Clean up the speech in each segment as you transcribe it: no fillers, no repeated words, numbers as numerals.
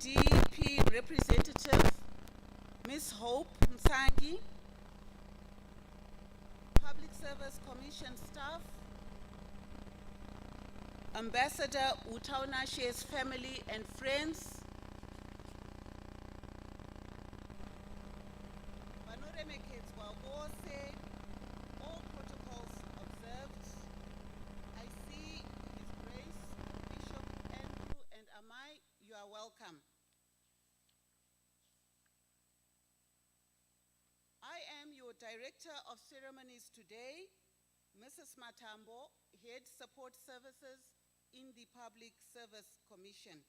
DP representative, Ms. Hope Msangi, Public Service Commission staff, Ambassador Wutawunashe's family and friends, all protocols observed. I see His Grace, Bishop Andrew and Amai, you are welcome. I am your Director of Ceremonies today, Mrs. Matambo, Head Support Services in the Public Service Commission.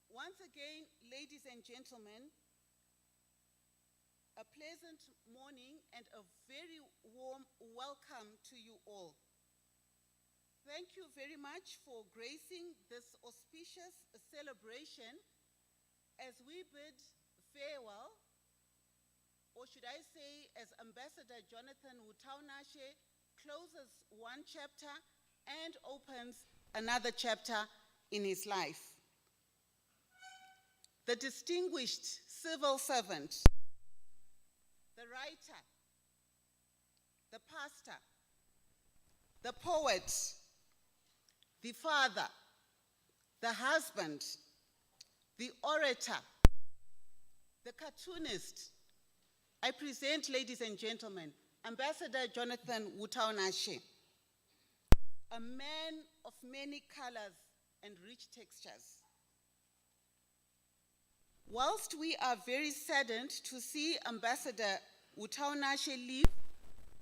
Once again, ladies and gentlemen, a pleasant morning and a very warm welcome to you all. Thank you very much for gracing this auspicious celebration as we bid farewell, or should I say, as Ambassador Jonathan Wutawunashe closes one chapter and opens another chapter in his life. The distinguished civil servant, the writer, the pastor, the poet, the father, the husband, the orator, the cartoonist, I present, ladies and gentlemen, Ambassador Jonathan Wutawunashe, a man of many colors and rich textures. Whilst we are very saddened to see Ambassador Wutawunashe leave,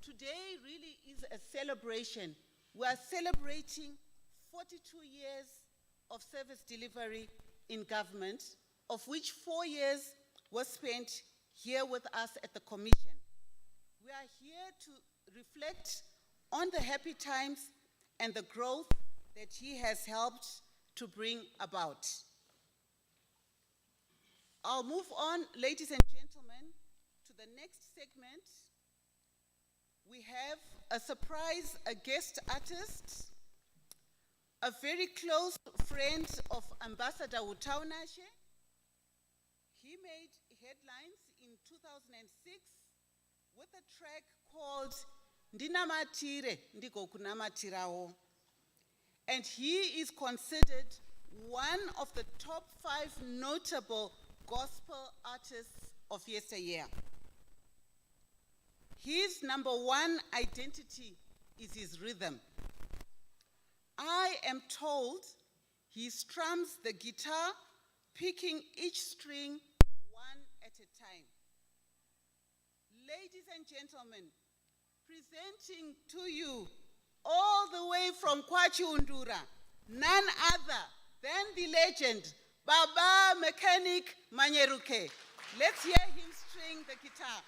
today really is a celebration. We are celebrating 42 years of service delivery in government, of which 4 years was spent here with us at the Commission. We are here to reflect on the happy times and the growth that he has helped to bring about. I'll move on, ladies and gentlemen, to the next segment. We have a surprise, a guest artist, a very close friend of Ambassador Wutawunashe. He made headlines in 2006 with a track called Ndinamatire Ndiko Kunamatirawo. And he is considered one of the top 5 notable gospel artists of yesteryear. His #1 identity is his rhythm. I am told he strums the guitar, picking each string one at a time. Ladies and gentlemen, presenting to you all the way from Kwachiundura, none other than the legend, Baba Mechanic Manyeruke. Let's hear him string the guitar.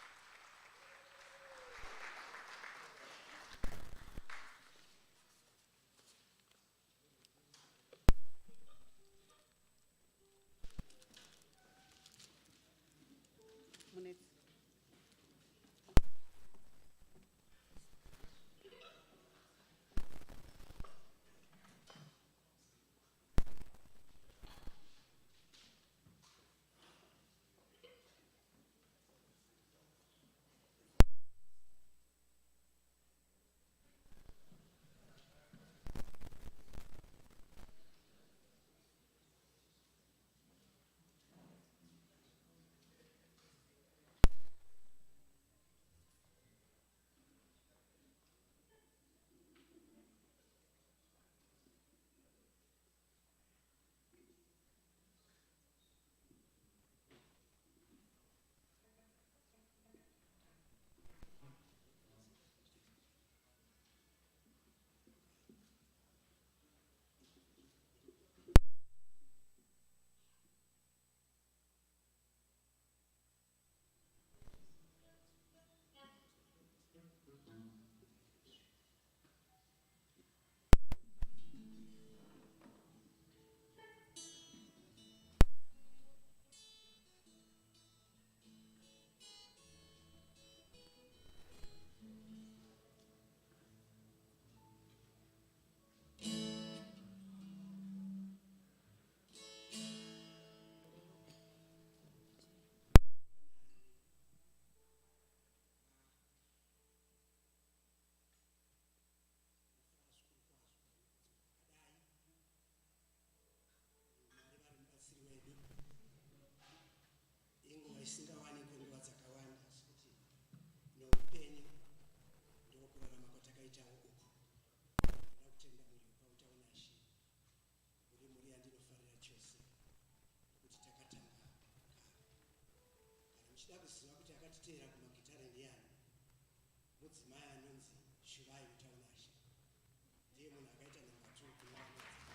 akatera kumakitare ndiyani mudzimai anonzi Wutawunashe ndiye munhu akaita namba 2 kuna vanodzi.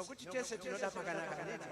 nokuti tese tinoda pakanaka kaneta.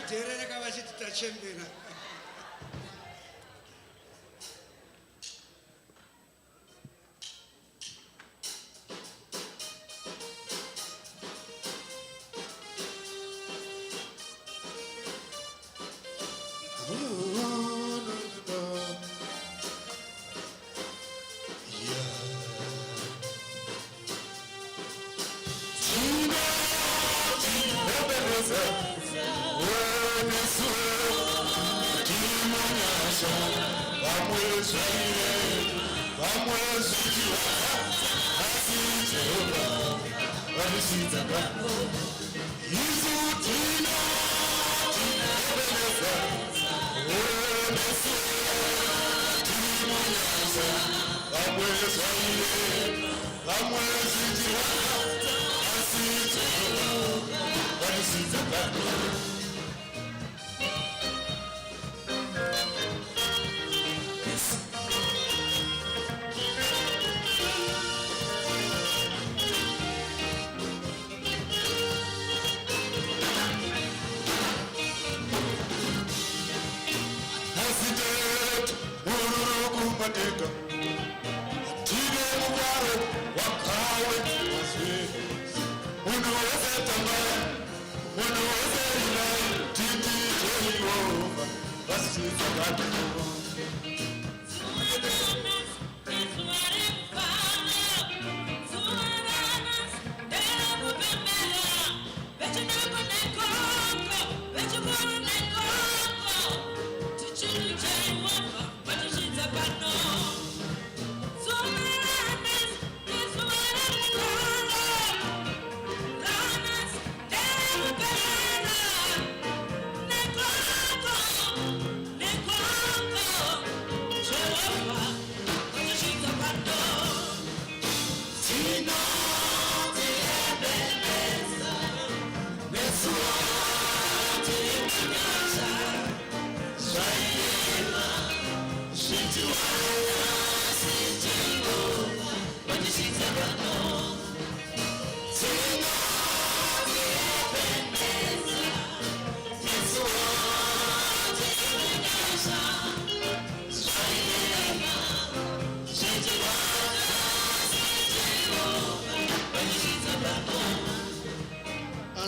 Dereka vachiti tachembera.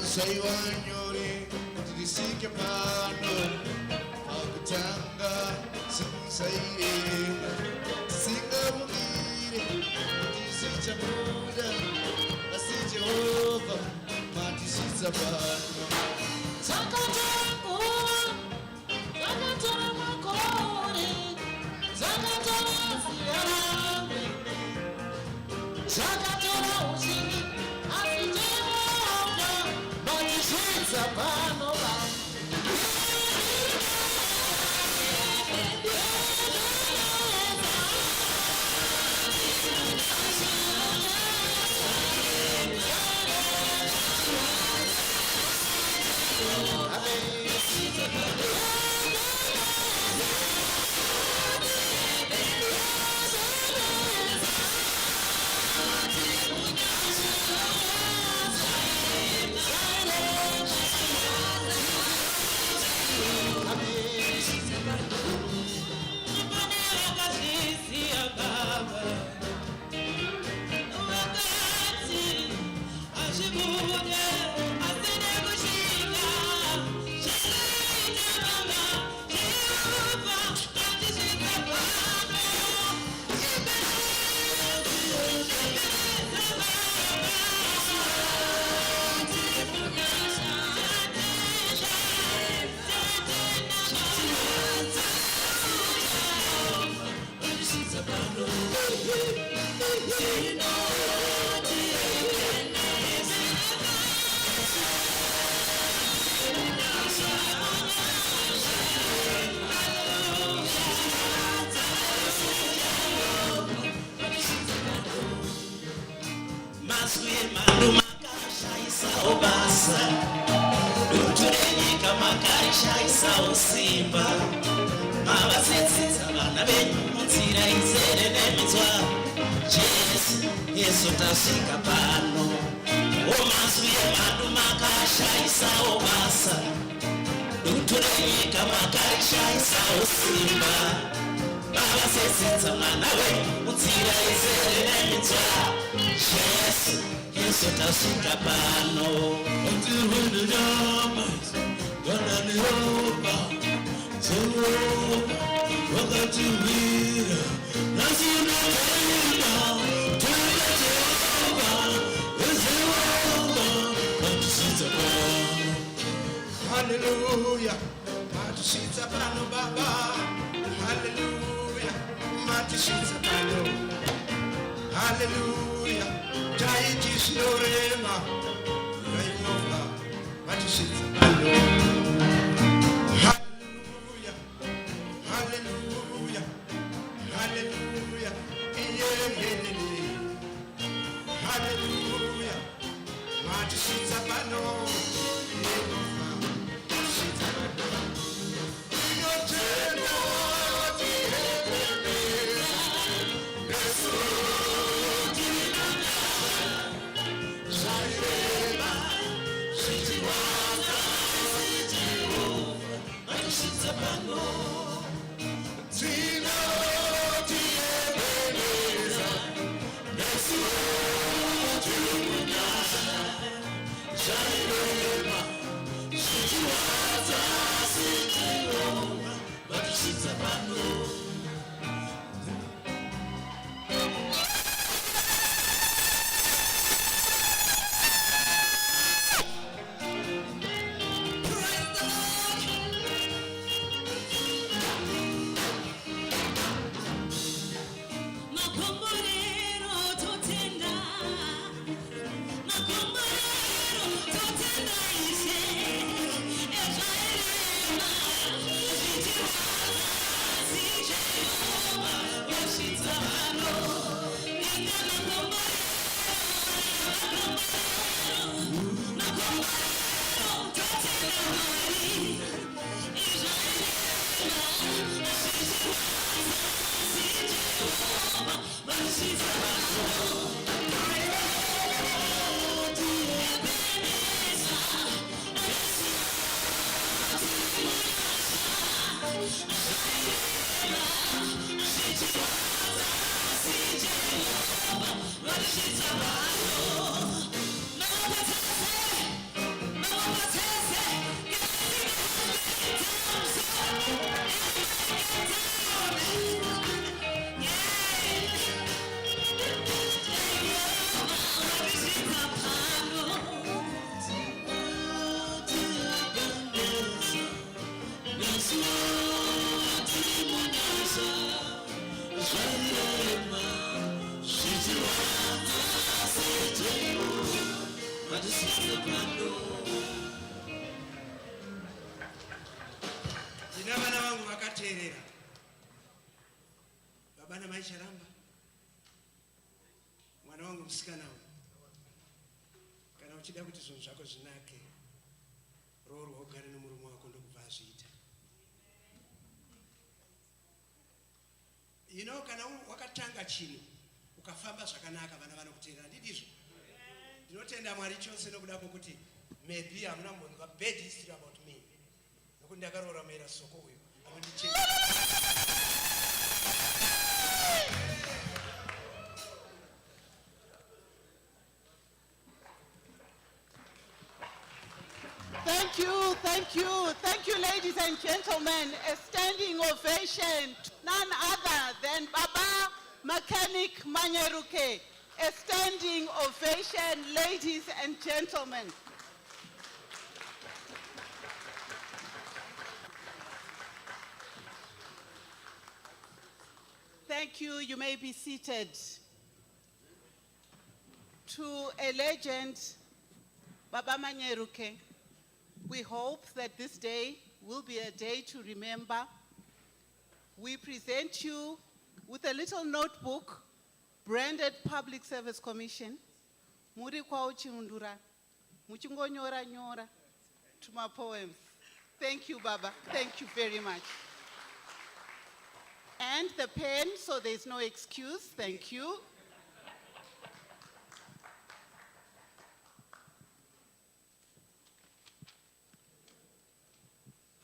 Saiwanyori, Tisika Pano, Akutanga, Sinsairi, Singapore, Tisha Buddha, Asi Jehovah, Matisha Pano. makarishaisa usimba mavatsetsesa vana venyu munzira izere nemitswa Yesu tasvika pano omazwi emhando makashaisawo basa dutu renyika makarishaisawo simba vavatsetsesa mwana wenyu munzira izere nemitswa Yesu tasvika pano otirwendenyama vananiropa Jehovah wakatiwira nasinakaina tuna Jehovah matusita pano Hallelujah, matusita pano baba. Hallelujah, matusita pano. Hallelujah, taiti snorema. Yehova, matusita pano. Hallelujah, hallelujah, hallelujah. Hallelujah, matusita pano. Vana vangu vakateerera. Baba na maisha ramba. Mwana wangu msikana uyu. Kana uchida kuti zvinhu zvako zvinake. Roorwa ugare nomurume wako ndokubva azviita. Kana wakatanga chinhu ukafamba zvakanaka vana vanokuteerera ndidizvo. Ndinotenda Mwari chose nokuda kwokuti maybe hamuna mbonzwa bad history about me. Nokuti ndakaroora mera soko uyu anondicheka. Thank you, ladies and gentlemen. A standing ovation to none other than Baba Mechanic Manyeruke. A standing ovation, ladies and gentlemen. Thank you. You may be seated. To a legend, Baba Manyeruke, we hope that this day will be a day to remember. We present you with a little notebook branded Public Service Commission. Muri kwa uchindura, muchingonyora nyora tuma poems. Thank you, Baba. Thank you very much. And the pen, so there's no excuse. Thank you.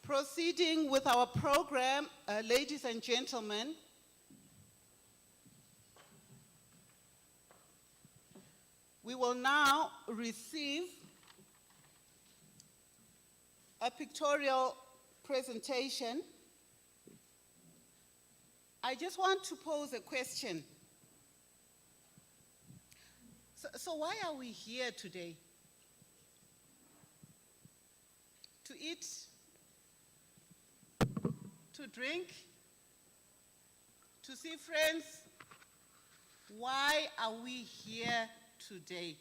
Proceeding with our program, ladies and gentlemen, we will now receive a pictorial presentation. I just want to pose a question. So why are we here today? To eat? To drink? To see friends? Why are we here today?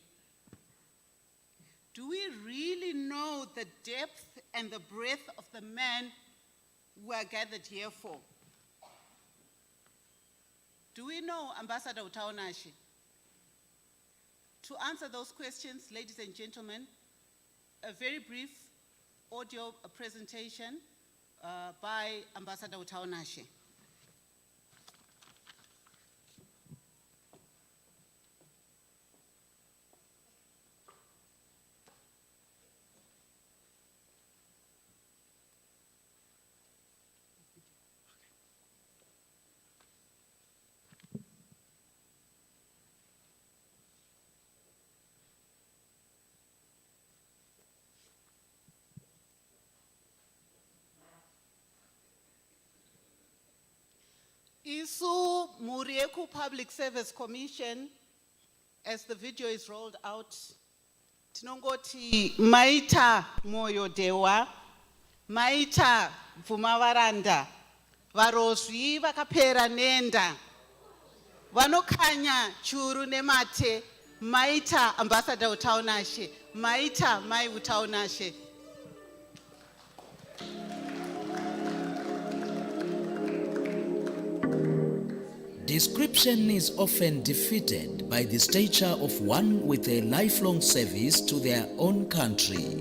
Do we really know the depth and the breadth of the man we are gathered here for? Do we know Ambassador Wutawunashe? To answer those questions, ladies and gentlemen, a very brief audio presentation by Ambassador Wutawunashe. Isu Murieku Public Service Commission, as the video is rolled out, tinongoti maita moyo dewa, maita vumavaranda, varozvi vakapera nenda, vanokanya churu nemate, maita Ambassador Wutawunashe, maita Mai Wutawunashe. Description is often defeated by the stature of one with a lifelong service to their own country.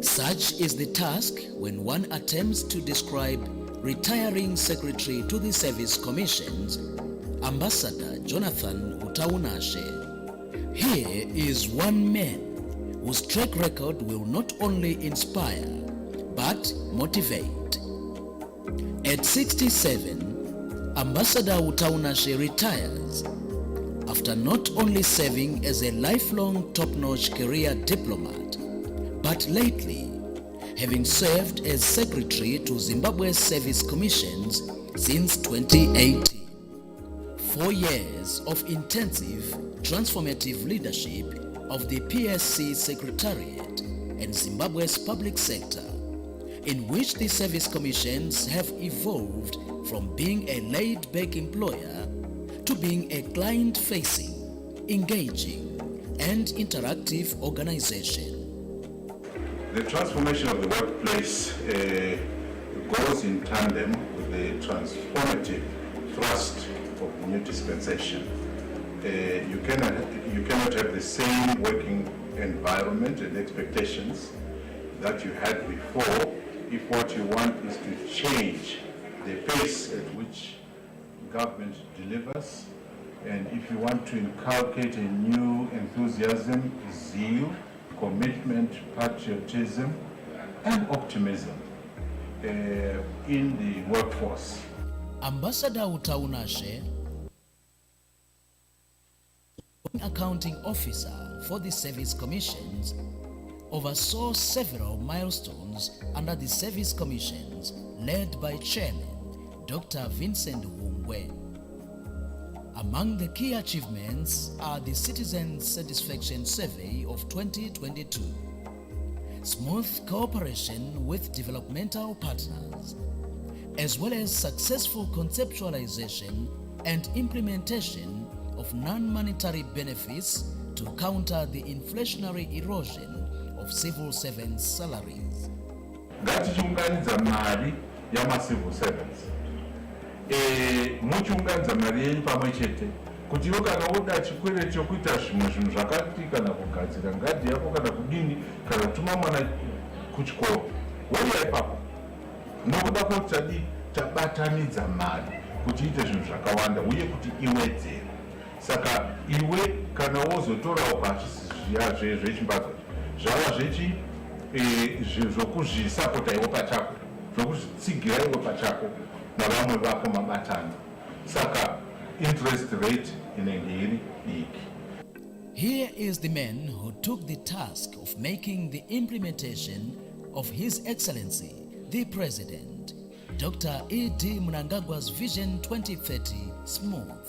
Such is the task when one attempts to describe retiring Secretary to the Service Commissions, Ambassador Jonathan Wutawunashe. Here is one man whose track record will not only inspire but motivate. At 67, Ambassador Wutawunashe retires after not only serving as a lifelong top-notch career diplomat, but lately having served as Secretary to Zimbabwe's Service Commissions since 2018. 4 years of intensive, transformative leadership of the PSC Secretariat and Zimbabwe's public sector, in which the Service Commissions have evolved from being a laid-back employer to being a client-facing, engaging, and interactive organization. The transformation of the workplace goes in tandem with the transformative thrust of the new dispensation. You cannot have the same working environment and expectations that you had before if what you want is to change the pace at which government delivers, and if you want to inculcate a new enthusiasm, zeal, commitment, patriotism, and optimism in the workforce. Ambassador Wutawunashe, accounting officer for the Service Commissions, oversaw several milestones under the Service Commissions led by Chairman Dr. Vincent Wungwe. Among the key achievements are the Citizen Satisfaction Survey of 2022, smooth cooperation with developmental partners, as well as successful conceptualization and implementation of non-monetary benefits to counter the inflationary erosion of civil servants' salaries. Ngatichunganidza mari yama-civil servants. Muchunganidza mari yenyu pamwe chete kuti iwe kana woda chikwere chokuita zvimwe zvinhu zvakati kana kugadzira ngadhi yako kana kudini kana kutuma mwana kuchikoro kuda kuti tabatanidza mari kuti ite zvinhu zvakawanda uye kuti iwedzere. Saka iwe kana wozotorawo pachisiya zvechimbadzwa zvava zvokuzvisapota iwe pachako, zvokuzvitsigira iwe pachako navamwe vako mabatana. Saka interest rate inenge iri diki. Here is the man who took the task of making the implementation of His Excellency, the President, Dr. E.D. Mnangagwa's Vision 2030 smooth.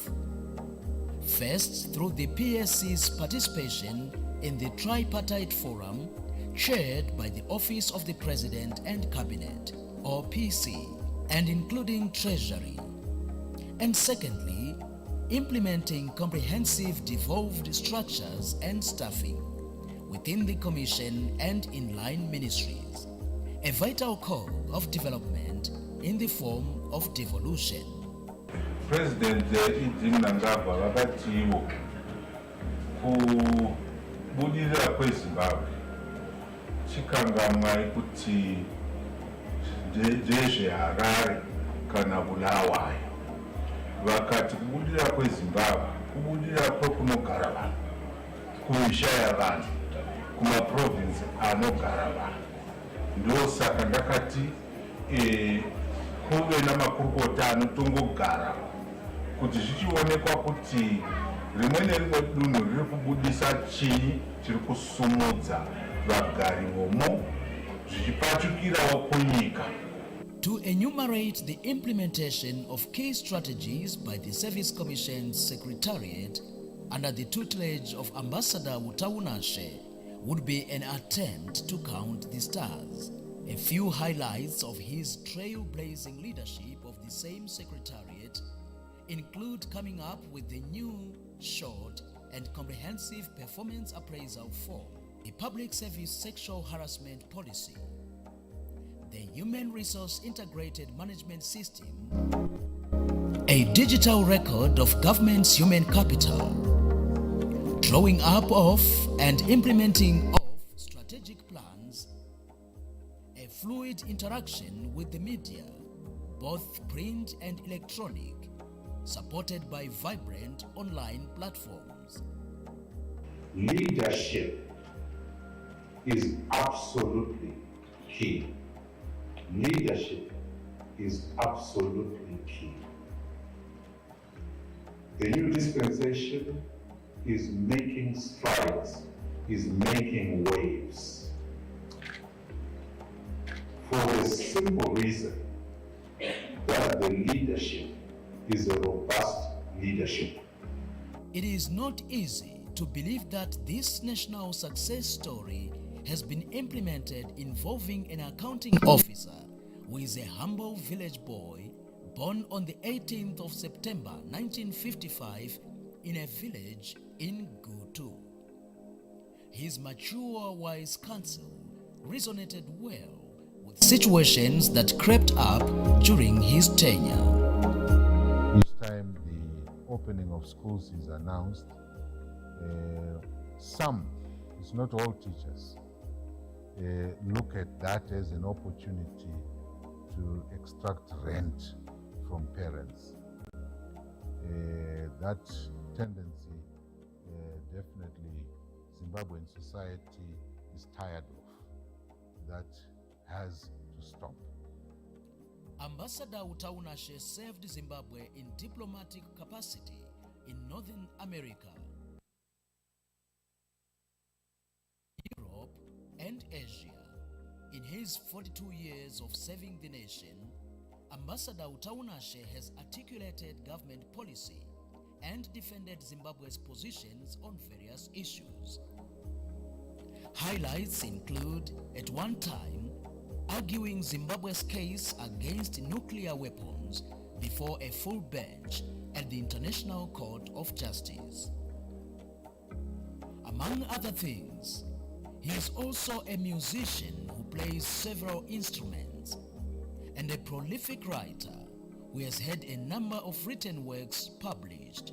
First, through the PSC's participation in the Tripartite Forum, chaired by the Office of the President and Cabinet, or PC, and including Treasury. And secondly, implementing comprehensive devolved structures and staffing within the Commission and in-line ministries, a vital cog of development in the form of devolution. President E.D. Mnangagwa vakatiwo kubudirira kweZimbabwe chikangamwa kuti ndezveHarare kana Bulawayo. Vakati kubudirira kweZimbabwe kubudirira kwekunogara vanhu, kuishaya vanhu, kumaprovinsi anogara vanhu. Ndosaka ndakati kuve namakurukota anotongogara kuti zvichionekwa kuti rimwe nerimwe dunhu riri kubudisa chii chiri kusumudza vagari vomo zvichipfachukirawo kunyika. To enumerate the implementation of key strategies by the Service Commission's Secretariat under the tutelage of Ambassador Wutawunashe would be an attempt to count the stars. A few highlights of his trailblazing leadership of the same Secretariat include coming up with the new, short, and comprehensive performance appraisal form, the public service sexual harassment policy, the Human Resource Integrated Management System, a digital record of government's human capital, drawing up of and implementing of strategic plans, a fluid interaction with the media, both print and electronic, supported by vibrant online platforms. Leadership is absolutely key. Leadership is absolutely key. The new dispensation is making strides, is making waves. For the simple reason that the leadership is a robust leadership. It is not easy to believe that this national success story has been implemented involving an accounting officer who is a humble village boy born on the 18th of September 1955 in a village in Gutu. His mature, wise counsel resonated well with situations that crept up during his tenure. Each time the opening of schools is announced, some, it's not all teachers, look at that as an opportunity to extract rent from parents. That tendency, definitely Zimbabwean society is tired of. That has to stop. Ambassador Wutawunashe served Zimbabwe in diplomatic capacity in Northern America, Europe, and Asia. In his 42 years of serving the nation, Ambassador Wutawunashe has articulated government policy and defended Zimbabwe's positions on various issues. Highlights include, at one time, arguing Zimbabwe's case against nuclear weapons before a full bench at the International Court of Justice. Among other things, he is also a musician who plays several instruments and a prolific writer who has had a number of written works published.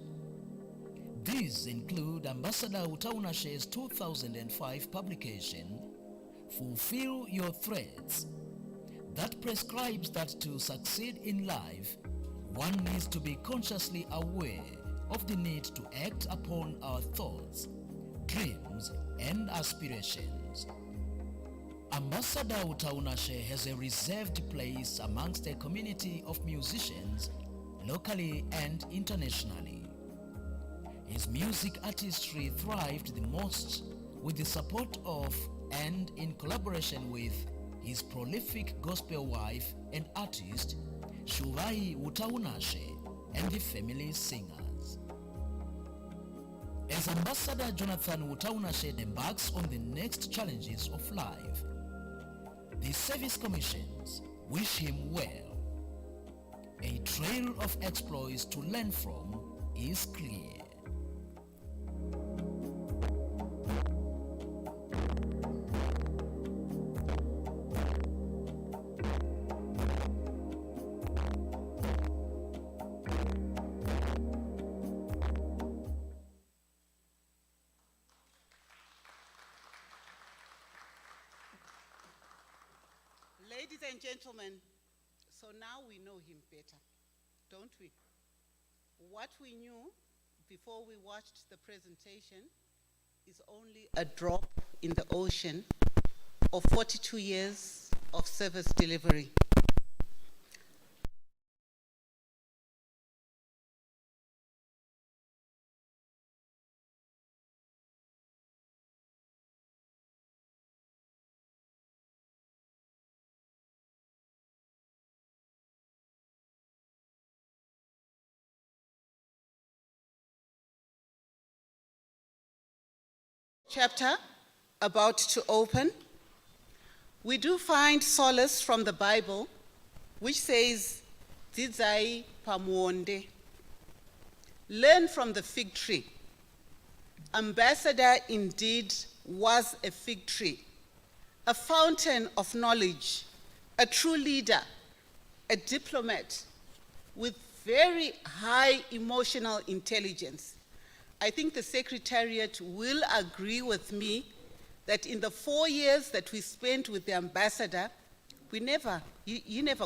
These include Ambassador Wutawunashe's 2005 publication, Fulfill Your Threats, that that prescribes that to succeed in life, one needs to be consciously aware of the need to act upon our thoughts, dreams, and aspirations. Ambassador Wutawunashe has a reserved place amongst a community of musicians, locally and internationally. His music artistry thrived the most with the support of and in collaboration with his prolific gospel wife and artist, Wutawunashe, and the family singers. As Ambassador Jonathan Wutawunashe embarks on the next challenges of life, the service commissions wish him well. A trail of exploits to learn from is clear. Ladies and gentlemen, so now we know him better, don't we? What we knew before we watched the presentation is only a drop in the ocean of 42 years of service delivery. Chapter about to open, we do find solace from the Bible, which says, "Dzidzai pamuonde." Learn from the fig tree. Ambassador indeed was a fig tree, a fountain of knowledge, a true leader, a diplomat with very high emotional intelligence. I think the Secretariat will agree with me that in the 4 years that we spent with the ambassador, he never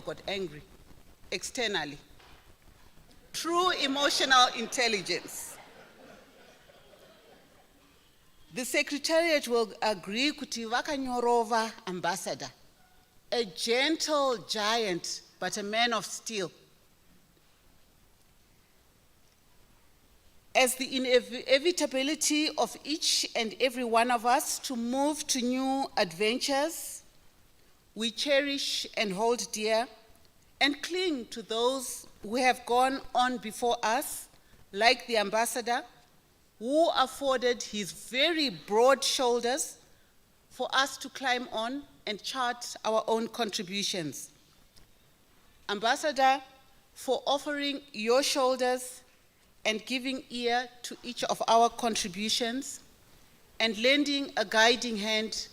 got angry externally. True emotional intelligence. The Secretariat will agree kuti vakanyorova ambassador, a gentle giant, but a man of steel. As the inevitability of each and every one of us to move to new adventures, we cherish and hold dear and cling to those who have gone on before us, like the ambassador, who afforded his very broad shoulders for us to climb on and chart our own contributions. Ambassador, for offering your shoulders and giving ear to each of our contributions and lending a guiding hand,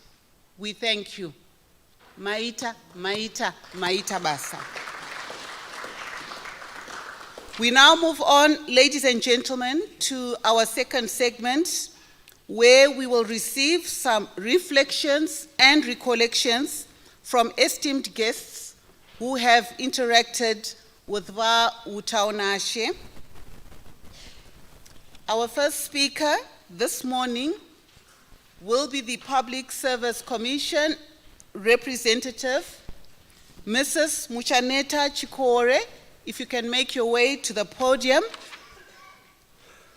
we thank you. Maita, Maita, Maita Basa. We now move on, ladies and gentlemen, to our second segment, where we will receive some reflections and recollections from esteemed guests who have interacted with Wutawunashe. Our first speaker this morning will be the Public Service Commission representative, Mrs. Muchaneta Chikore. If you can make your way to the podium.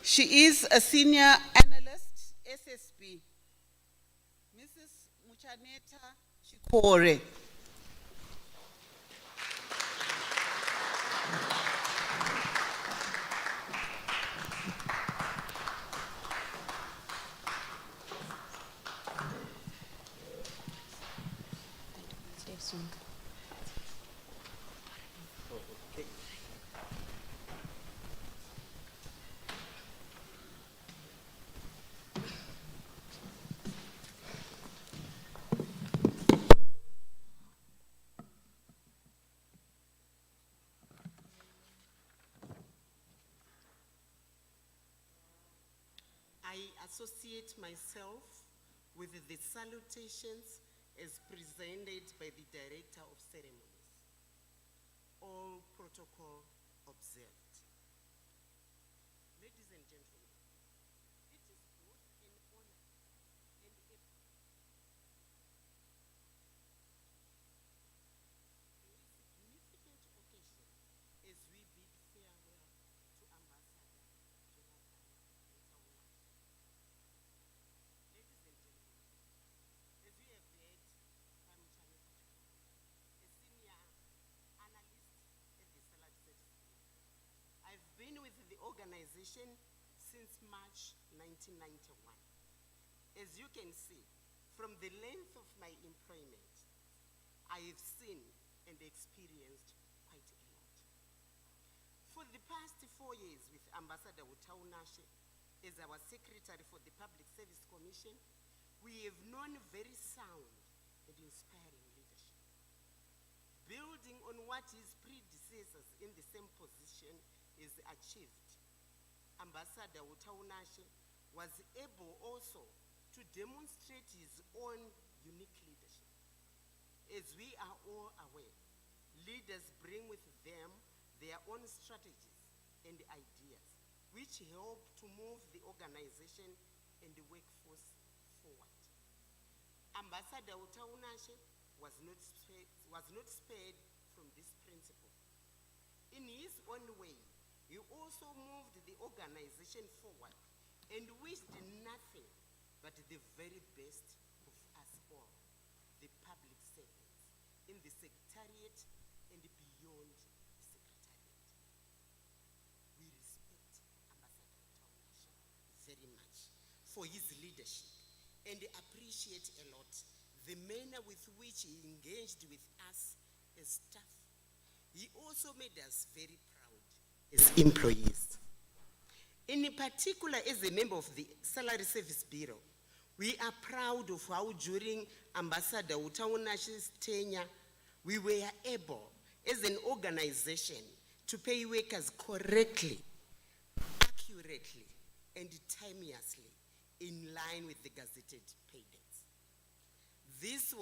She is a senior analyst, SSB. Mrs. Muchaneta Chikore. I associate myself with the salutations as presented by the Director of Ceremonies. protocol observed. Ladies and gentlemen, it is both an honor and a very significant occasion as we bid farewell to Ambassador Jonathan Wutawunashe. Ladies and gentlemen, as we have heard from Chaneka, a senior analyst at the Salary Service Bureau, I've been with the organization since March 1991. As you can see, from the length of my employment, I have seen and experienced quite a lot. For the past 4 years with Ambassador Wutawunashe as our Secretary for the Public Service Commission, we have known very sound and inspiring leadership. Building on what his predecessors in the same position is achieved, Ambassador Wutawunashe was able also to demonstrate his own unique leadership. As we are all aware, leaders bring with them their own strategies and ideas, which help to move the organization and the workforce forward. Ambassador Wutawunashe was not spared from this principle. In his own way, he also moved the organization forward and wished nothing but the very best of us all, the public servants, in the secretariat and beyond the secretariat. We respect Ambassador Wutawunashe very much for his leadership and appreciate a lot the manner with which he engaged with us as staff. He also made us very proud as employees. In particular, as a member of the Salary Service Bureau, we are proud of how during Ambassador Wutawunashe's tenure, we were able, as an organization, to pay workers correctly, accurately, and timeously, in line with the gazetted pay dates. This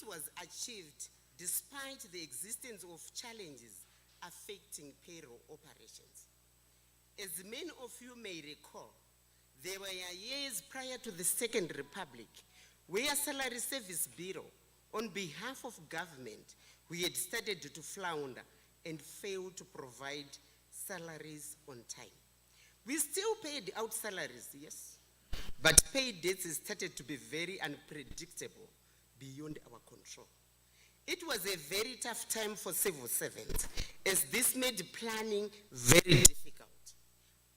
was achieved despite the existence of challenges affecting payroll operations. As many of you may recall, there were years prior to the Second Republic where Salary Service Bureau, on behalf of government, we had started to flounder and fail to provide salaries on time. We still paid out salaries, yes, but pay dates started to be very unpredictable, beyond our control. It was a very tough time for civil servants, as this made planning very difficult.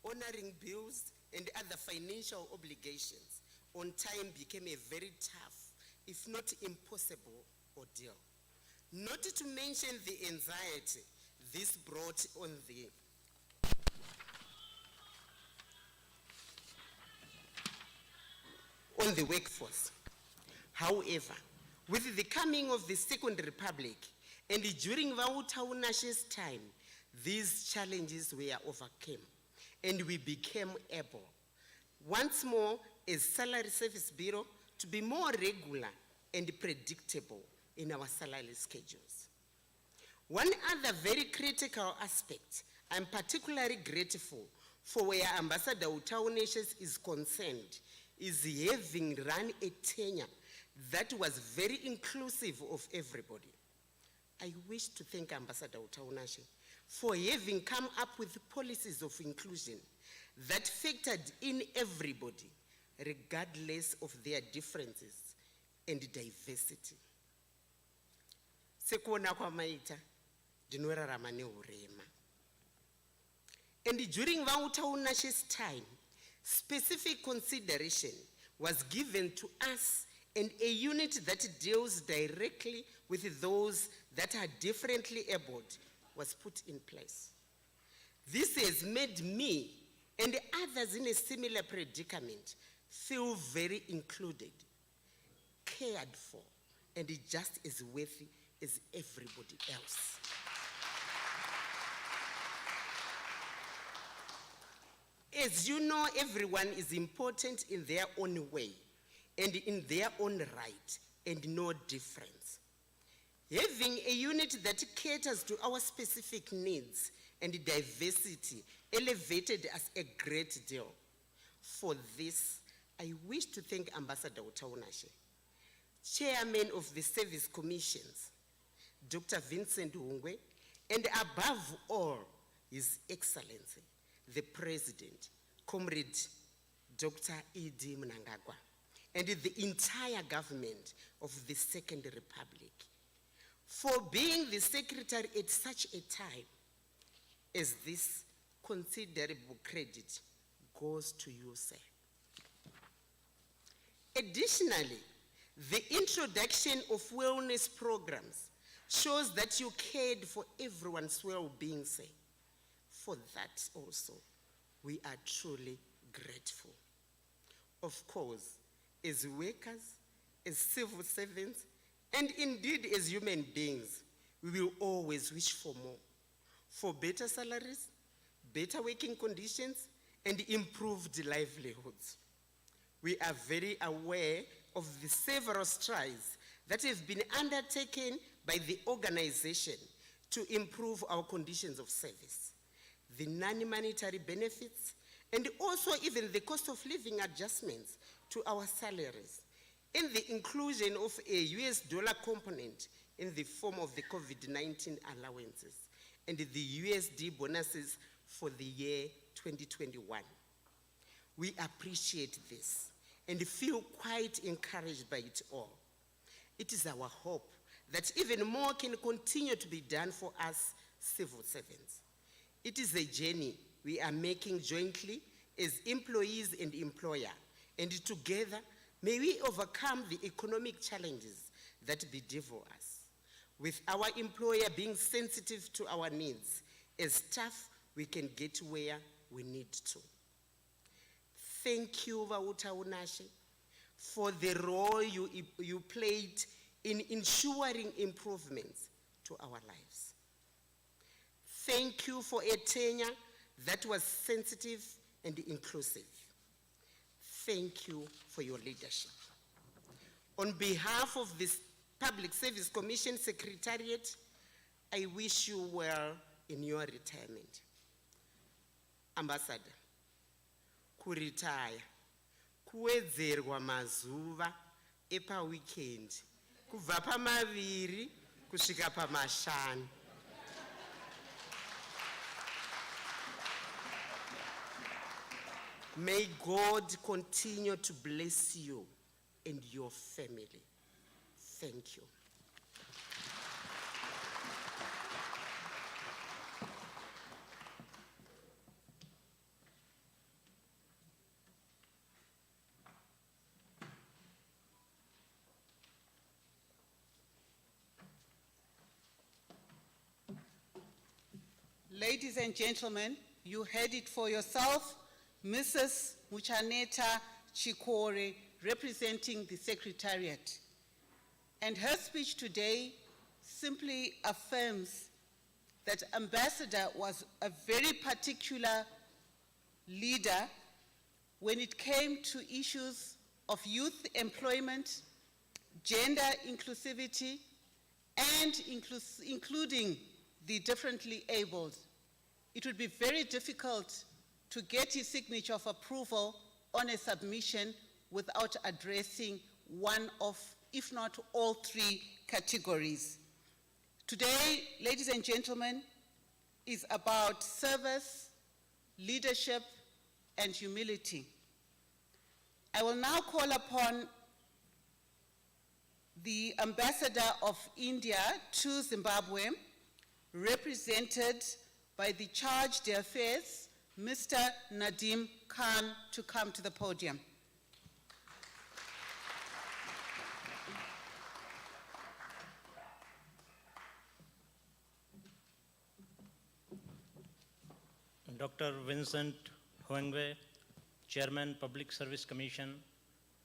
Honoring bills and other financial obligations on time became a very tough, if not impossible, ordeal. Not to mention the anxiety this brought on the workforce. However, with the coming of the Second Republic and during Wutawunashe's time, these challenges were overcome and we became able, once more as Salary Service Bureau, to be more regular and predictable in our salary schedules. One other very critical aspect I'm particularly grateful for where Ambassador Wutawunashe is concerned is having run a tenure that was very inclusive of everybody. I wish to thank Ambassador Wutawunashe for having come up with policies of inclusion that factored in everybody, regardless of their differences and diversity. Sekuona kwa maita, ndinorarama neurema. And during Wutawunashe's time, specific consideration was given to us and a unit that deals directly with those that are differently abled was put in place. This has made me and others in a similar predicament feel very included, cared for, and just as worthy as everybody else. As you know, everyone is important in their own way and in their own right and no difference. Having a unit that caters to our specific needs and diversity elevated us a great deal. For this, I wish to thank Ambassador Wutawunashe, Chairman of the Service Commissions, Dr. Vincent Hungwe, and above all, His Excellency, the President, Comrade Dr. E.D. Mnangagwa, and the entire government of the Second Republic, for being the secretary at such a time as this. Considerable credit goes to you, sir. Additionally, the introduction of wellness programs shows that you cared for everyone's well-being, sir. For that also, we are truly grateful. Of course, as workers, as civil servants, and indeed as human beings, we will always wish for more, for better salaries, better working conditions, and improved livelihoods. We are very aware of the several strides that have been undertaken by the organization to improve our conditions of service, the non-monetary benefits, and also even the cost of living adjustments to our salaries, and the inclusion of a US dollar component in the form of the COVID-19 allowances and the USD bonuses for the year 2021. We appreciate this and feel quite encouraged by it all. It is our hope that even more can continue to be done for us civil servants. It is a journey we are making jointly as employees and employer, and together may we overcome the economic challenges that bedevil us. With our employer being sensitive to our needs, as staff, we can get where we need to. Thank you, Wutawunashe, for the role you played in ensuring improvements to our lives. Thank you for a tenure that was sensitive and inclusive. Thank you for your leadership. On behalf of this Public Service Commission Secretariat, I wish you well in your retirement. Ambassador, kuretire, kuwedzerwa mazuva epa weekend, kubva pamaviri kusvika pamashanu. May God continue to bless you and your family. Thank you. Ladies and gentlemen, you heard it for yourself. Mrs. Muchaneta Chikore, representing the Secretariat. And her speech today simply affirms that Ambassador was a very particular leader when it came to issues of youth employment, gender inclusivity, and including the differently abled. It would be very difficult to get his signature of approval on a submission without addressing one of, if not all three categories. Today, ladies and gentlemen, is about service, leadership, and humility. I will now call upon the Ambassador of India to Zimbabwe, represented by the Charge d'Affaires, Mr. Nadim Khan, to come to the podium. Dr. Vincent Hungwe, Chairman, Public Service Commission,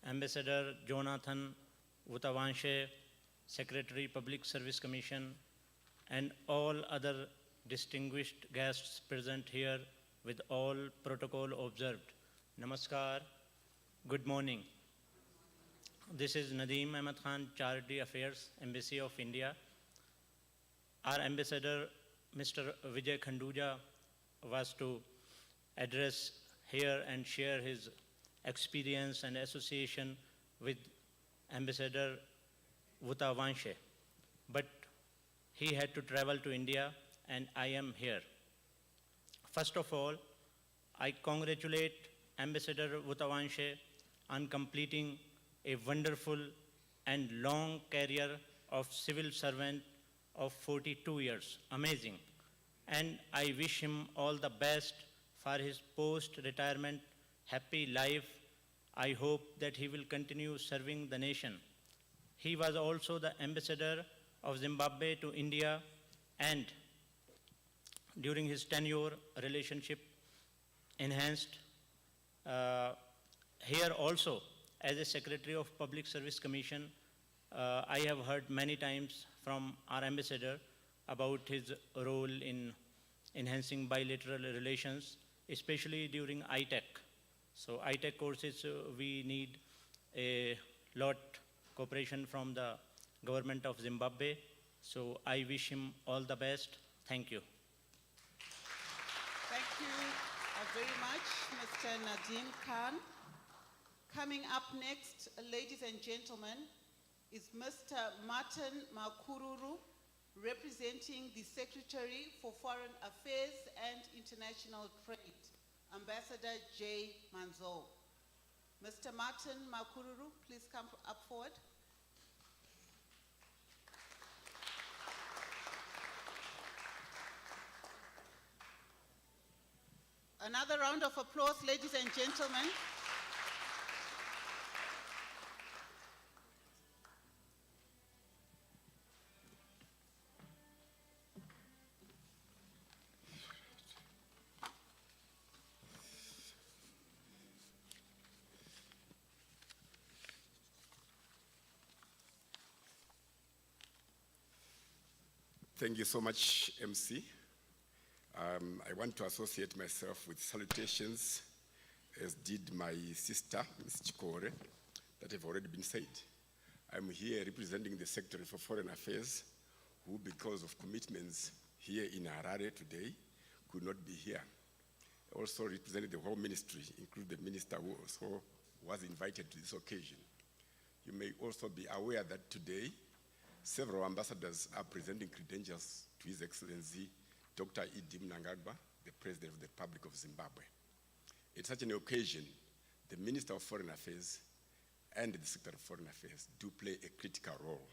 Ambassador Jonathan Wutawunashe, Secretary, Public Service Commission, and all other distinguished guests present here with all protocol observed. Namaskar, good morning. This is Nadeem Ahmed Khan, Charity Affairs, Embassy of India. Our ambassador, Mr. Vijay Khanduja, was to address here and share his experience and association with Ambassador Wutawunashe. But he had to travel to India, and I am here. First of all, I congratulate Ambassador Wutawunashe on completing a wonderful and long career of civil servant of 42 years. Amazing. And I wish him all the best for his post-retirement happy life. I hope that he will continue serving the nation. He was also the ambassador of Zimbabwe to India, and during his tenure, relationship enhanced. Here also, as a Secretary of Public Service Commission, I have heard many times from our ambassador about his role in enhancing bilateral relations, especially during ITEC. So ITEC courses, we need a lot cooperation from the government of Zimbabwe. So I wish him all the best. Thank you. Thank you very much, Mr. Nadeem Khan. Coming up next, ladies and gentlemen, is Mr. Martin Makururu, representing the Secretary for Foreign Affairs and International Trade, Ambassador J. Manzo. Mr. Martin Makururu, please come up forward. Another round of applause, ladies and gentlemen. Thank you so much, MC. I want to associate myself with salutations, as did my sister, Ms. Chikore, that have already been said. I'm here representing the Secretary for Foreign Affairs, who, because of commitments here in Harare today, could not be here. Also representing the whole ministry, including the minister who also was invited to this occasion. You may also be aware that today, several ambassadors are presenting credentials to His Excellency Dr. Idi Mnangagwa, the President of the Republic of Zimbabwe. At such an occasion, the Minister of Foreign Affairs and the Secretary of Foreign Affairs do play a critical role.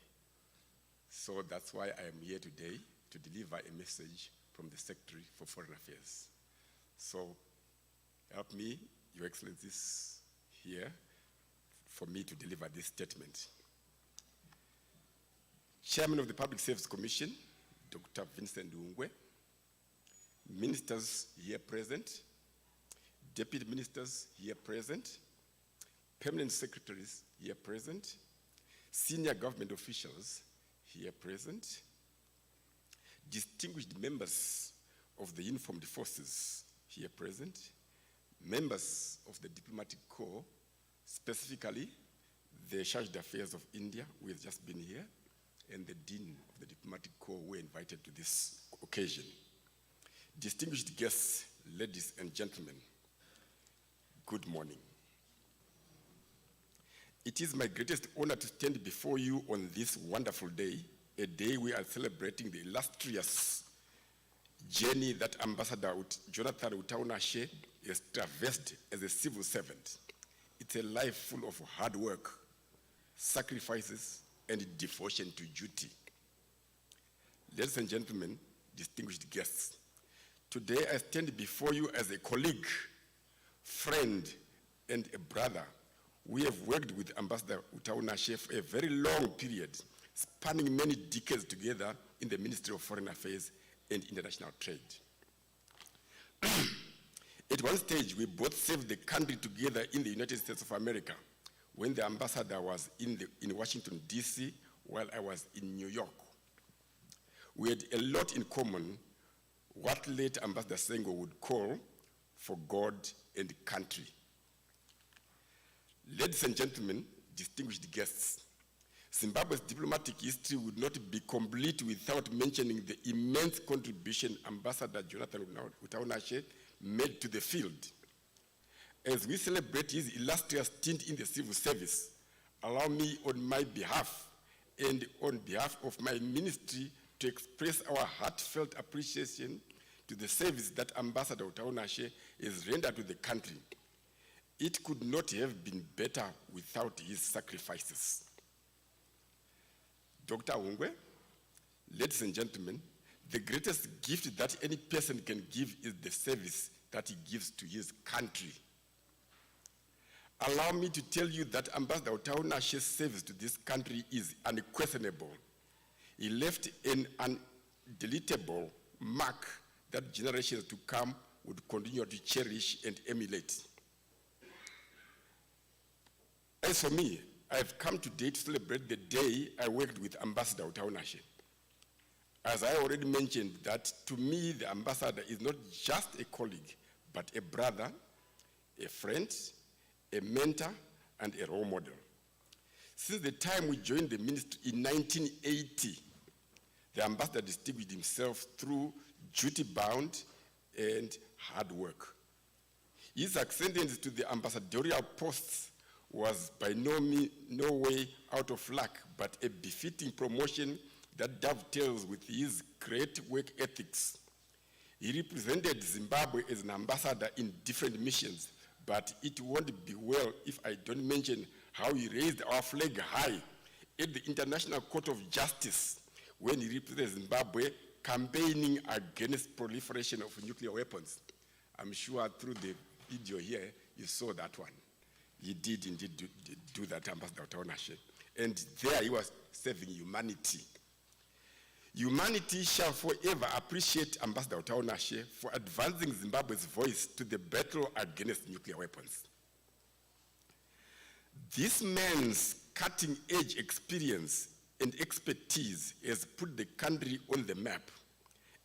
So that's why I am here today to deliver a message from the Secretary for Foreign Affairs. So help me, Your Excellencies, here for me to deliver this statement. Chairman of the Public Service Commission, Dr. Vincent Ungwe, ministers here present, deputy ministers here present, permanent secretaries here present, senior government officials here present, distinguished members of the uniformed forces here present, members of the diplomatic corps, specifically the Charge d'Affaires of India, who has just been here, and the Dean of the Diplomatic Corps were invited to this occasion. Distinguished guests, ladies and gentlemen, good morning. It is my greatest honor to stand before you on this wonderful day, a day we are celebrating the illustrious journey that Ambassador Jonathan Wutawunashe has traversed as a civil servant. It's a life full of hard work, sacrifices, and devotion to duty. Ladies and gentlemen, distinguished guests, today I stand before you as a colleague, friend, and a brother. We have worked with Ambassador Wutawunashe for a very long period, spanning many decades together in the Ministry of Foreign Affairs and International Trade. At one stage, we both served the country together in the United States of America when the ambassador was in Washington, D.C., while I was in New York. We had a lot in common, what late Ambassador Sengo would call for God and country. Ladies and gentlemen, distinguished guests, Zimbabwe's diplomatic history would not be complete without mentioning the immense contribution Ambassador Jonathan Wutawunashe made to the field. As we celebrate his illustrious stint in the civil service, allow me on my behalf and on behalf of my ministry to express our heartfelt appreciation to the service that Ambassador Wutawunashe has rendered to the country. It could not have been better without his sacrifices. Dr. Ungwe, ladies and gentlemen, the greatest gift that any person can give is the service that he gives to his country. Allow me to tell you that Ambassador Wutawunashe's service to this country is unquestionable. He left an undeletable mark that generations to come would continue to cherish and emulate. As for me, I have come today to celebrate the day I worked with Ambassador Wutawunashe. As I already mentioned, that to me, the ambassador is not just a colleague, but a brother, a friend, a mentor, and a role model. Since the time we joined the ministry in 1980, the ambassador distinguished himself through duty-bound and hard work. His ascendance to the ambassadorial posts was by no way out of luck, but a befitting promotion that dovetails with his great work ethics. He represented Zimbabwe as an ambassador in different missions, but it won't be well if I don't mention how he raised our flag high at the International Court of Justice when he represented Zimbabwe campaigning against proliferation of nuclear weapons. I'm sure through the video here, you saw that one. He did indeed do that, Ambassador Wutawunashe. And there he was serving humanity. Humanity shall forever appreciate Ambassador Wutawunashe for advancing Zimbabwe's voice to the battle against nuclear weapons. This man's cutting-edge experience and expertise has put the country on the map.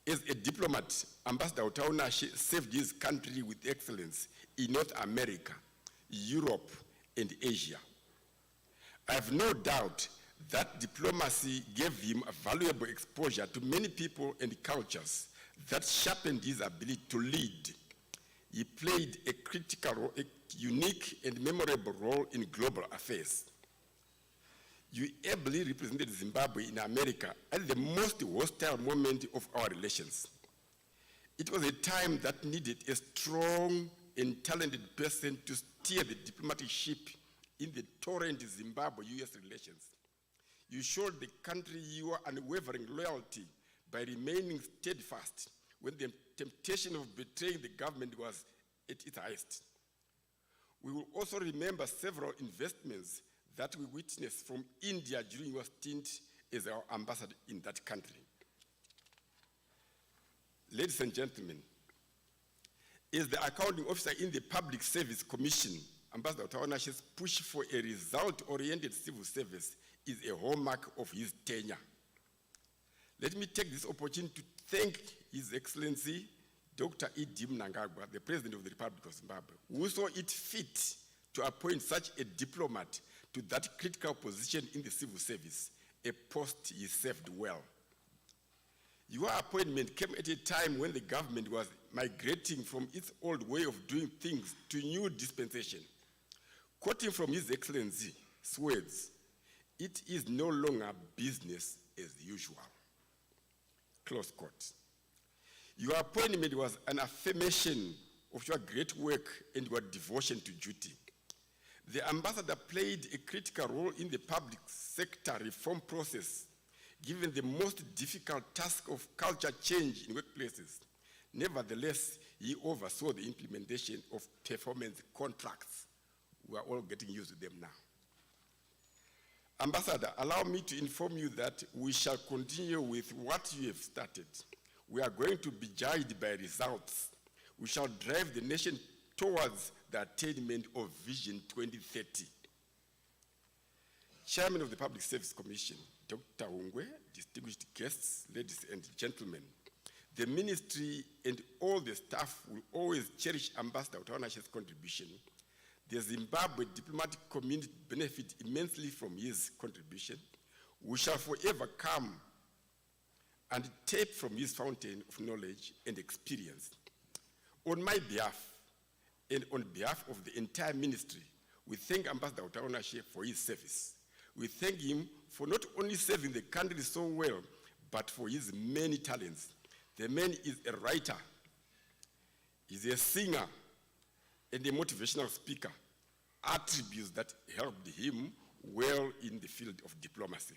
As a diplomat, Ambassador Wutawunashe served his country with excellence in North America, Europe, and Asia. I have no doubt that diplomacy gave him a valuable exposure to many people and cultures that sharpened his ability to lead. He played a critical role, a unique and memorable role in global affairs. You ably represented Zimbabwe in America at the most hostile moment of our relations. It was a time that needed a strong and talented person to steer the diplomatic ship in the torrent Zimbabwe-US relations. You showed the country your unwavering loyalty by remaining steadfast when the temptation of betraying the government was at its highest. We will also remember several investments that we witnessed from India during your stint as our ambassador in that country. Ladies and gentlemen, as the accounting officer in the Public Service Commission, Ambassador Wutawunashe's push for a result-oriented civil service is a hallmark of his tenure. Let me take this opportunity to thank His Excellency Dr. E.D. Mnangagwa, the President of the Republic of Zimbabwe, who saw it fit to appoint such a diplomat to that critical position in the civil service, a post he served well. Your appointment came at a time when the government was migrating from its old way of doing things to new dispensation. Quoting from His Excellency's words, "It is no longer business as usual." Close quote. Your appointment was an affirmation of your great work and your devotion to duty. The ambassador played a critical role in the public sector reform process, given the most difficult task of culture change in workplaces. Nevertheless, he oversaw the implementation of performance contracts. We are all getting used to them now. Ambassador, allow me to inform you that we shall continue with what you have started. We are going to be judged by results. We shall drive the nation towards the attainment of Vision 2030. Chairman of the Public Service Commission, Dr. Ungwe, distinguished guests, ladies and gentlemen, the ministry and all the staff will always cherish Ambassador Wutawunashe's contribution. The Zimbabwe diplomatic community benefit immensely from his contribution. We shall forever come and tap from his fountain of knowledge and experience. On my behalf and on behalf of the entire ministry, we thank Ambassador Wutawunashe for his service. We thank him for not only serving the country so well, but for his many talents. The man is a writer, he's a singer, and a motivational speaker, attributes that helped him well in the field of diplomacy.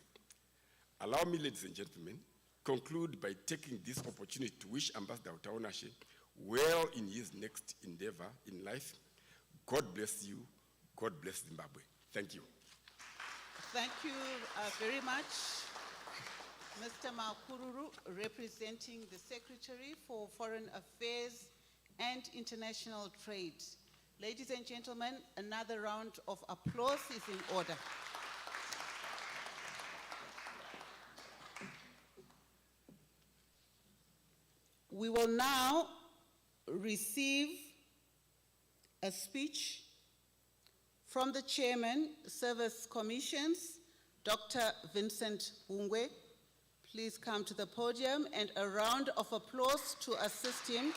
Allow me, ladies and gentlemen, conclude by taking this opportunity to wish Ambassador Wutawunashe well in his next endeavor in life. God bless you. God bless Zimbabwe. Thank you. Thank you very much, Mr. Makururu, representing the Secretary for Foreign Affairs and International Trade. Ladies and gentlemen, another round of applause is in order. We will now receive a speech from the Chairman, Service Commissions, Dr. Vincent Bungwe. Please come to the podium, and a round of applause to assist him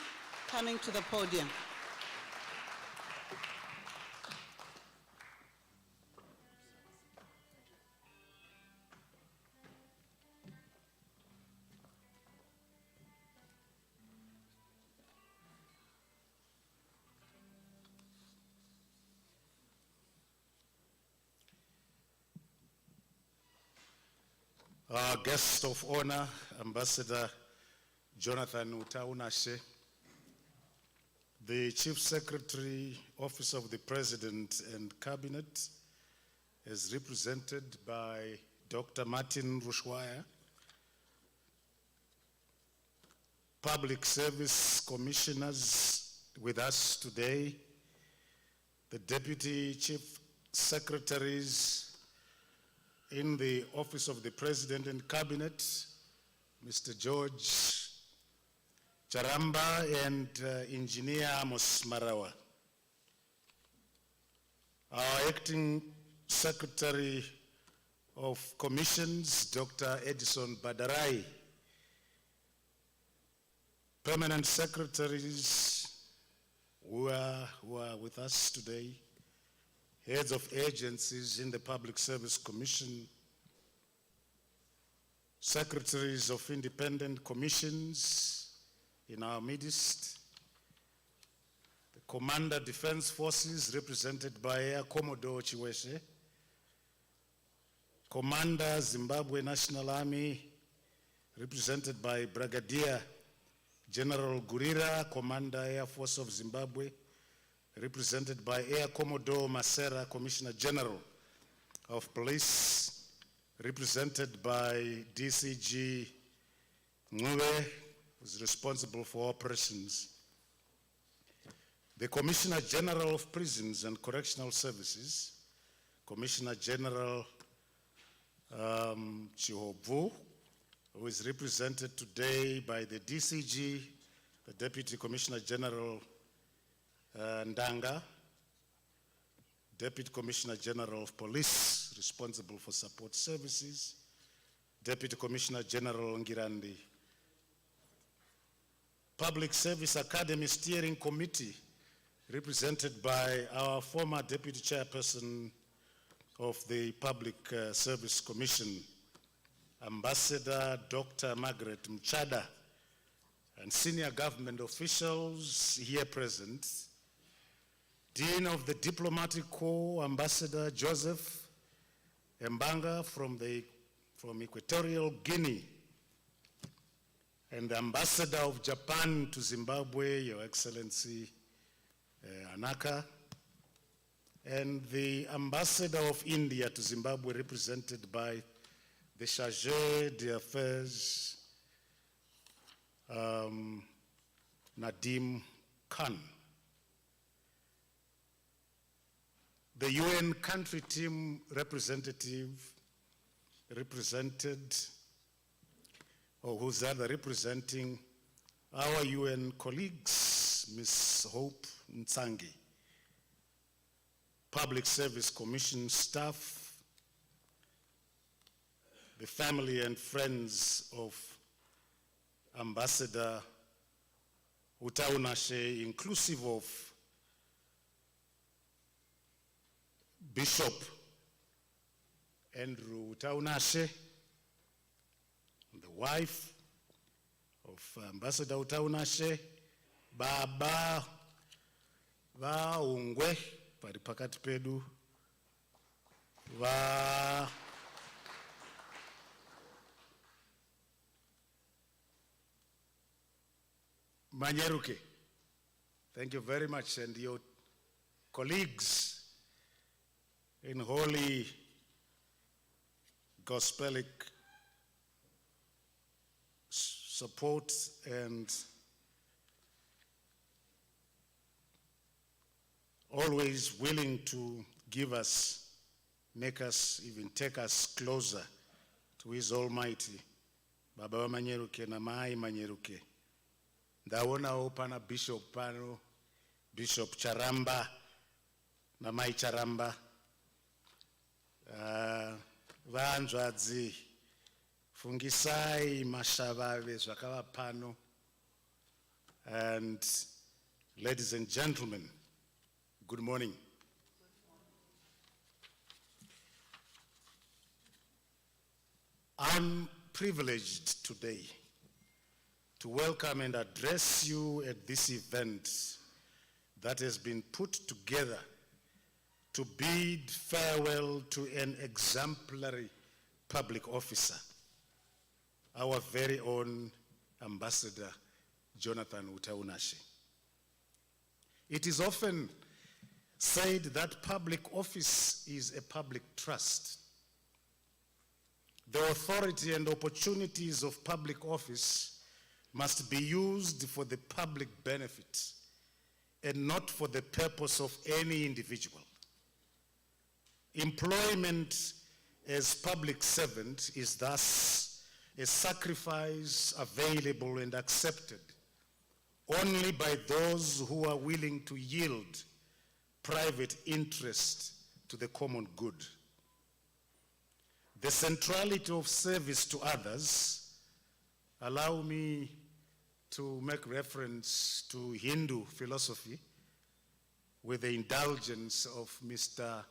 coming to the podium. Our guest of honor, Ambassador Jonathan Wutawunashe, the Chief Secretary, Office of the President and Cabinet, is represented by Dr. Martin Rushwaya, Public Service Commissioners with us today, the Deputy Chief Secretaries in the Office of the President and Cabinet, Mr. George Charamba and Engineer Amos Marawa. Our Acting Secretary of Commissions, Dr. Edison Badarai. Permanent secretaries who are with us today, heads of agencies in the Public Service Commission, secretaries of independent commissions in our midst, the Commander Defense Forces represented by Air Commodore Chiweshe, Commander Zimbabwe National Army represented by Brigadier General Gurira, Commander Air Force of Zimbabwe, represented by Air Commodore Masera, Commissioner General of Police, represented by DCG Ngube, who's responsible for operations. The Commissioner General of Prisons and Correctional Services, Commissioner General Chihobu, who is represented today by the DCG, the Deputy Commissioner General Ndanga, Deputy Commissioner General of Police, responsible for support services, Deputy Commissioner General Ngirandi, Public Service Academy Steering Committee, represented by our former Deputy Chairperson of the Public Service Commission, Ambassador Dr. Margaret Mchada, and senior government officials here present, Dean of the Diplomatic Corps, Ambassador Joseph Mbanga from Equatorial Guinea, and the Ambassador of Japan to Zimbabwe, Your Excellency Anaka, and the Ambassador of India to Zimbabwe, represented by the Chargé d'Affaires, Nadim Khan. The UN country team representative represented, or who's other representing our UN colleagues, Ms. Hope Ntsangi. Public Service Commission staff, the family and friends of Ambassador Wutawunashe, inclusive of Bishop Andrew Wutawunashe, the wife of Ambassador Wutawunashe, Baba Ungwe, pari pakati pedu, Manyeruke, thank you very much, and your colleagues in holy gospelic support and always willing to give us, make us, even take us closer to His Almighty. Baba wa Manyeruke na Mai Manyeruke. Ndaona pana Bishop pano, Bishop Charamba na Mai Charamba. Vanzwadzi, fungisai mashavave zvakava pano. And ladies and gentlemen, good morning. I'm privileged today to welcome and address you at this event that has been put together to bid farewell to an exemplary public officer, our very own Ambassador Jonathan Wutawunashe. It is often said that public office is a public trust. The authority and opportunities of public office must be used for the public benefit and not for the purpose of any individual. Employment as public servant is thus a sacrifice available and accepted only by those who are willing to yield private interest to the common good. The centrality of service to others, allow me to make reference to Hindu philosophy with the indulgence of Mr.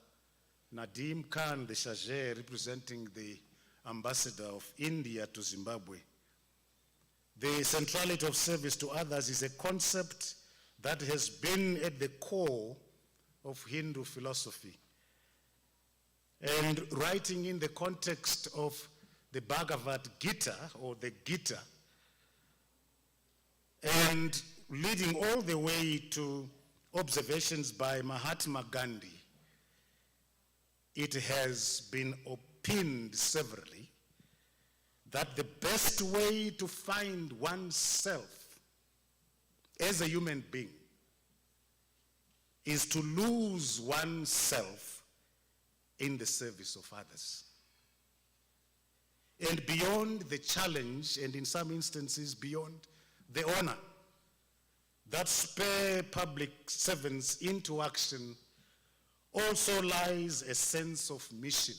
Nadim Khan, the Shajeh, representing the ambassador of India to Zimbabwe. The centrality of service to others is a concept that has been at the core of Hindu philosophy. And writing in the context of the Bhagavad Gita, or the Gita, and leading all the way to observations by Mahatma Gandhi, it has been opined severally that the best way to find oneself as a human being is to lose oneself in the service of others. And beyond the challenge, and in some instances beyond the honor that spur public servants into action, also lies a sense of mission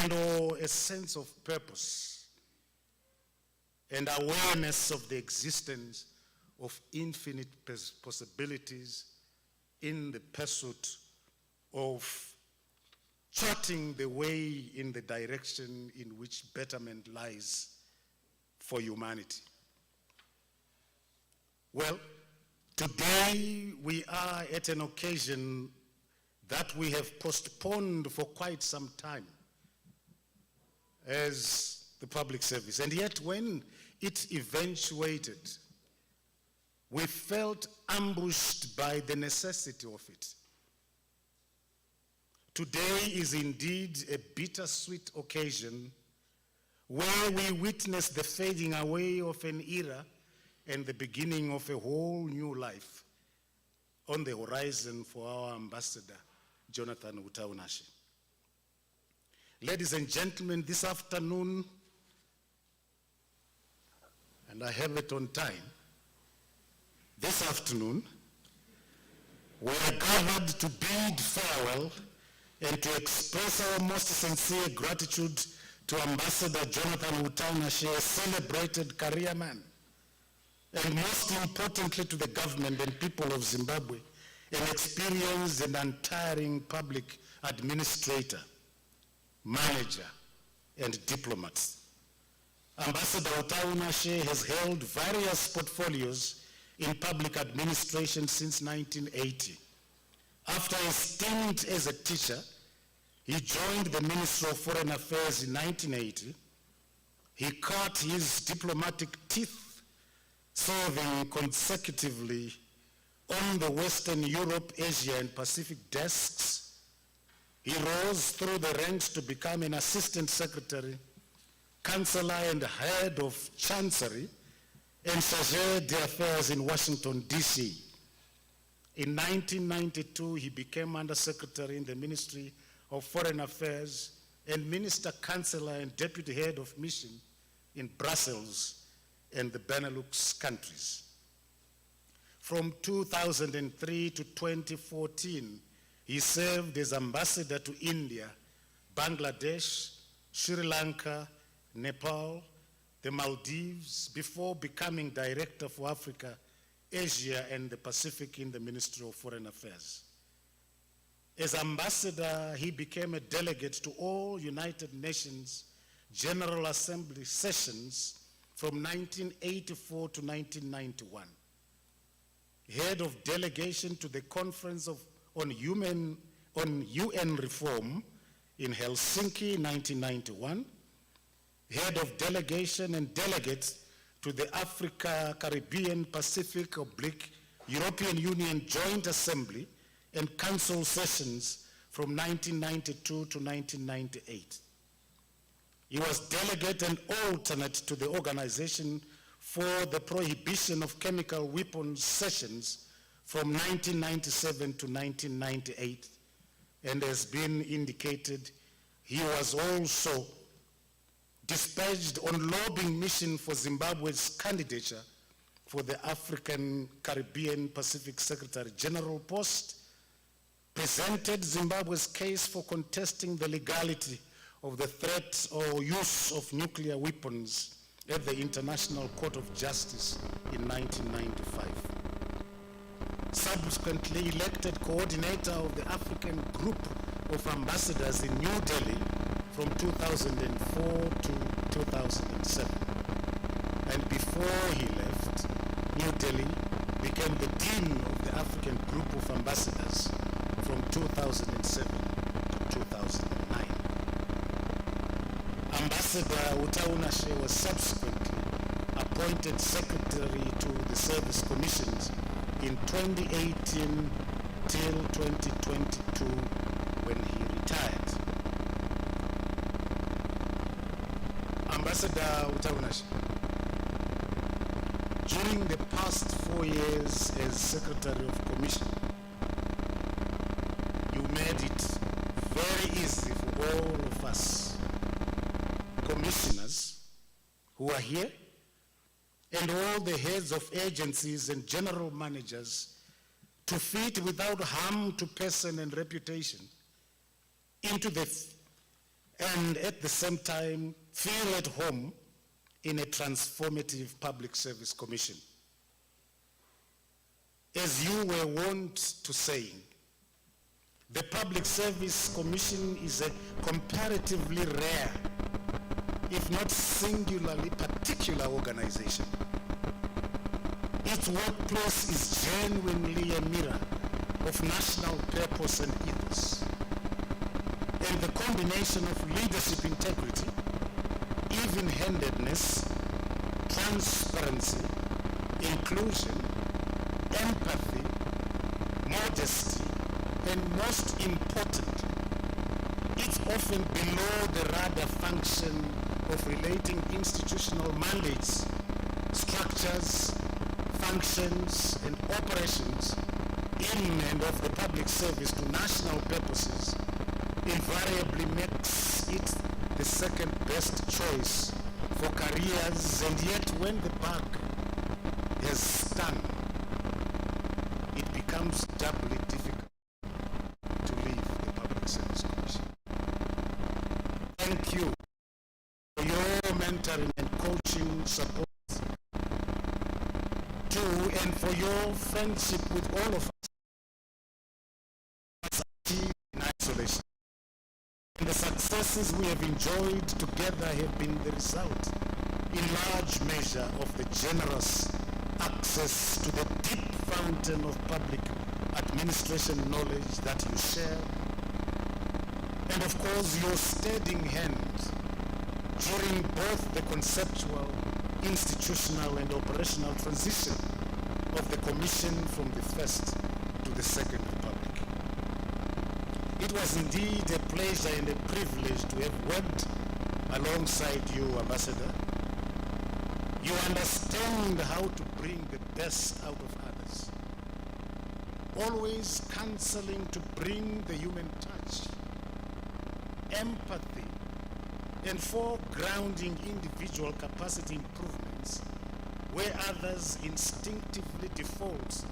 and or a sense of purpose and awareness of the existence of infinite possibilities in the pursuit of charting the way in the direction in which betterment lies for humanity. Well, today we are at an occasion that we have postponed for quite some time as the public service. And yet when it eventuated, we felt ambushed by the necessity of it. Today is indeed a bittersweet occasion where we witness the fading away of an era and the beginning of a whole new life on the horizon for our ambassador, Jonathan Wutawunashe. Ladies and gentlemen, this afternoon, and I have it on time, this afternoon, were gathered to bid farewell and to express our most sincere gratitude to Ambassador Jonathan Wutawunashe, a celebrated career man, and most importantly to the government and people of Zimbabwe, an experienced and untiring public administrator, manager, and diplomat. Ambassador Wutawunashe has held various portfolios in public administration since 1980. After a stint as a teacher, he joined the Ministry of Foreign Affairs in 1980. He cut his diplomatic teeth, serving consecutively on the Western Europe, Asia, and Pacific desks. He rose through the ranks to become an assistant secretary, Chancellor and head of Chancery, and Chargé d'Affaires in Washington, D.C. In 1992, he became Undersecretary in the Ministry of Foreign Affairs and Minister Chancellor and Deputy Head of Mission in Brussels and the Benelux countries. From 2003 to 2014, he served as Ambassador to India, Bangladesh, Sri Lanka, Nepal, the Maldives, before becoming Director for Africa, Asia, and the Pacific in the Ministry of Foreign Affairs. As ambassador, he became a delegate to all United Nations General Assembly sessions from 1984 to 1991. Head of delegation to the Conference on UN Reform in Helsinki in 1991. Head of delegation and delegate to the Africa, Caribbean, Pacific / European Union Joint Assembly and Council sessions from 1992 to 1998. He was delegate and alternate to the Organization for the Prohibition of Chemical Weapons sessions from 1997 to 1998, and has been indicated, he was also dispatched on lobbying mission for Zimbabwe's candidature for the African, Caribbean, Pacific Secretary General post, presented Zimbabwe's case for contesting the legality of the threat or use of nuclear weapons at the International Court of Justice in 1995. Subsequently elected coordinator of the African Group of Ambassadors in New Delhi from 2004 to 2007. And before he left, New Delhi became the Dean of the African Group of Ambassadors from 2007 to 2009. Ambassador Wutawunashe was subsequently appointed Secretary to the Service Commissions in 2018 till 2022 when he retired. Ambassador Wutawunashe, during the past 4 years as Secretary of Commission, you made it very easy for all of us, commissioners who are here, and all the heads of agencies and general managers to fit without harm to person and reputation into and at the same time feel at home in a transformative public service commission. As you were wont to say, the Public Service Commission is a comparatively rare, if not singularly particular organization. Its workplace is genuinely a mirror of national purpose and ethos. And the combination of leadership integrity, even-handedness, transparency, inclusion, empathy, modesty, and most important, it's often below the radar function of relating institutional mandates, structures, functions, and operations in and of the public service to national purposes invariably makes it the second best choice for careers, and yet when the bug has stung, it becomes doubly difficult thank you for your mentoring and coaching support too, and for your friendship with all of us in isolation. And the successes we have enjoyed together have been the result, in large measure, of the generous access to the deep fountain of public administration knowledge that you share, and of course your steadying hand during both the conceptual, institutional, and operational transition of the Commission from the First to the Second Republic. It was indeed a pleasure and a privilege to have worked alongside you, Ambassador. You understand how to bring the best out of others, always counseling to bring the human touch, empathy, and foregrounding individual capacity improvements where others instinctively default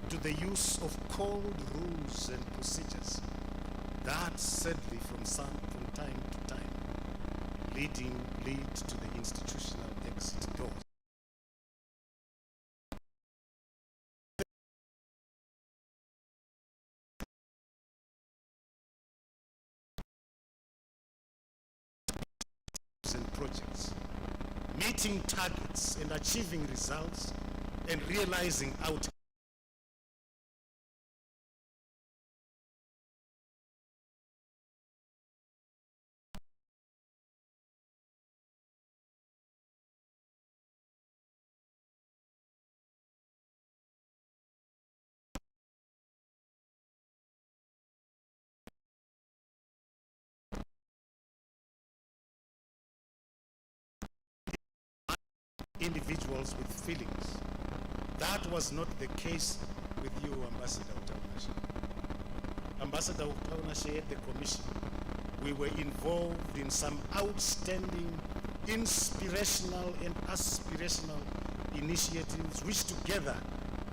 to the use of cold rules and procedures that sadly from time to time lead to the institutional exit doors. And projects, meeting targets and achieving results and realizing outcomes. Individuals with feelings. That was not the case with you, Ambassador Wutawunashe. Ambassador Wutawunashe at the Commission, we were involved in some outstanding, inspirational and aspirational initiatives which together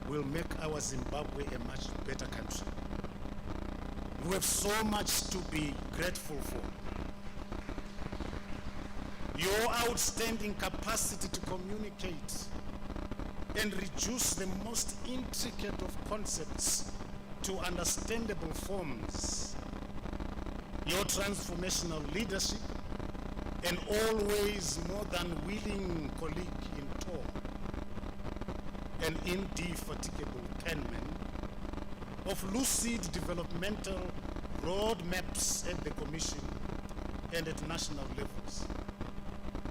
will make our Zimbabwe a much better country. We have so much to be grateful for. Your outstanding capacity to communicate and reduce the most intricate of concepts to understandable forms, your transformational leadership, and always more than willing colleague in tow, an indefatigable penman of lucid developmental roadmaps at the Commission and at national levels,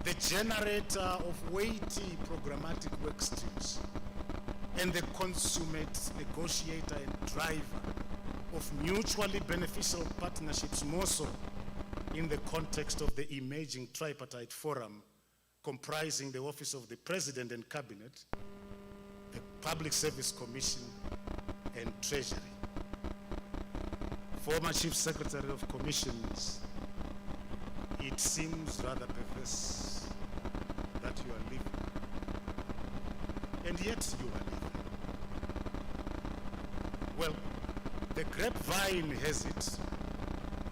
the generator of weighty programmatic work streams, and the consummate negotiator and driver of mutually beneficial partnerships, more so in the context of the emerging tripartite forum comprising the Office of the President and Cabinet, the Public Service Commission, and Treasury. Former Chief Secretary of Commissions, it seems rather perverse that you are leaving. And yet you are leaving. Well, the grapevine has it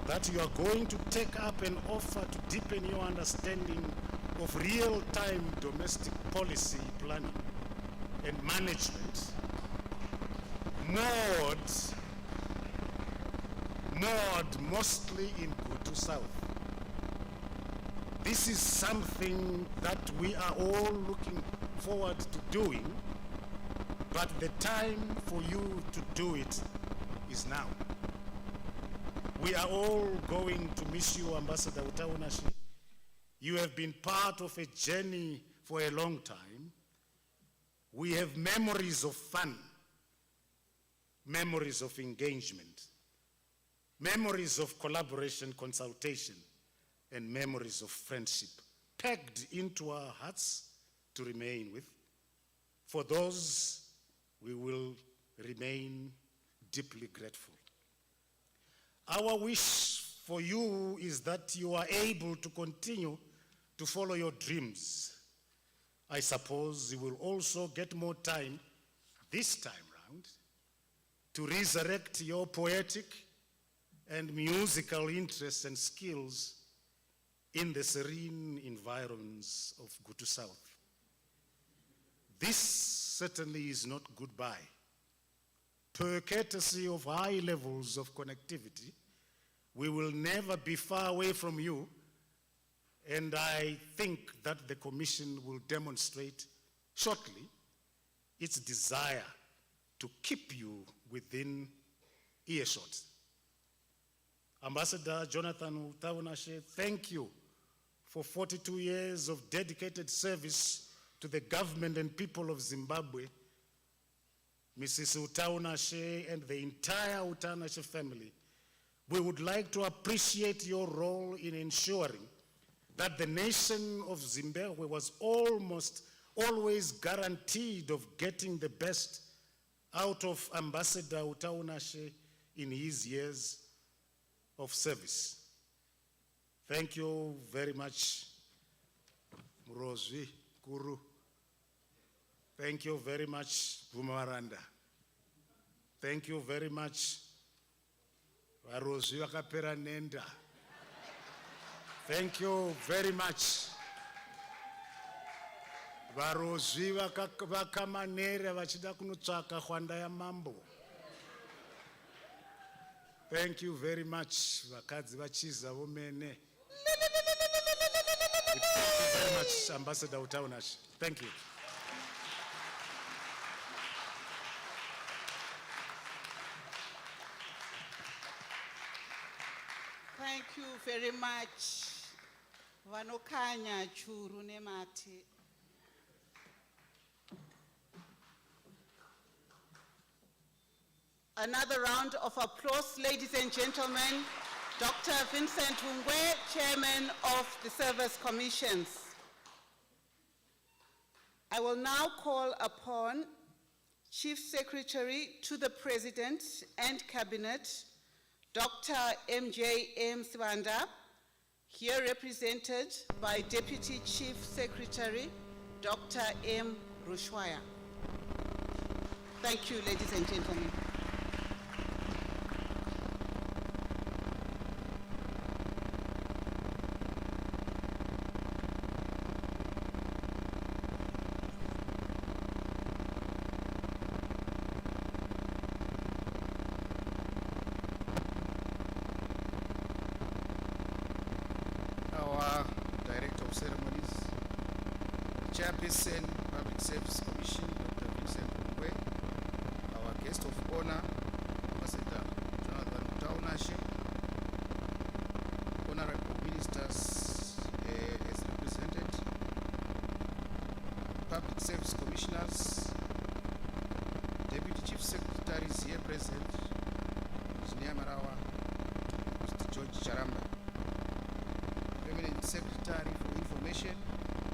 that you are going to take up an offer to deepen your understanding of real-time domestic policy planning and management, moored mostly in Gutu South. This is something that we are all looking forward to doing, but the time for you to do it is now. We are all going to miss you, Ambassador Wutawunashe. You have been part of a journey for a long time. We have memories of fun, memories of engagement, memories of collaboration, consultation, and memories of friendship pegged into our hearts to remain with. For those, we will remain deeply grateful. Our wish for you is that you are able to continue to follow your dreams. I suppose you will also get more time this time round to resurrect your poetic and musical interests and skills in the serene environs of Gutu South. This certainly is not goodbye. Per courtesy of high levels of connectivity, we will never be far away from you, and I think that the Commission will demonstrate shortly its desire to keep you within earshot. Ambassador Jonathan Wutawunashe, thank you for 42 years of dedicated service to the government and people of Zimbabwe. Mrs. Wutawunashe and the entire Wutawunashe family, we would like to appreciate your role in ensuring that the nation of Zimbabwe was almost always guaranteed of getting the best out of Ambassador Wutawunashe in his years of service. Thank you very much, Murozvi Guru. Thank you very much, Bumaranda. Thank you very much, Varozvi Vakapera Nenda. Thank you very much, Varozvi Vakamanera Vachida Kunutsvaka Hwanda ya Mambo. Thank you very much, Vakadzi Vachiza Vomene. Thank you very much, Ambassador Wutawunashe. Thank you. Thank you very much. Vanokanya churu nemati. Another round of applause, ladies and gentlemen. Dr. Vincent Hungwe, Chairman of the Service Commissions. I will now call upon Chief Secretary to the President and Cabinet, Dr. M.J.M. Sibanda, here represented by Deputy Chief Secretary, Dr. M. Rushwaya. Thank you, ladies and gentlemen. Our Director of Ceremonies, the Chairperson, Public Service Commission, Dr. Vincent Hungwe, our guest of honor, Ambassador Jonathan Wutawunashe, honorable ministers as represented, Public Service Commissioners, Deputy Chief Secretaries here present, Engineer Marawa, Mr. George Charamba, Permanent Secretary for Information,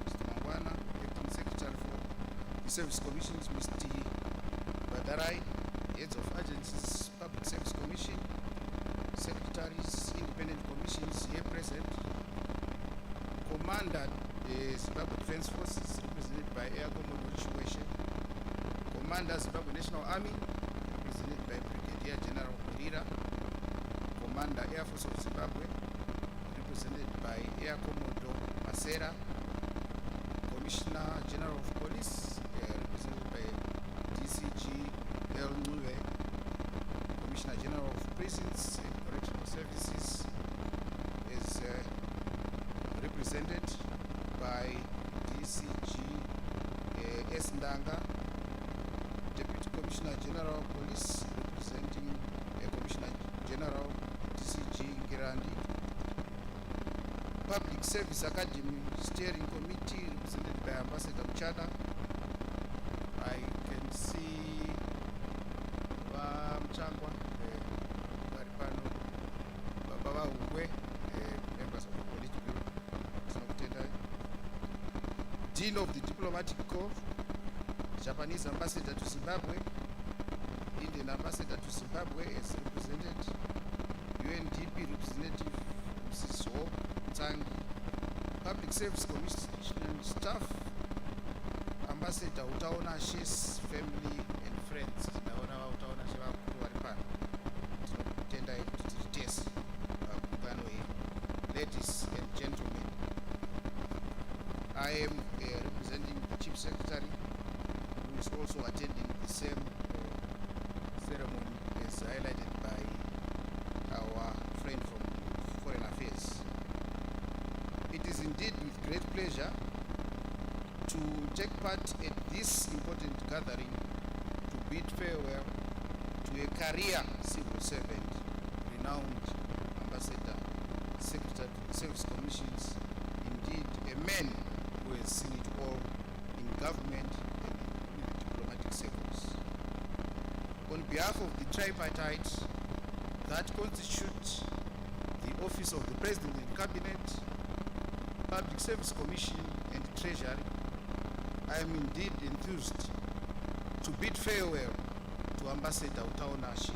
Mr. Mangwana, Acting Secretary for the Service Commissions, Mr. Badarai, Heads of Agencies, Public Service Commission, Secretaries, Independent Commissions here present, Commander, Zimbabwe Defense Forces, represented by Air Commodore Chiweshe, Commander, Zimbabwe National Army, represented by Brigadier General Perira, Commander, Air Force of Zimbabwe, represented by Air Commodore Masera, Commissioner General of Police, represented by DCG El Nube, Commissioner General of Prisons and Correctional Services is represented by DCG S. Ndanga, Deputy Commissioner General of Police, representing Commissioner General DCG Ngirandi, Public Service Academy Steering Committee represented by Ambassador Mchana. I can see Mchangwa, Baripano, Baba Hungwe, members of the Political Bureau, Dean of the Diplomatic Corps, Japanese Ambassador to Zimbabwe, Indian Ambassador to Zimbabwe is represented, UNDP representative Mrs. Ho Tsang, Public Service Commission staff, Ambassador Wutawunashe's family and friends. Naona Wutawunashe vakuru vari pano. Tinotendai kuti titese gungano iri. Ladies and gentlemen, I am representing the Chief Secretary, who is also attending the same ceremony as highlighted by our friend from Foreign Affairs. It is indeed with great pleasure to take part at this important gathering to bid farewell to a career civil servant, renowned ambassador, secretary to the service commissions, indeed a man who has seen it all in government and in the diplomatic circles. On behalf of the tripartite that constitutes the Office of the President and Cabinet, Public Service Commission and Treasury, I am indeed enthused to bid farewell to Ambassador Wutawunashe,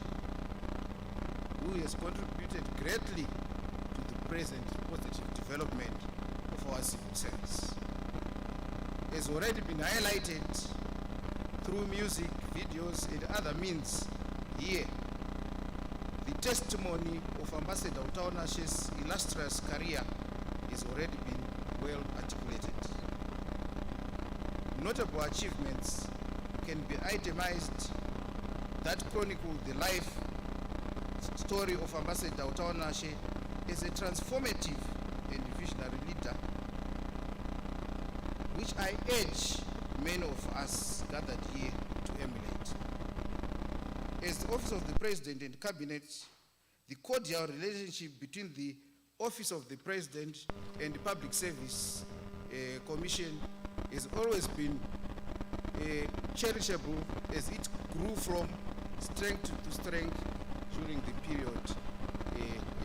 who has contributed greatly to the present positive development of our civil service. Has already been highlighted through music, videos, and other means here. The testimony of Ambassador Wutawunashe's illustrious career has already been well articulated. Notable achievements can be itemized that chronicle the life story of Ambassador Wutawunashe as a transformative and visionary leader, which I urge many of us gathered here to emulate. As the Office of the President and Cabinet, the cordial relationship between the Office of the President and the Public Service Commission has always been cherishable as it grew from strength to strength during the period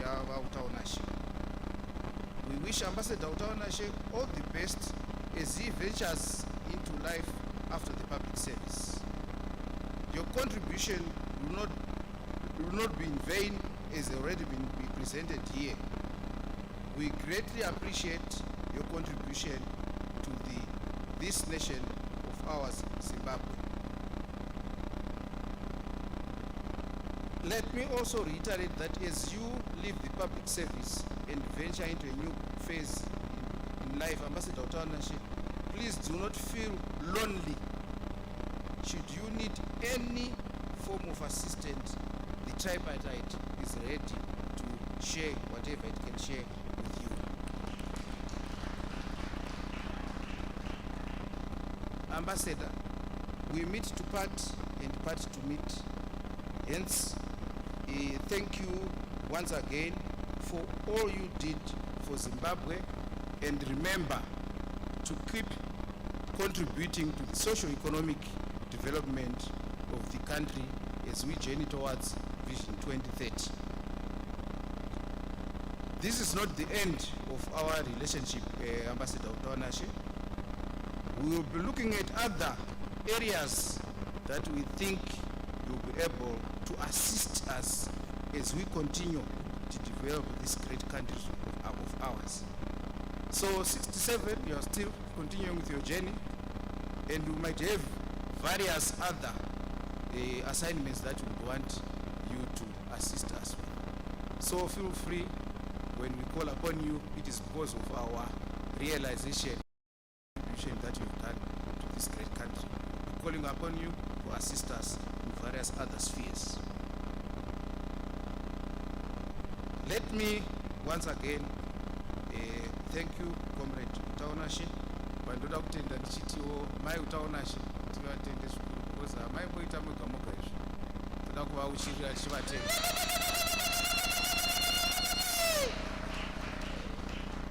of Wutawunashe. We wish Ambassador Wutawunashe all the best as he ventures into life after the public service. Your contribution will not be in vain, as already been presented here. We greatly appreciate your contribution to this nation of ours, Zimbabwe. Let me also reiterate that as you leave the public service and venture into a new phase in life, Ambassador Wutawunashe, please do not feel lonely. Should you need any form of assistance, the tripartite is ready to share whatever it can share with you. Ambassador, we meet to part and part to meet. Hence, thank you once again for all you did for Zimbabwe, and remember to keep contributing to the socio-economic development of the country as we journey towards Vision 2030. This is not the end of our relationship, Ambassador Wutawunashe. We will be looking at other areas that we think you'll be able to assist us as we continue to develop this great country of ours. So 67, you are still continuing with your journey, and you might have various other assignments that we would want you to assist us with. So feel free, when we call upon you, it is because of our realization that you've done to this great country. We're calling upon you to assist us in various other spheres. Let me once again thank you, Comrade Wutawunashe. Bandoda kutenda ndichitiwo mai Wutawunashe tivatende zvikuru because amai mboita moga moga izvi. Toda kuvauchirira tichivatenda.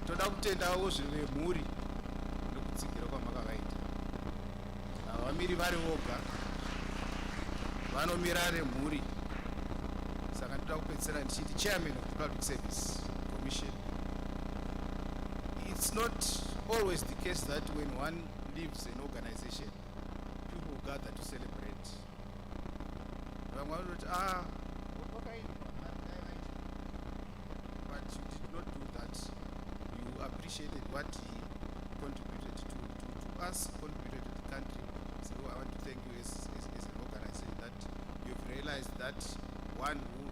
Toda kutendawo zvemhuri nokutsigira kwamakavaita. Havamiri vari voga, vanomira remhuri. Saka ndoda kupedzisira ndichiti Chairman of the Public Service Commission. It's not always the case that when one leaves an organization, people gather to celebrate. But you did not do that. You appreciated what he contributed to us, contributed to the country. So I want to thank you as an organization that you've realized that one who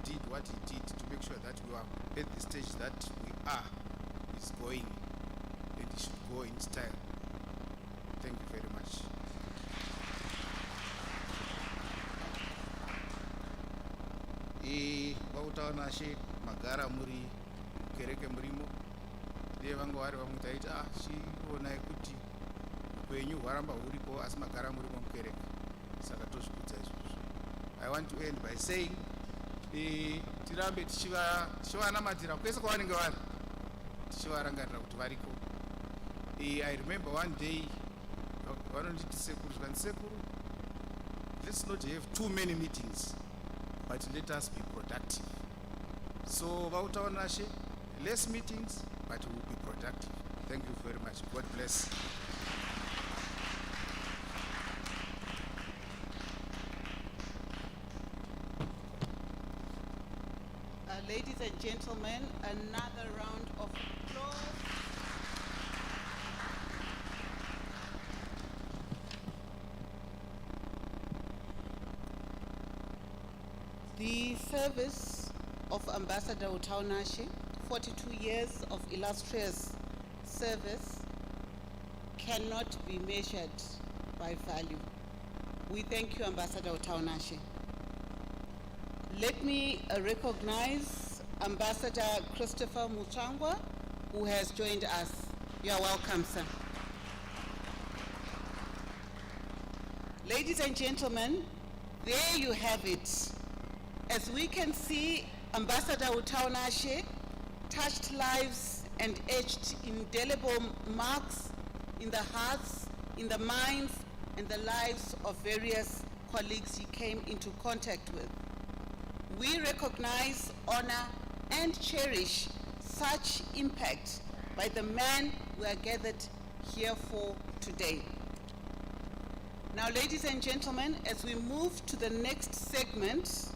did what he did to make sure that we are at the stage that we are is going, and he should go in style. Thank you very much. Wutawunashe magara muri kereke murimo ndiye vanga vari vamwe taiti chionai kuti upenyu hwaramba huripo asi magara murimo mukereke, saka tozvikudza izvozvo. I want to end by saying tirambe tichivanamatira kwese kwavanenge vari, tichivarangarira kuti variko. I remember one day vanonditi sekuru, zvani sekuru, let's not have too many meetings, but let us be productive. So Wutawunashe, less meetings, but we will be productive. Thank you very much. God bless. Ladies and gentlemen, another round of applause. The service of Ambassador Wutawunashe, 42 years of illustrious service, cannot be measured by value. We thank you, Ambassador Wutawunashe. Let me recognize Ambassador Christopher Muchangwa, who has joined us. You are welcome, sir. Ladies and gentlemen, there you have it. As we can see, Ambassador Wutawunashe touched lives and etched indelible marks in the hearts, in the minds, and the lives of various colleagues he came into contact with. We recognize, honor, and cherish such impact by the man we are gathered here for today. Now, ladies and gentlemen, as we move to the next segment,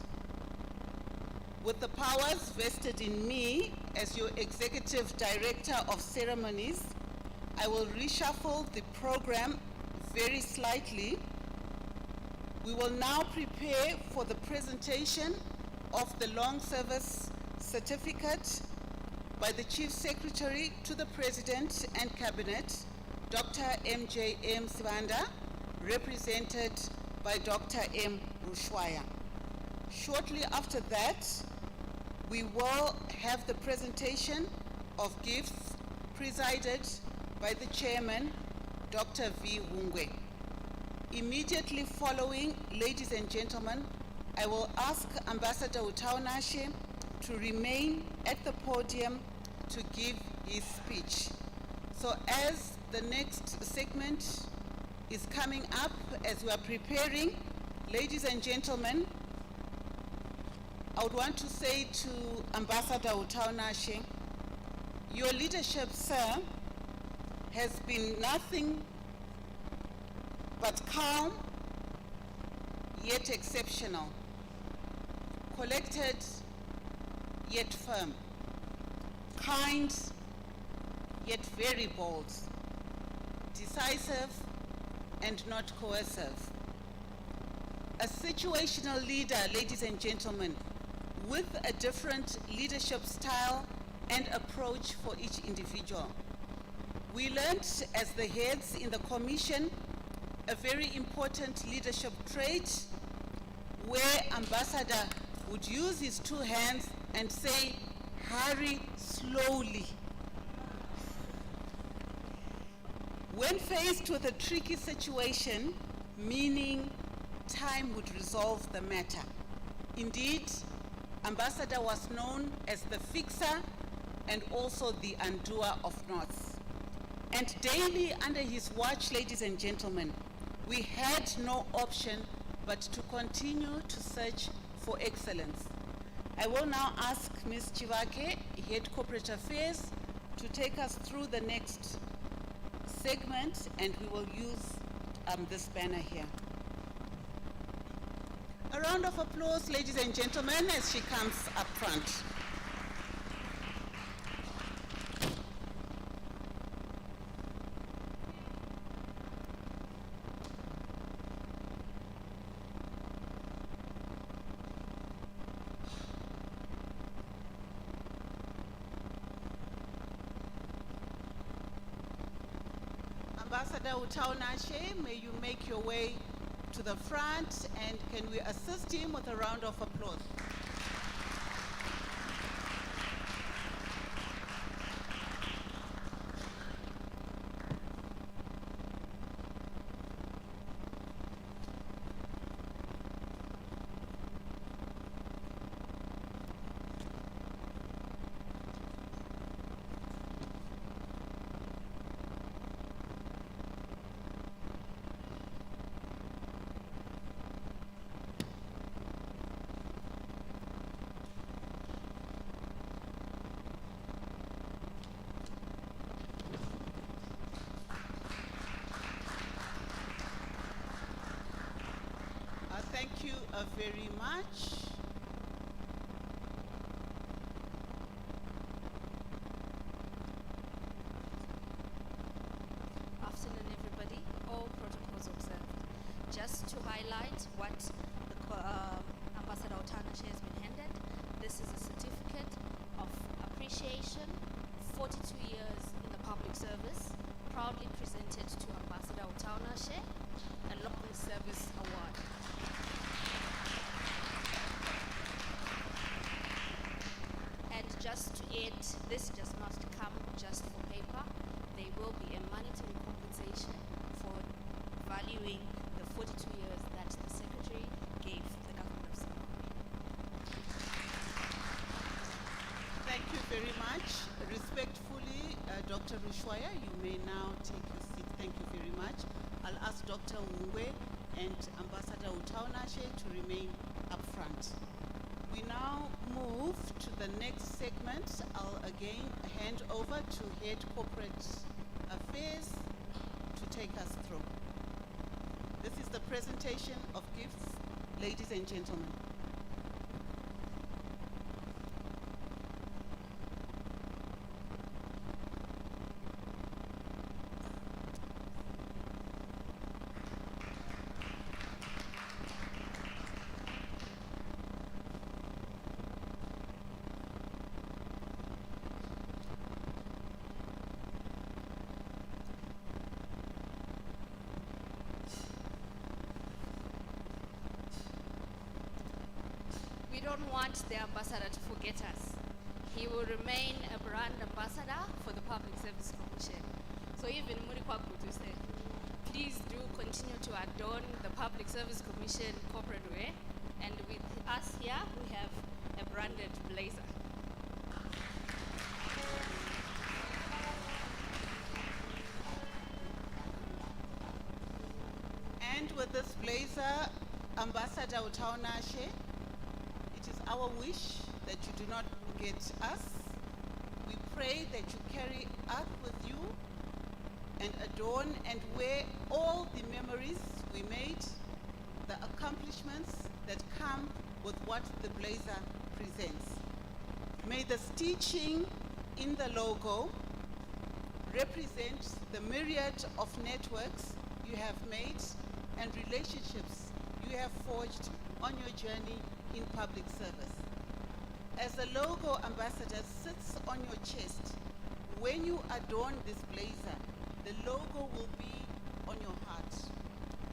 with the powers vested in me as your Executive Director of Ceremonies, I will reshuffle the program very slightly. We will now prepare for the presentation of the long service certificate by the Chief Secretary to the President and Cabinet, Dr. M.J.M. Sibanda, represented by Dr. M. Rushwaya. Shortly after that, we will have the presentation of gifts presided by the Chairman, Dr. V. Hungwe. Immediately following, ladies and gentlemen, I will ask Ambassador Wutawunashe to remain at the podium to give his speech. So as the next segment is coming up, as we are preparing, ladies and gentlemen, I would want to say to Ambassador Wutawunashe, your leadership, sir, has been nothing but calm, yet exceptional, collected, yet firm, kind, yet very bold, decisive, and not coercive. A situational leader, ladies and gentlemen, with a different leadership style and approach for each individual. We learned as the heads in the commission a very important leadership trait where Ambassador would use his two hands and say, hurry slowly. When faced with a tricky situation, meaning time would resolve the matter. Indeed, Ambassador was known as the fixer and also the undoer of knots. And daily under his watch, ladies and gentlemen, we had no option but to continue to search for excellence. I will now ask Ms. Chivake, Head Corporate Affairs, to take us through the next segment, and we will use this banner here. A round of applause, ladies and gentlemen, as she comes up front. Ambassador Wutawunashe, may you make your way to the front, and can we assist him with a round of applause? Thank you very much. Afternoon, everybody. All protocols observed. Just to highlight what Ambassador Wutawunashe has been handed, this is a certificate of appreciation, 42 years in the public service, proudly presented to Ambassador Wutawunashe, a local service award. And just to add, this just must come just for paper. There will be a monetary compensation for valuing the 42 years that the Secretary gave the government of Zimbabwe. Thank you very much. Respectfully, Dr. Rushwaya, you may now take your seat. Thank you very much. I'll ask Dr. Ngwe and Ambassador Wutawunashe to remain up front. We now move to the next segment. I'll again hand over to Head Corporate Affairs to take us through. This is the presentation of gifts, ladies and gentlemen. We don't want the ambassador to forget us. He will remain a brand ambassador for the Public Service Commission. So even Murikwaku to say, please do continue to adorn the Public Service Commission corporate wear. And with us here, we have a branded blazer. And with this blazer, Ambassador Wutawunashe, it is our wish that you do not forget us. We pray that you carry us with you and adorn and wear all the memories we made, the accomplishments that come with what the blazer presents. May the stitching in the logo represent the myriad of networks you have made and relationships you have forged on your journey in public service. As the logo ambassador sits on your chest, when you adorn this blazer, the logo will be on your heart.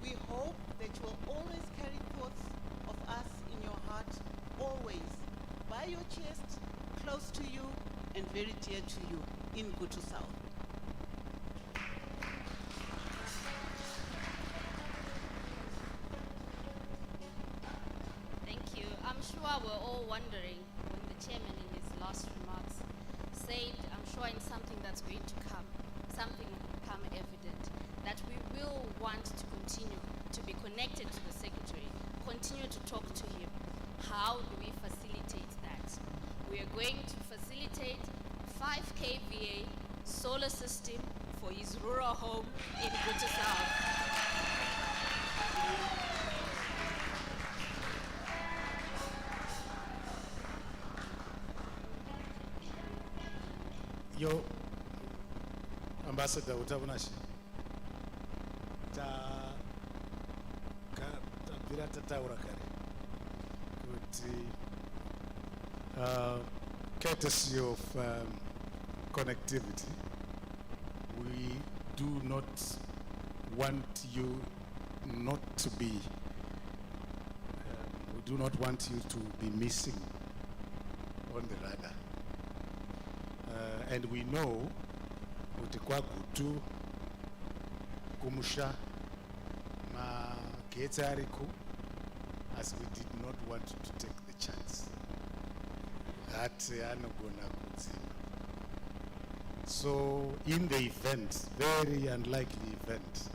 We hope that you will always carry thoughts of us in your heart, always, by your chest, close to you, and very dear to you, in Gutu South. Thank you. I'm sure we're all wondering when the chairman in his last remarks said, I'm sure in something that's going to come, something will become evident, that we will want to continue to be connected to the secretary, continue to talk to him. How do we facilitate that? We are going to facilitate 5 kVA solar system for his rural home in Gutu South. Yo, Ambassador Wutawunashe, tabvira tataura kare kuti courtesy of connectivity, we do not want you not to be, we do not want you to be missing on the radar. And we know kuti kwagutu kumusha magetsi ariko, as we did not want to take the chance that anogona kudzima. So in the event, very unlikely event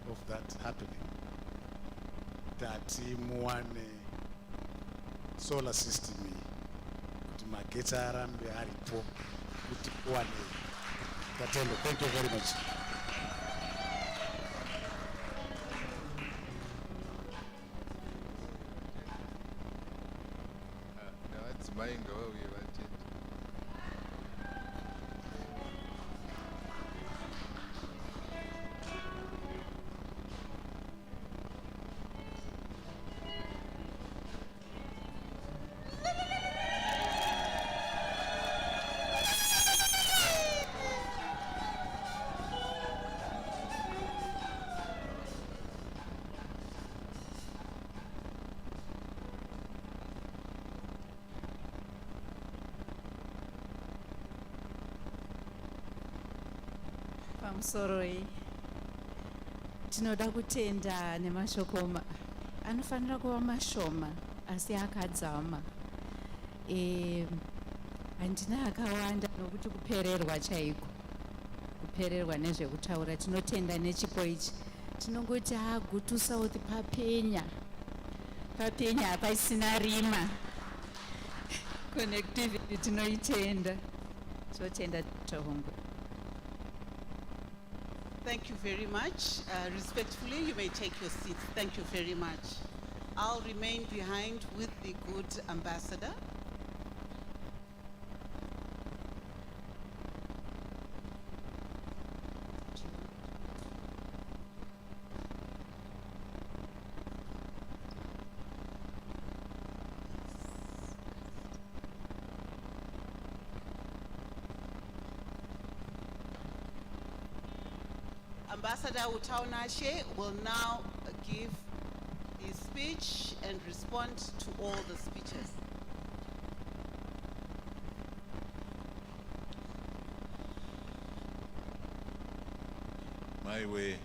of that happening, that muwane solar system kuti magetsi arambe aripo kuti kuwane tatendo. Thank you very much. Pamusoroi tinoda kutenda nemashoko anofanira kuva mashoma asi akadzama. Handina akawanda nokuti kupererwa chaiko, kupererwa nezvekutaura. Tinotenda nechipo ichi, tinongoti Gutu South papenya hapasina rima. Connectivity tinoitenda, tinotenda Tohongwe. Thank you very much. Respectfully, you may take your seats. Thank you very much. I'll remain behind with the good ambassador. Ambassador Wutawunashe will now give his speech and respond to all the speeches. My way.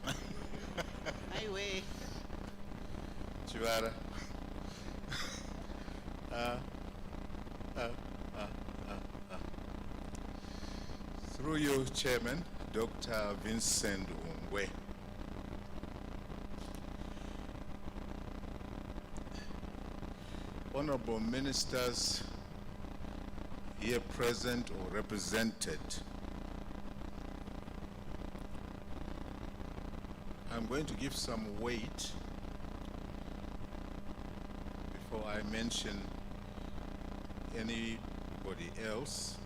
My way. Chivara. Through you, Chairman, Dr. Vincent Ungwe. Honorable ministers here present or represented, I'm going to give some weight before I mention anybody else.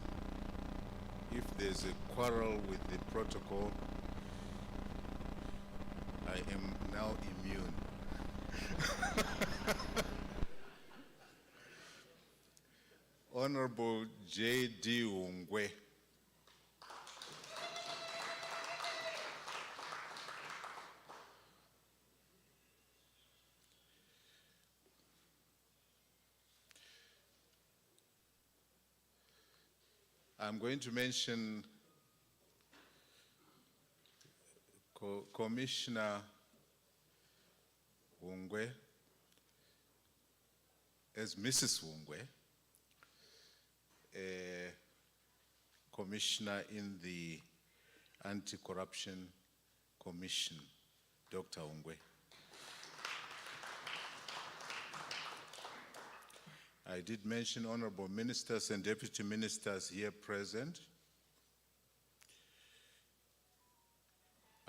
If there's a quarrel with the protocol, I am now immune. Honorable J.D. Ungwe. I'm going to mention Commissioner Ungwe as Mrs. Ungwe, a commissioner in the Anti-Corruption Commission, Dr. Ungwe. I did mention honorable ministers and deputy ministers here present.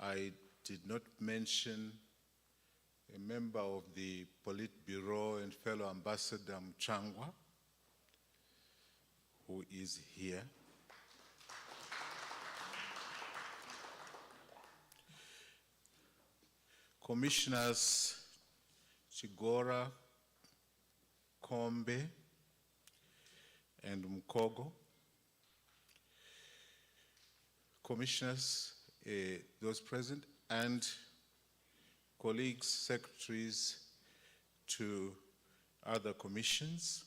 I did not mention a member of the Politburo and fellow ambassador Mchangwa, who is here. Commissioners Chigora, Kombe, and Mkogo. Commissioners those present, and colleagues, secretaries to other commissions,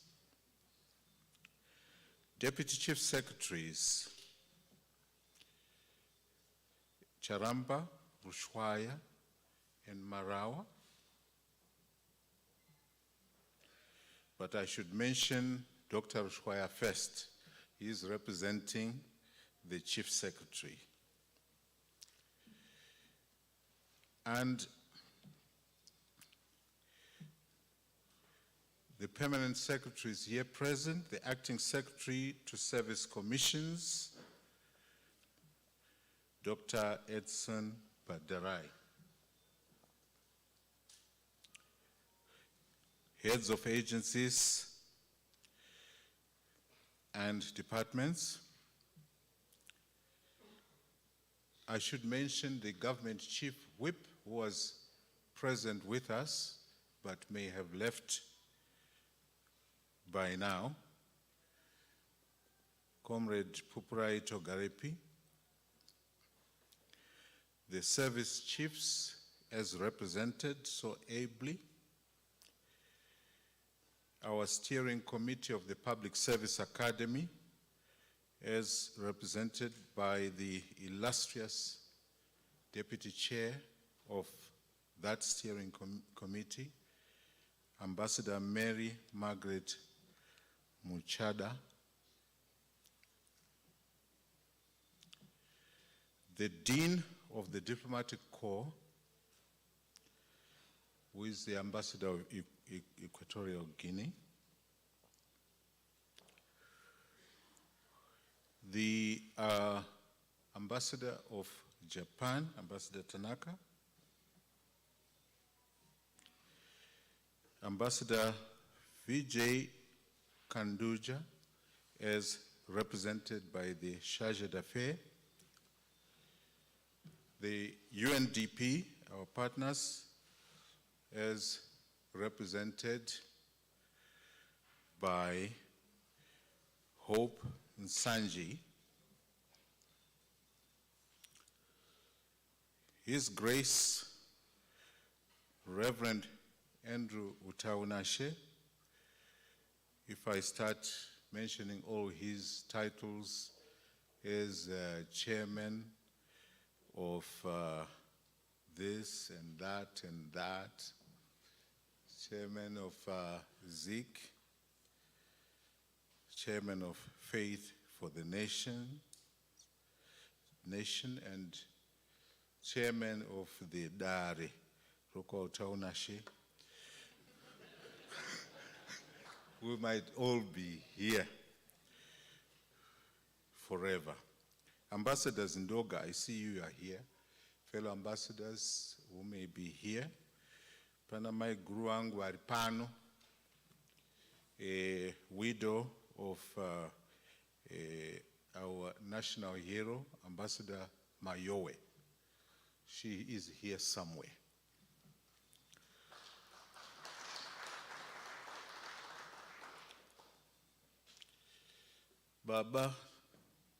deputy chief secretaries, Charamba, Rushwaya, and Marawa. But I should mention Dr. Rushwaya first. He is representing the chief secretary. And the permanent secretary is here present, the acting secretary to service commissions, Dr. Edson Badarai. Heads of agencies and departments. I should mention the government chief whip who was present with us but may have left by now, Comrade Pupurai Togarepi, the service chiefs as represented so ably, our steering committee of the Public Service Academy as represented by the illustrious deputy chair of that steering committee, Ambassador Mary Margaret Muchada, the Dean of the Diplomatic Corps, who is the Ambassador of Equatorial Guinea, the Ambassador of Japan, Ambassador Tanaka, Ambassador Vijay Kanduja, as represented by the Charge d'Affaires, the UNDP, our partners, as represented by Hope Nsanji, His Grace Reverend Andrew Wutawunashe. If I start mentioning all his titles as chairman of this and that, chairman of ZIC, chairman of Faith for the Nation, and chairman of the Dare, Wutawunashe. We might all be here forever. Ambassadors Ndoga, I see you are here. Fellow ambassadors who may be here. Panamai guru wangu waripano, a widow of our national hero, Ambassador Mayowe. She is here somewhere. Baba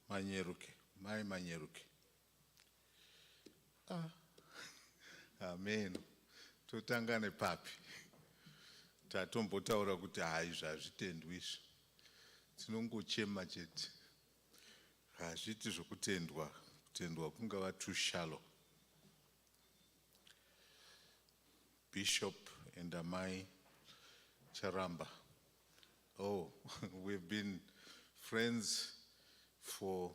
Manyeruke, Mai Manyeruke. Amen. Tutangane papi. Tatombotaura kuti hai zvazvitendwi izvi. Tinongochema chete. Hazviti zvokutendwa, kutendwa kungava too shallow. Bishop and Amai Charamba. Oh, we've been friends for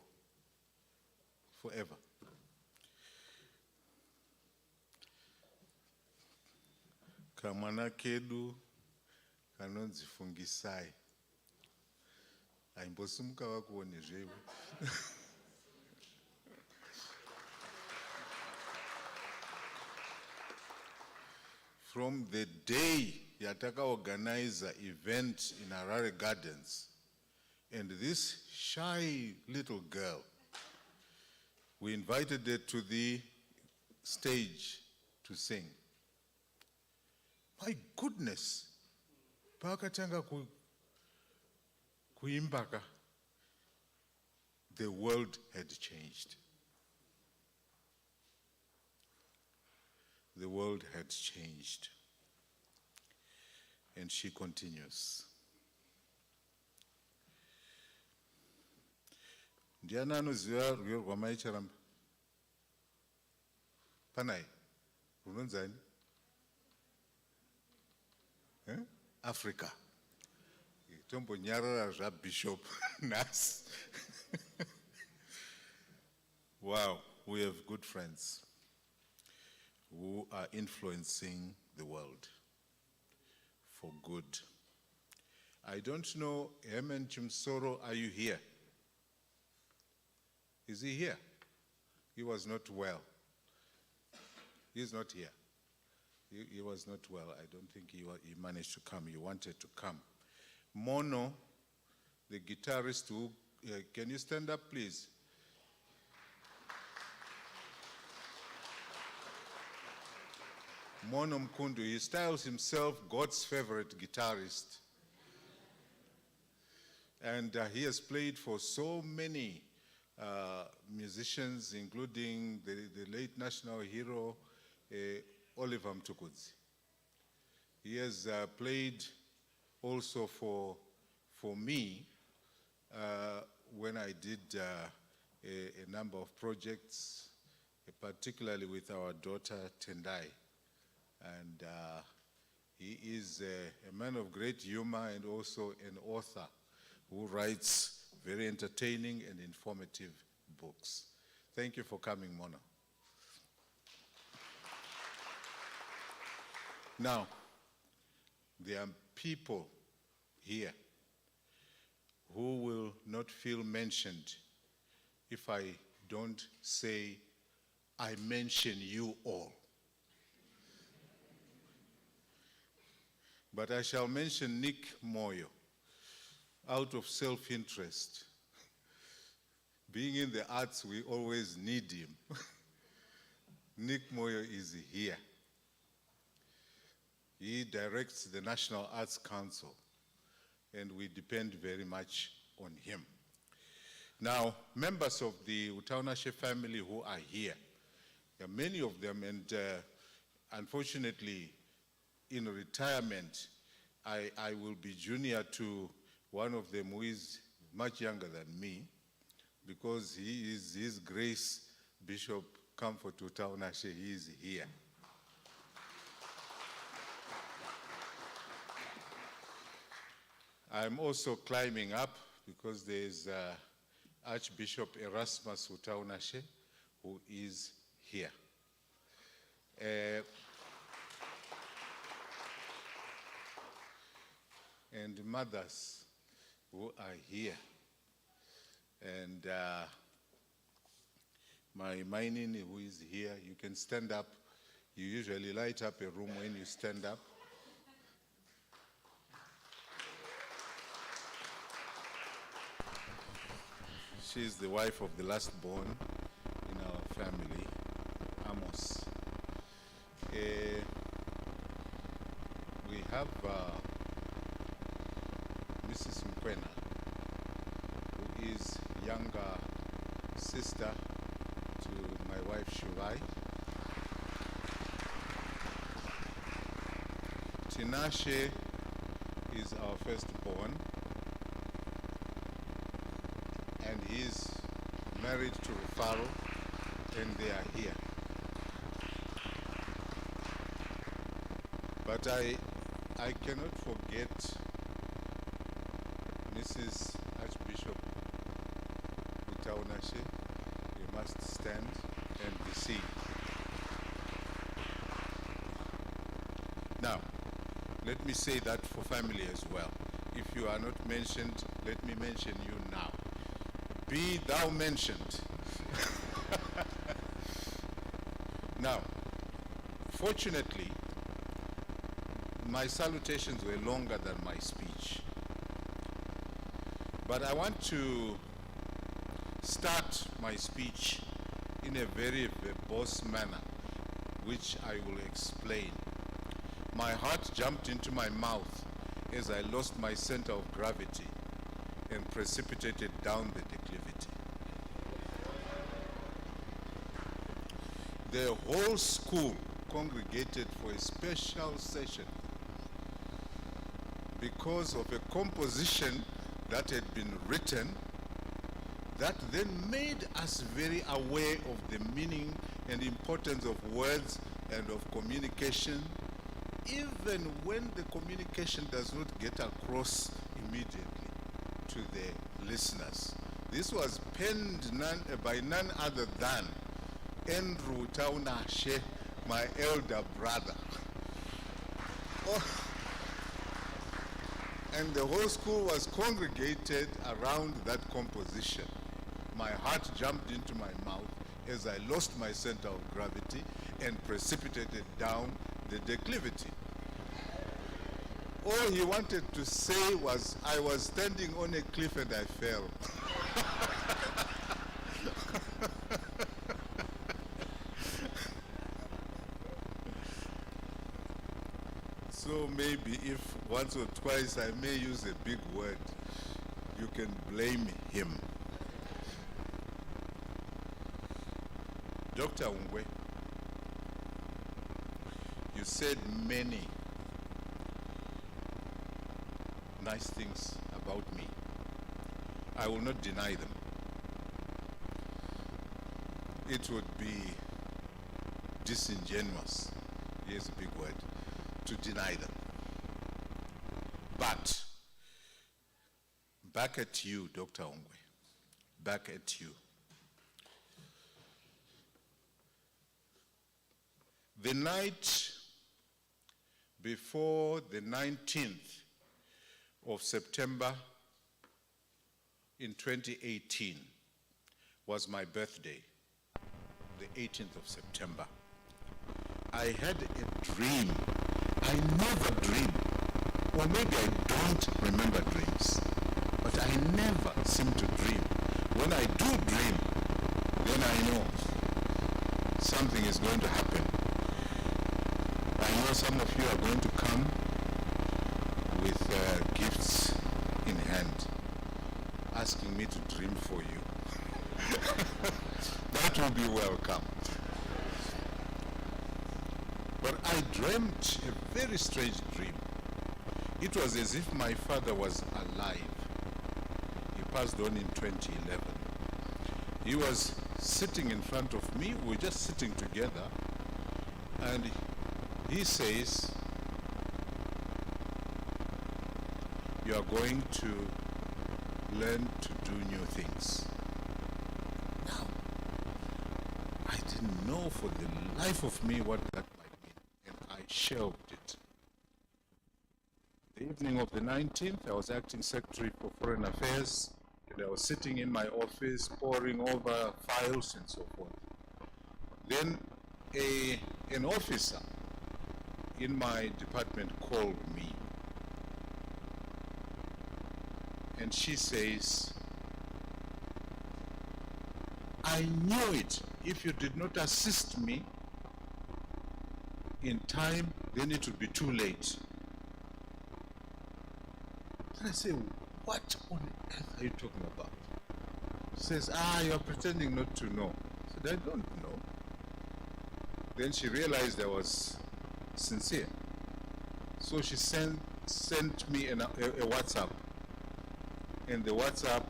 forever. Kamwana kedu kanonzi Fungisai. Aimbosimuka vakuone zvewe. From the day yataka organize an event in Harare Gardens, and this shy little girl, we invited her to the stage to sing. My goodness, pakatanga kuimbaka, the world had changed. the world had changed. And she continues. Ndiani anoziva rwiyo rwamai Charamba? Panai, runonzani? Africa. Tombonyarara zvaBishop Nas. Wow, we have good friends who are influencing the world for good. I don't know, Herman Chimsoro, are you here? Is he here? He was not well. He's not here. He was not well. I don't think he managed to come. He wanted to come. Mono, the guitarist who, can you stand up, please? Mono Mkundu, he styles himself God's favorite guitarist. And he has played for so many musicians, including the late national hero, Oliver Mtukudzi. He has played also for me when I did a number of projects, particularly with our daughter Tendai. And he is a man of great humor and also an author who writes very entertaining and informative books. Thank you for coming, Mono. Now, there are people here who will not feel mentioned if I don't say, I mention you all. But I shall mention Nick Moyo out of self-interest. Being in the arts, we always need him. Nick Moyo is here. He directs the National Arts Council, and we depend very much on him. Now, members of the Wutawunashe family who are here, there are many of them, and unfortunately, in retirement, I will be junior to one of them who is much younger than me, because he is His Grace Bishop Comfort Wutawunashe. He is here. I'm also climbing up because there's Archbishop Erasmus Wutawunashe, who is here. And mothers who are here. And my Mainini, who is here, you can stand up. You usually light up a room when you stand up. She's the wife of the last born in our family, Amos. We have Mrs. Mkwena, who is younger sister to my wife Shuvai. Tinashe is our firstborn, and he's married to Rufaro, and they are here. But I cannot forget Mrs. Archbishop Wutawunashe. You must stand and be seen. Now, let me say that for family as well. If you are not mentioned, let me mention you now. Be thou mentioned. Now, fortunately, my salutations were longer than my speech. But I want to start my speech in a very verbose manner, which I will explain. My heart jumped into my mouth as I lost my center of gravity and precipitated down the declivity. The whole school congregated for a special session because of a composition that had been written that then made us very aware of the meaning and importance of words and of communication, even when the communication does not get across immediately to the listeners. This was penned by none other than Wutawunashe, my elder brother. Oh. And the whole school was congregated around that composition. My heart jumped into my mouth as I lost my center of gravity and precipitated down the declivity. All he wanted to say was, I was standing on a cliff and I fell. So maybe if once or twice I may use a big word, you can blame him. Dr. Ungwe, you said many nice things about me. I will not deny them. It would be disingenuous, here's a big word, to deny them. But back at you, Dr. Ongwe, back at you. The night before the 19th of September in 2018 was my birthday, the 18th of September. I had a dream. I never dream, or maybe I don't remember dreams, but I never seem to dream. When I do dream, then I know something is going to happen. I know some of you are going to come with gifts in hand, asking me to dream for you. That will be welcome. But I dreamt a very strange dream. It was as if my father was alive. He passed on in 2011. He was sitting in front of me. We were just sitting together. And he says, you are going to learn to do new things. Now, I didn't know for the life of me what that might mean, and I shelved it. The evening of the 19th, I was acting secretary for Foreign Affairs, and I was sitting in my office poring over files and so forth. Then an officer in my department called me, and she says, I knew it. If you did not assist me in time, then it would be too late. And I say, what on earth are you talking about? She says, you're pretending not to know. I said, I don't know. Then she realized I was sincere. So she sent me a WhatsApp. And the WhatsApp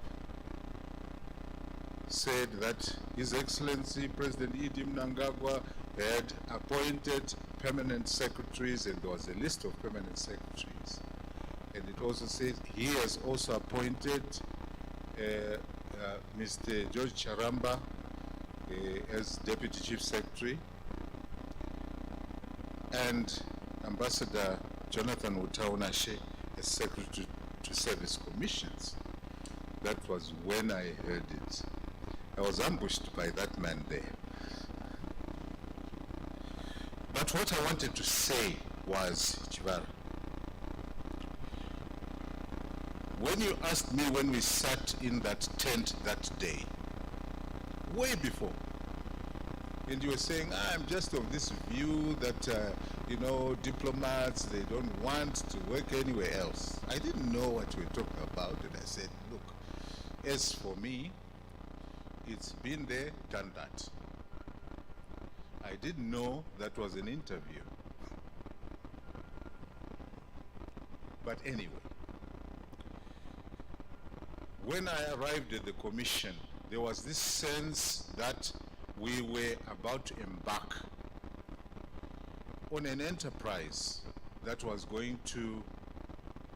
said that His Excellency President Idi Mnangagwa had appointed permanent secretaries, and there was a list of permanent secretaries. And it also says he has also appointed Mr. George Charamba as Deputy Chief Secretary, and Ambassador Jonathan Wutawunashe as Secretary to Service Commissions. That was when I heard it. I was ambushed by that man there. But what I wanted to say was, Chivara, when you asked me when we sat in that tent that day, way before, and you were saying, I'm just of this view that, diplomats, they don't want to work anywhere else. I didn't know what you were talking about, and I said, look, as for me, it's been there, done that. I didn't know that was an interview. But anyway, when I arrived at the commission, there was this sense that we were about to embark on an enterprise that was going to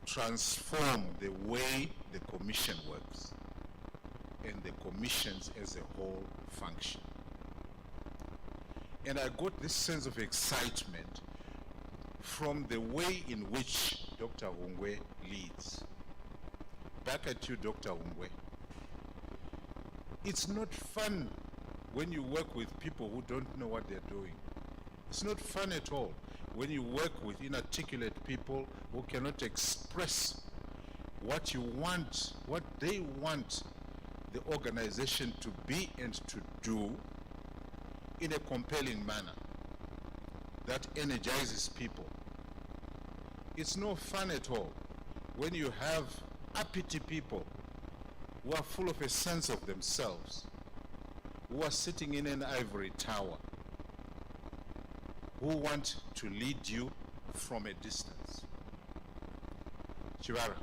transform the way the commission works and the commissions as a whole function. And I got this sense of excitement from the way in which Dr. Hungwe leads. Back at you, Dr. Hungwe. It's not fun when you work with people who don't know what they're doing. It's not fun at all when you work with inarticulate people who cannot express what you want, what they want the organization to be and to do in a compelling manner that energizes people. It's no fun at all when you have uppity people who are full of a sense of themselves, who are sitting in an ivory tower, who want to lead you from a distance. Chivara,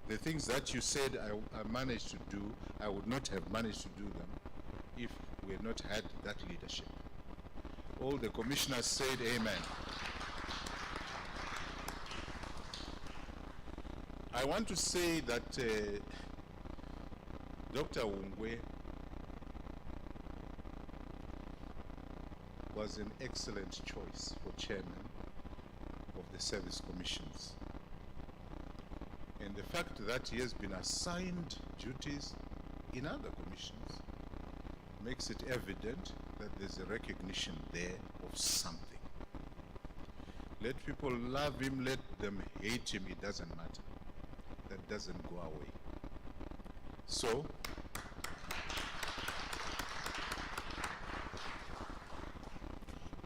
the things that you said I managed to do, I would not have managed to do them if we had not had that leadership. All the commissioners said amen. I want to say that Dr. Hungwe was an excellent choice for chairman of the service commissions. And the fact that he has been assigned duties in other commissions makes it evident that there's a recognition there of something. Let people love him, let them hate him, it doesn't matter. That doesn't go away. So,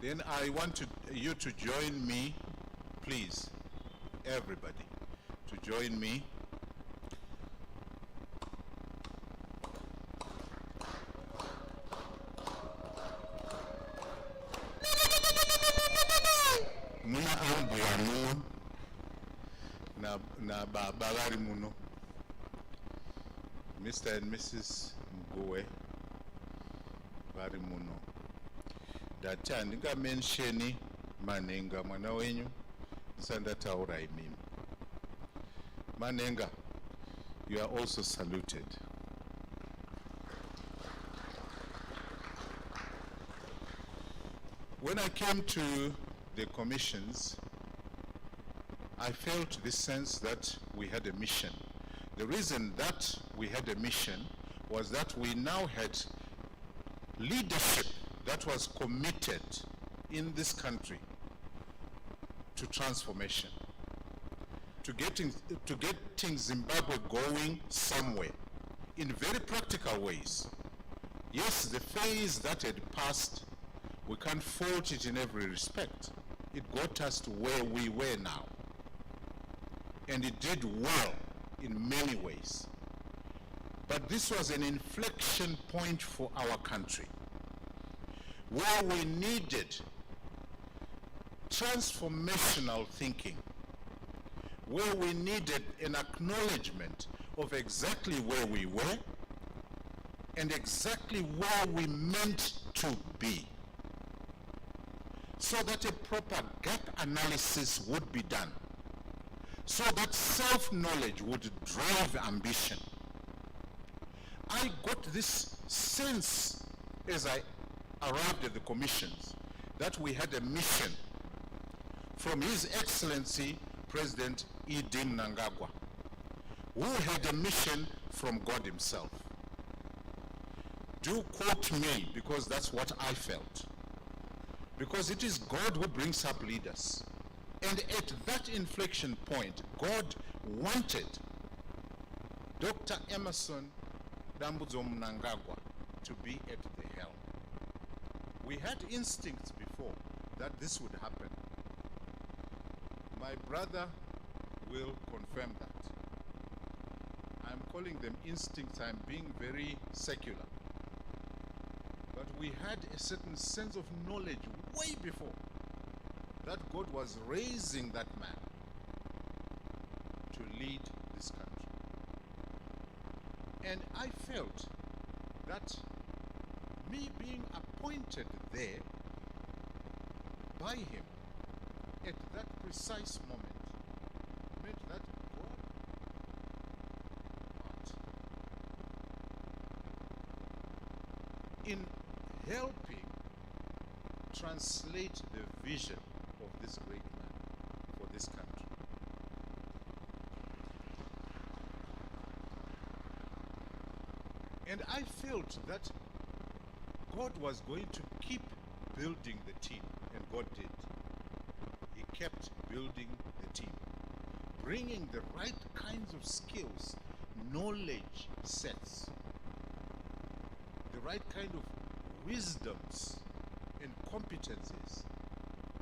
then I want you to join me, please, everybody, to join me muna ambuya muno na baba bali muno, Mr. and Mrs. Mgowe bali muno. Dati andinga mensheni Manenga mwana wenyu sandataura imimi. Manenga, you are also saluted. When I came to the commissions, I felt this sense that we had a mission. The reason that we had a mission was that we now had leadership that was committed in this country to transformation, to getting Zimbabwe going somewhere in very practical ways. Yes, the phase that had passed, we can't fault it in every respect. It got us to where we were now. And it did well in many ways. But this was an inflection point for our country, where we needed transformational thinking, where we needed an acknowledgement of exactly where we were and exactly where we meant to be, so that a proper gap analysis would be done, so that self-knowledge would drive ambition. I got this sense as I arrived at the commissions that we had a mission from His Excellency President Edim Nangagwa, who had a mission from God himself. Do quote me, because that's what I felt. Because it is God who brings up leaders. And at that inflection point, God wanted Dr. Emerson Dambudzo Mnangagwa to be at the helm. We had instincts before that this would happen. My brother will confirm that. I'm calling them instincts, I'm being very secular. But we had a certain sense of knowledge way before that God was raising that man to lead this country. And I felt that me being appointed there by him at that precise moment meant that God part in helping translate the vision of this great man for this country. And I felt that God was going to keep building the team, and God did. He kept building the team, bringing the right kinds of skills, knowledge sets, the right kind of wisdoms and competencies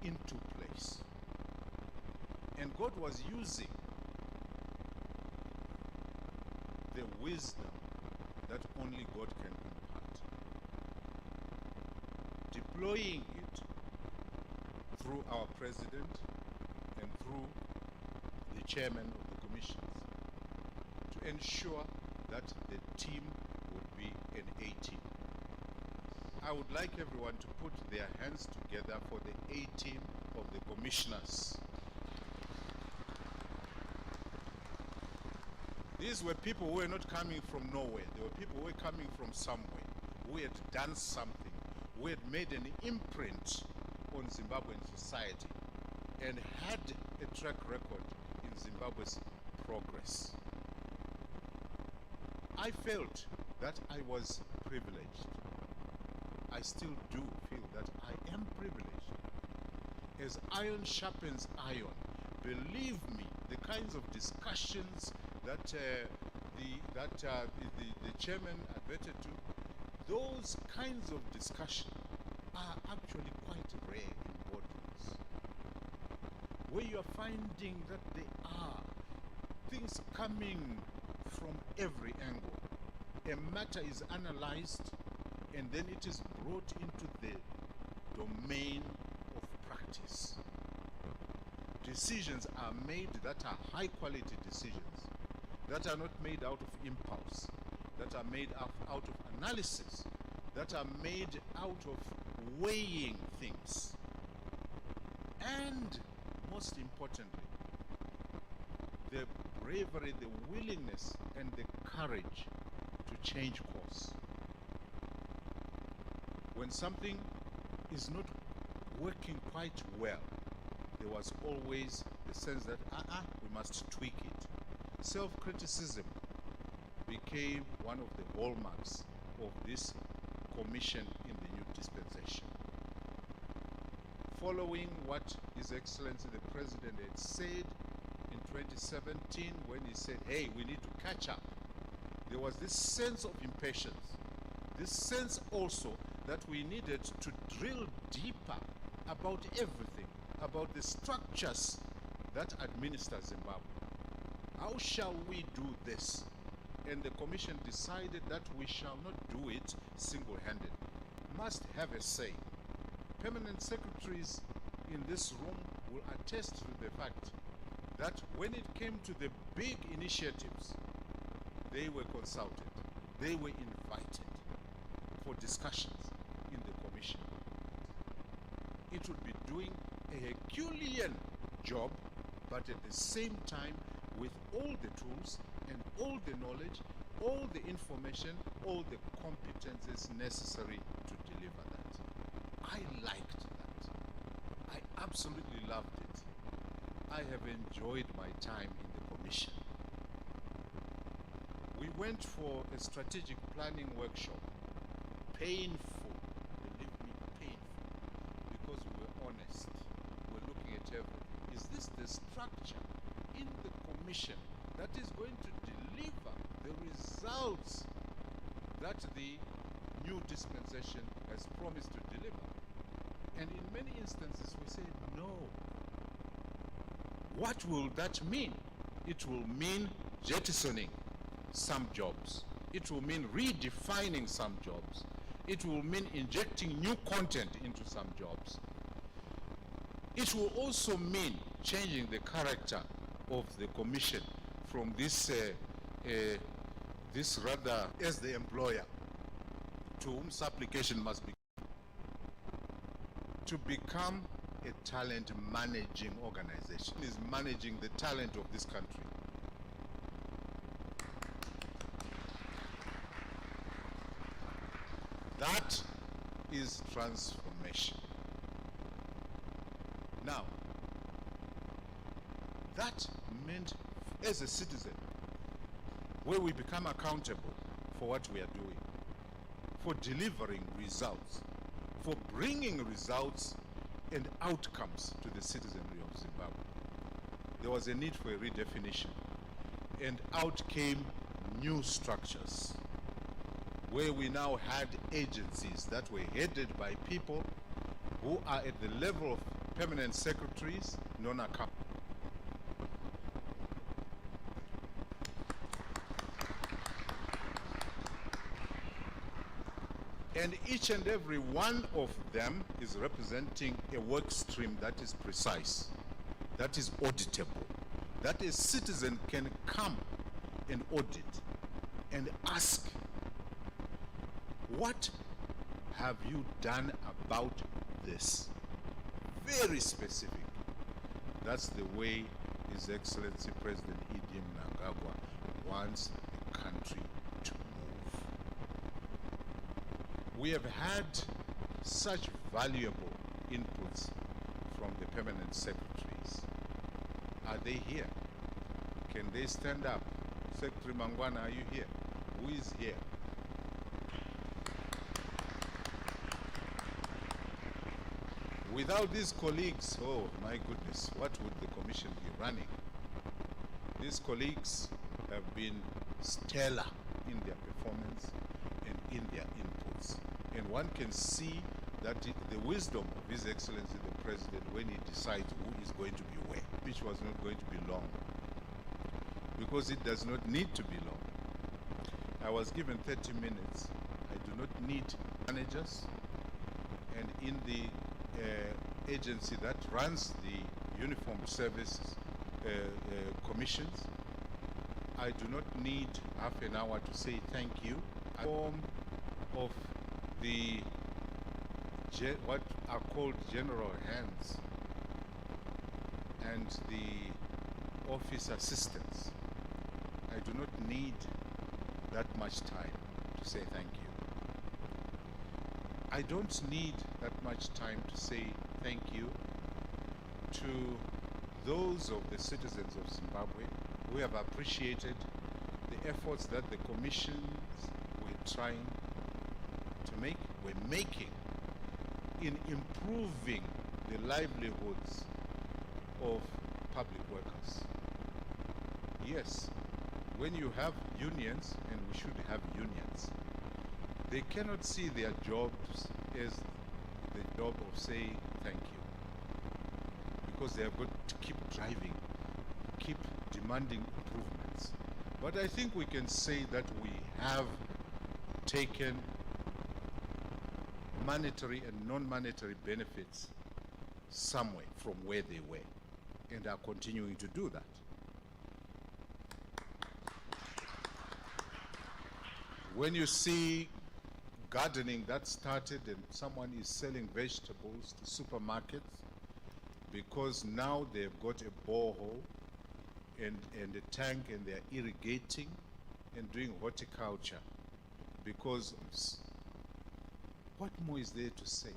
into place. And God was using the wisdom that only God can impart, deploying it through our president and through the chairman of the commissions to ensure that the team would be an A team. I would like everyone to put their hands together for the A team of the commissioners. These were people who were not coming from nowhere. They were people who were coming from somewhere, who had done something, who had made an imprint on Zimbabwean society and had a track record in Zimbabwe's progress. I felt that I was privileged. I still do feel that I am privileged. As iron sharpens iron, believe me, the kinds of discussions that the chairman adverted to, those kinds of discussions are actually quite rare in boardrooms, where you are finding that there are things coming from every angle. A matter is analyzed and then it is brought into the domain of practice. Decisions are made that are high quality decisions, that are not made out of impulse, that are made out of analysis, that are made out of weighing things. And most importantly, the bravery, the willingness, and the courage to change course. When something is not working quite well, there was always the sense that, we must tweak it. Self-criticism became one of the hallmarks of this commission in the new dispensation. Following what His Excellency the President had said in 2017 when he said, hey, we need to catch up, there was this sense of impatience, this sense also that we needed to drill deeper about everything, about the structures that administer Zimbabwe. How shall we do this? And the commission decided that we shall not do it single-handed. Must have a say. Permanent secretaries in this room will attest to the fact that when it came to the big initiatives, they were consulted, they were invited for discussions in the commission. It would be doing a Herculean job, but at the same time with all the tools and all the knowledge, all the information, all the competences necessary to deliver that. I liked that. I absolutely loved it. I have enjoyed my time in the commission. We went for a strategic planning workshop. Painful, believe me, painful, because we were honest. We're looking at everything. Is this the structure in the commission that is going to deliver the results that the new dispensation has promised to deliver? And in many instances we say no. What will that mean? It will mean jettisoning some jobs. It will mean redefining some jobs. It will mean injecting new content into some jobs. It will also mean changing the character of the commission from this rather as the employer to whom supplication must be, to become a talent managing organization. It is managing the talent of this country. That is transformation. Now, that meant as a citizen, where we become accountable for what we are doing, for delivering results, for bringing results and outcomes to the citizenry of Zimbabwe. There was a need for a redefinition, and out came new structures, where we now had agencies that were headed by people who are at the level of permanent secretaries, non-accountable. And each and every one of them is representing a work stream that is precise, that is auditable, that a citizen can come and audit and ask, what have you done about this? Very specific. That's the way His Excellency President Idi Mnangagwa wants the country to move. We have had such valuable inputs from the permanent secretaries. Are they here? Can they stand up? Secretary Mangwana, are you here? Who is here? Without these colleagues, oh my goodness, what would the commission be running? These colleagues have been stellar in their performance and in their inputs. And one can see that the wisdom of His Excellency the President when he decides who is going to be where, which was not going to be long, because it does not need to be long. I was given 30 minutes. I do not need managers, and in the agency that runs the uniform service commissions, I do not need half an hour to say thank you. Form of the what are called general hands and the office assistants, I do not need that much time to say thank you. I don't need that much time to say thank you to those of the citizens of Zimbabwe who have appreciated the efforts that the commissions were making in improving the livelihoods of public workers. Yes, when you have unions, and we should have unions, they cannot see their jobs as the job of saying thank you, because they have got to keep driving, keep demanding improvements. But I think we can say that we have taken monetary and non-monetary benefits somewhere from where they were, and are continuing to do that. When you see gardening that started and someone is selling vegetables to supermarkets because now they've got a borehole and a tank and they're irrigating and doing horticulture, because what more is there to say?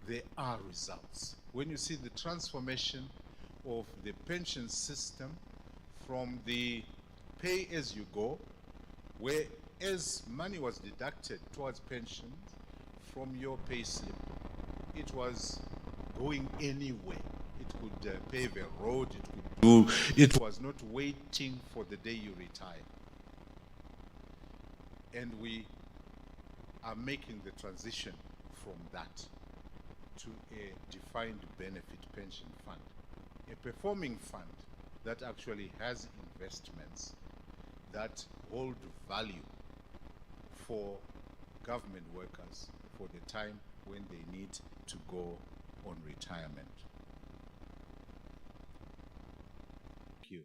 There are results. When you see the transformation of the pension system from the pay-as-you-go, where as money was deducted towards pensions from your pay slip, it was going anywhere. It could pave a road, it was not waiting for the day you retire. And we are making the transition from that to a defined benefit pension fund, a performing fund that actually has investments that hold value for government workers for the time when they need to go on retirement. Thank you.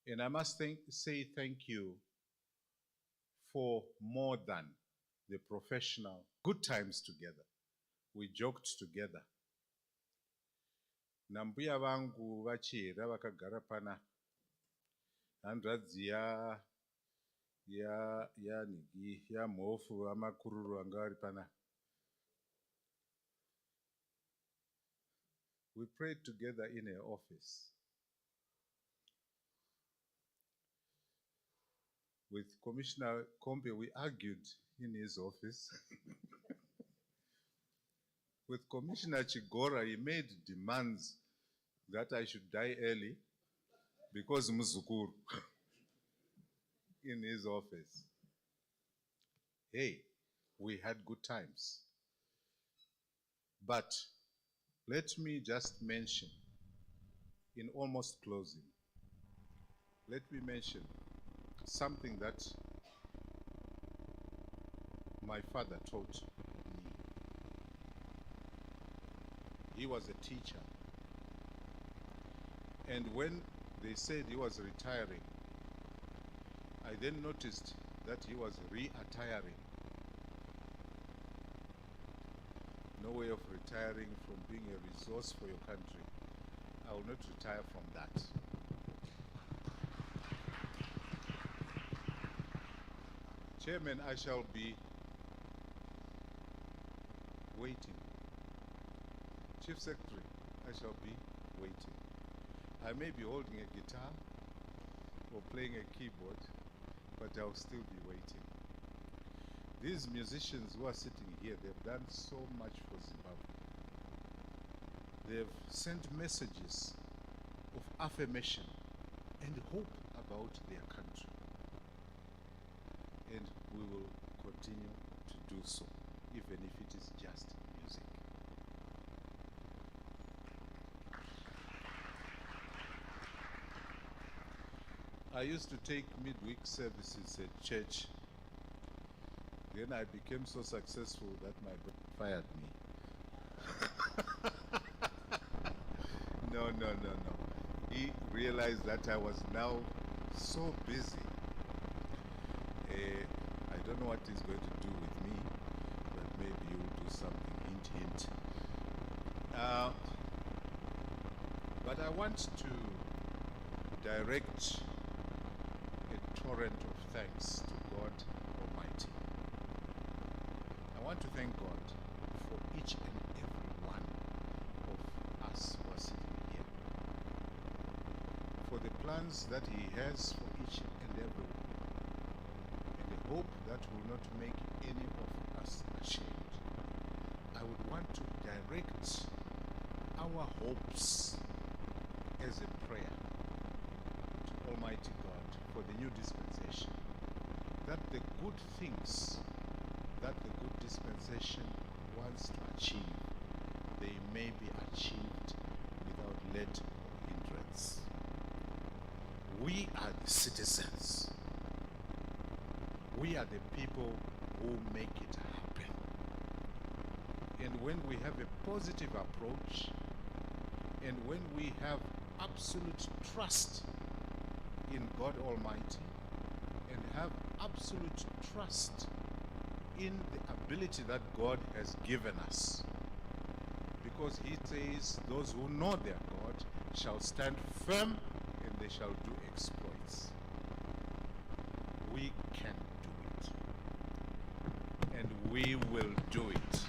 And I must say thank you for more than the professional good times together. We joked together. Nambuya vangu vachera vakagara pana. Handradzi ya mhofu amakururu anga ari pana. We prayed together in her office. With Commissioner Kombe, we argued in his office. With Commissioner Chigora, he made demands that I should die early because Muzukuru in his office. Hey, we had good times. But let me just mention, in almost closing, let me mention something that my father taught me. He was a teacher. And when they said he was retiring, I then noticed that he was re-attiring. No way of retiring from being a resource for your country. I will not retire from that. Chairman, I shall be waiting. Chief Secretary, I shall be waiting. I may be holding a guitar or playing a keyboard, but I'll still be waiting. These musicians who are sitting here, they've done so much for Zimbabwe. They've sent messages of affirmation and hope about their country. And we will continue to do so, even if it is just music. I used to take midweek services at church. Then I became so successful that my brother fired me. No. He realized that I was now so busy. I don't know what he's going to do with me, but maybe he will do something, hint. But I want to direct a torrent of thanks to God Almighty. I want to thank God for each and every one of us who are sitting here, for the plans that He has for each and every one, and the hope that will not make any of us ashamed. I would want to direct our hopes as a prayer to Almighty God for the new dispensation, that the good things that the good dispensation wants to achieve, they may be achieved without let or hindrance. We are the citizens. We are the people who make it happen. And when we have a positive approach, and when we have absolute trust in God Almighty, and have absolute trust in the ability that God has given us, because He says those who know their God shall stand firm and they shall do exploits. We can do it, and we will do it.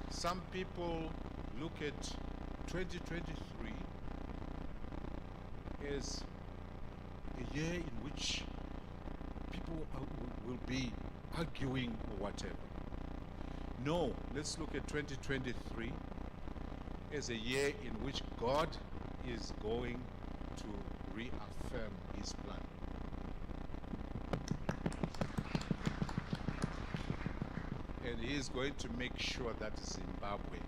Some people look at 2023 as a year in which people will be arguing or whatever. No, let's look at 2023 as a year in which God is going to reaffirm His plan. And He is going to make sure that Zimbabwe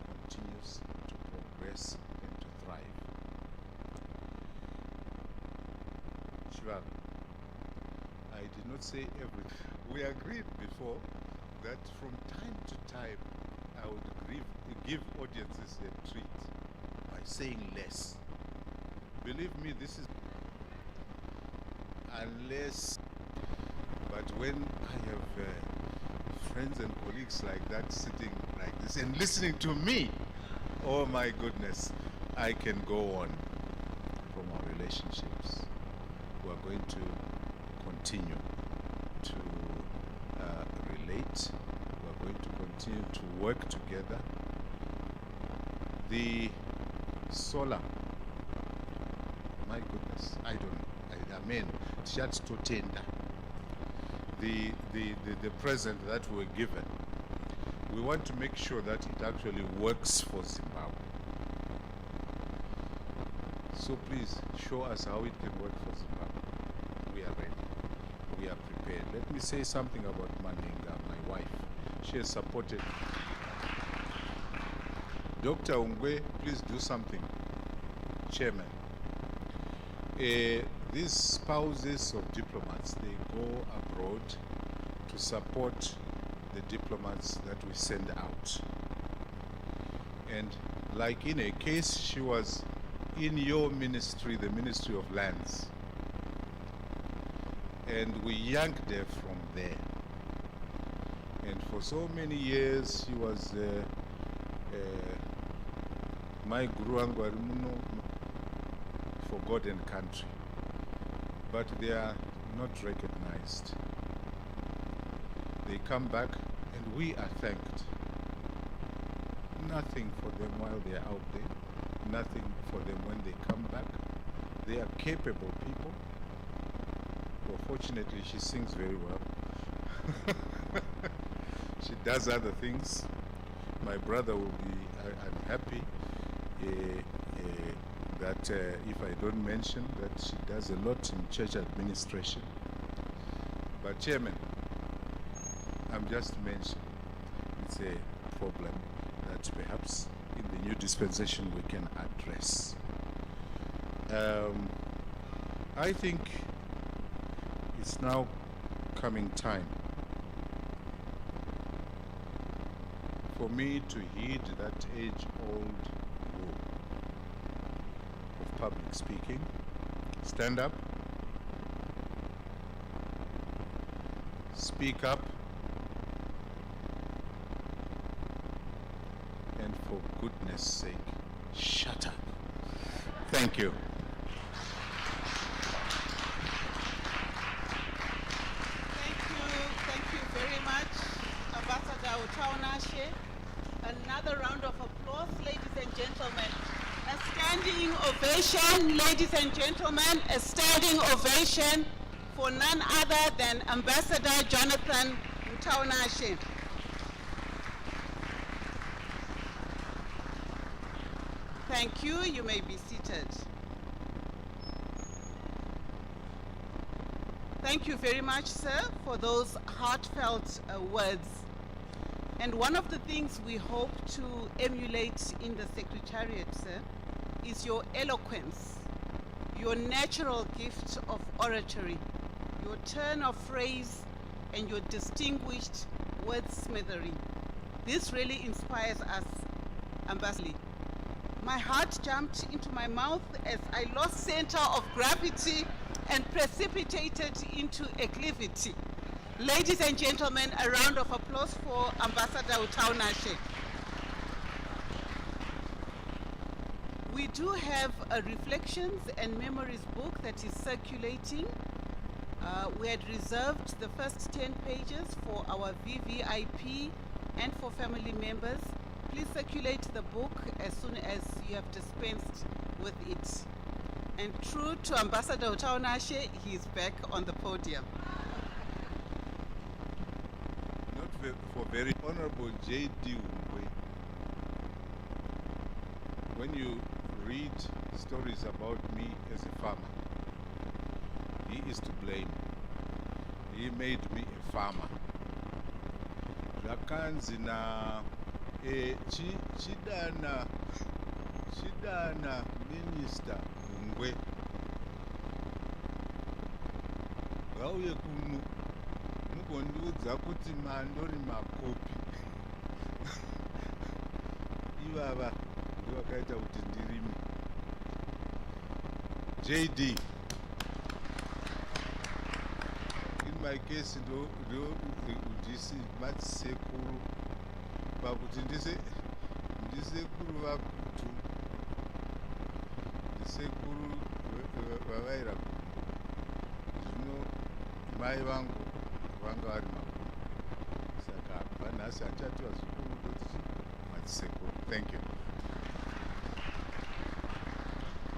continues to progress and to thrive. Shiva, I did not say everything. We agreed before that from time to time I would give audiences a treat by saying less. Believe me, this is unless, but when I have friends and colleagues like that sitting like this and listening to me, oh my goodness, I can go on from our relationships. We are going to continue to relate. We are going to continue to work together. The solar, my goodness, I mean, chat to tender. The present that we're given, we want to make sure that it actually works for Zimbabwe. So please show us how it can work for Zimbabwe. We are ready. We are prepared. Let me say something about Maninga, my wife. She has supported. Dr. Ungwe, please do something. Chairman. These spouses of diplomats, they go abroad to support the diplomats that we send out. And like in a case, she was in your ministry, the Ministry of Lands. And we yanked her from there. And for so many years, she was my Guru Angwarimuno for God and country. But they are not recognized. They come back and we are thanked. Nothing for them while they are out there. Nothing for them when they come back. They are capable people. Well, fortunately, she sings very well. She does other things. My brother will be unhappy that if I don't mention that she does a lot in church administration. But Chairman, I'm just mentioning it's a problem that perhaps in the new dispensation we can address. I think it's now coming time for me to heed that age-old rule of public speaking. Stand up, speak up, and for goodness sake, shut up. Thank you. Thank you very much, Ambassador Wutawunashe. Another round of applause, ladies and gentlemen. A standing ovation, ladies and gentlemen, a standing ovation for none other than Ambassador Jonathan Wutawunashe. Thank you. You may be seated. Thank you very much, sir, for those heartfelt words. And one of the things we hope to emulate in the Secretariat, sir, is your eloquence, your natural gift of oratory, your turn of phrase, and your distinguished wordsmithery. This really inspires us, Ambassador. My heart jumped into my mouth as I lost center of gravity and precipitated into acclivity. Ladies and gentlemen, a round of applause for Ambassador Wutawunashe. We do have a reflections and memories book that is circulating. We had reserved the first 10 pages for our VVIP and for family members. Please circulate the book as soon as you have dispensed with it. And true to Ambassador Wutawunashe, he is back on the podium. For very honorable J.D. Ungwe, when you read stories about me as a farmer, he is to blame. He made me a farmer. Rakanzi na chidana Minister Ungwe. ngauye kuno mugondiudza kuti mandori makopi ivava ndovakaita kuti ndirime. JD, in my case ndisi madzisekuru pakuti ndisekuru vakutu ndisekuru vavaira zvino mai vangu vanga vari makuru saka vanhasi handichatova zvikuru ndoti madzisekuru. Thank you.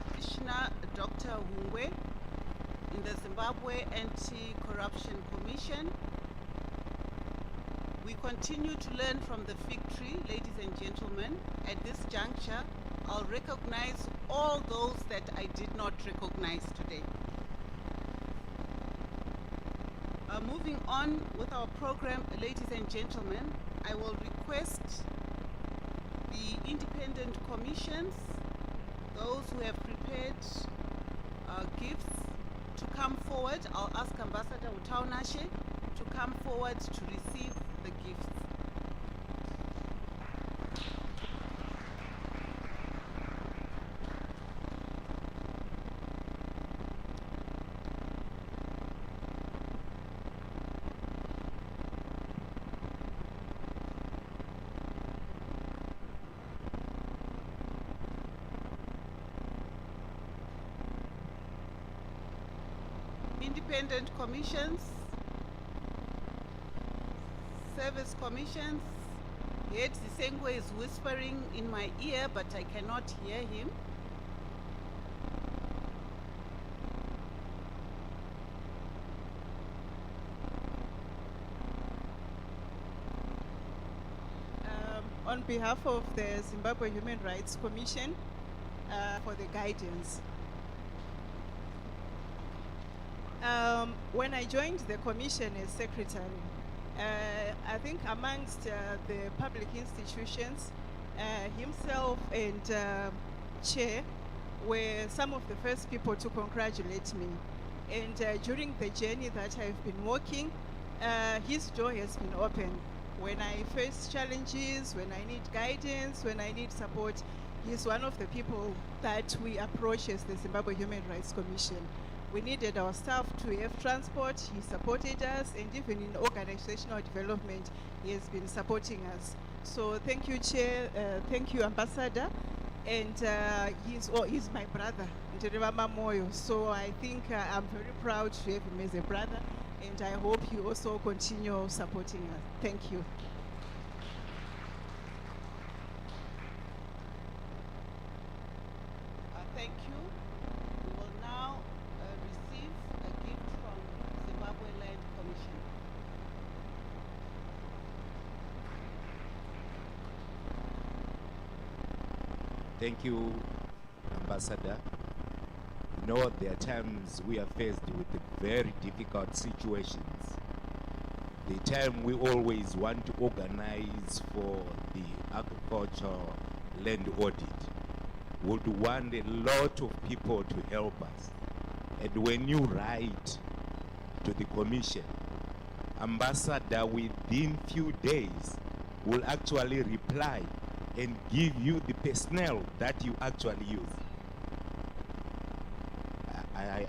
Commissioner Dr. Hungwe in the Zimbabwe Anti-Corruption Commission. We continue to learn from the fig tree, ladies and gentlemen. At this juncture, I'll recognize all those that I did not recognize today. Moving on with our program, ladies and gentlemen, I will request the independent commissions, those who have prepared gifts, to come forward. I'll ask Ambassador Wutawunashe to come forward to receive the gifts. Independent commissions, service commissions. Head Zisengwe is whispering in my ear, but I cannot hear him. On behalf of the Zimbabwe Human Rights Commission, for the guidance. When I joined the commission as secretary, I think amongst the public institutions, himself and chair were some of the first people to congratulate me. And during the journey that I've been walking, his door has been open. When I face challenges, when I need guidance, when I need support, he's one of the people that we approach as the Zimbabwe Human Rights Commission. We needed our staff to have transport, he supported us, and even in organizational development, he has been supporting us. So thank you, Chair, thank you, Ambassador, and he's my brother, Ntereva Mamoyo. So I think I'm very proud to have him as a brother, and I hope you also continue supporting us. Thank you. Thank you. We will now receive a gift from Zimbabwe Land Commission. Thank you, Ambassador. You know, there are times we are faced with very difficult situations. The time we always want to organize for the agricultural land audit would want a lot of people to help us. And when you write to the commission, Ambassador within few days will actually reply and give you the personnel that you actually use.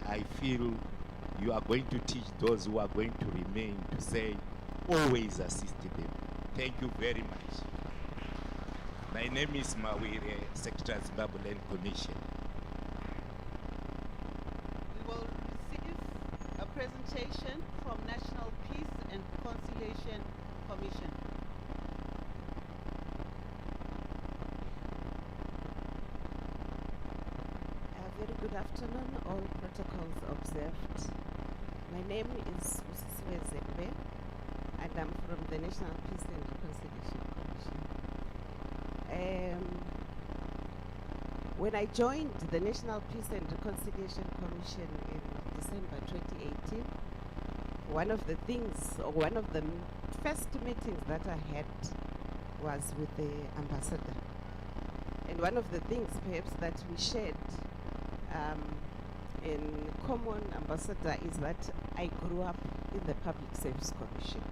I feel you are going to teach those who are going to remain to say, always assist them. Thank you very much. My name is Mawire, Secretary of Zimbabwe Land Commission. We will receive a presentation from National Peace and Conciliation Commission. Very good afternoon, all protocols observed. My name is Usisiwe Zembe, and I'm from the National Peace and Reconciliation Commission. When I joined the National Peace and Reconciliation Commission in December 2018, one of the things, or one of the first meetings that I had was with the ambassador. And one of the things perhaps that we shared in common, Ambassador, is that I grew up in the Public Service Commission.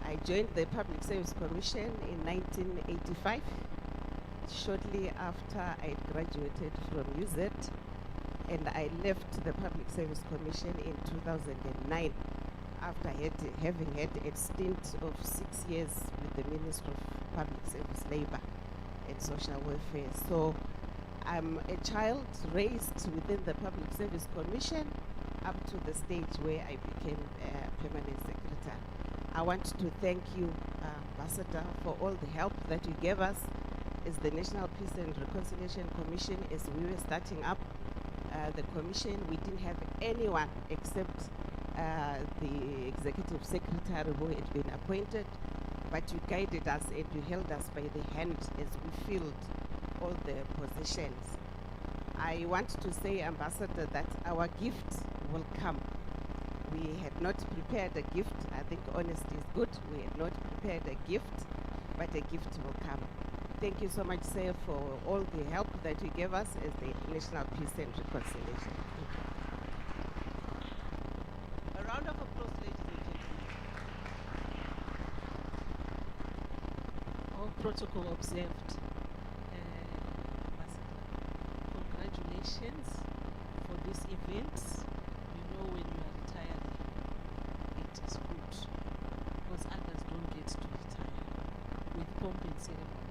I joined the Public Service Commission in 1985, shortly after I graduated from UZ, and I left the Public Service Commission in 2009 after having had a stint of 6 years with the Ministry of Public Service, Labour and Social Welfare. So I'm a child raised within the Public Service Commission up to the stage where I became permanent secretary. I want to thank you, Ambassador, for all the help that you gave us as the National Peace and Reconciliation Commission. As we were starting up the commission, we didn't have anyone except the executive secretary who had been appointed, but you guided us and you held us by the hand as we filled all the positions. I want to say, Ambassador, that our gift will come. We had not prepared a gift. I think honesty is good. We had not prepared a gift, but a gift will come. Thank you so much, sir, for all the help that you gave us as the National Peace and Reconciliation. A round of applause, ladies and gentlemen. All protocol observed. Congratulations for this event. You know, when you are retired, it is good because others don't get to retire with pomp and ceremony.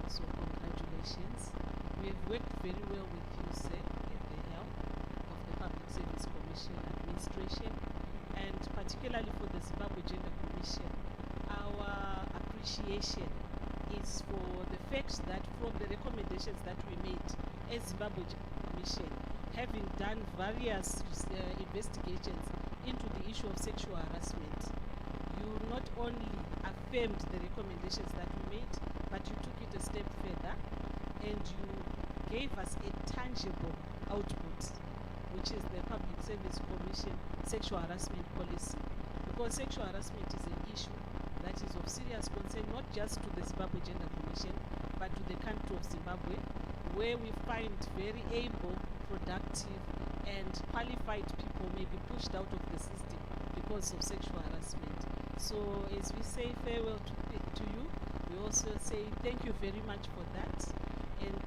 So congratulations. We have worked very well with you, sir, at the help of the Public Service Commission administration, and particularly for the Zimbabwe Gender Commission. Our appreciation is for the fact that from the recommendations that we made as Zimbabwe Commission, having done various investigations into the issue of sexual harassment, you not only affirmed the recommendations that we made, but you took it a step further and you gave us a tangible output, which is the Public Service Commission sexual harassment policy. Because sexual harassment is an issue that is of serious concern, not just to the Zimbabwe Gender Commission, but to the country of Zimbabwe, where we find very able, productive, and qualified people may be pushed out of the system because of sexual harassment. So as we say farewell to you, we also say thank you very much for that. And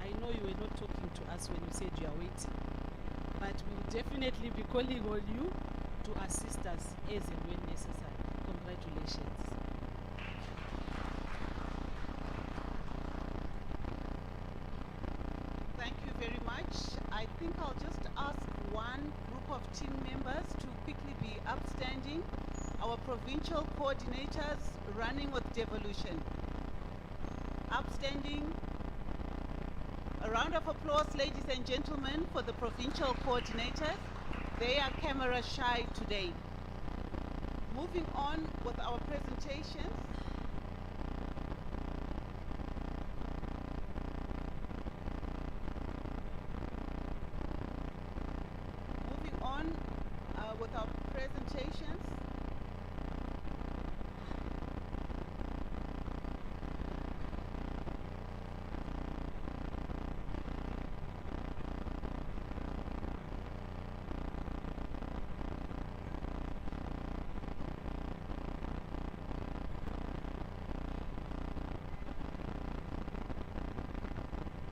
I know you were not talking to us when you said you are waiting, but we will definitely be calling on you to assist us as and when necessary. Congratulations. Thank you very much. I think I'll just ask one group of team members to quickly be upstanding. Our provincial coordinators running with devolution. Upstanding. A round of applause, ladies and gentlemen, for the provincial coordinators. They are camera shy today. Moving on with our presentations. Moving on with our presentations.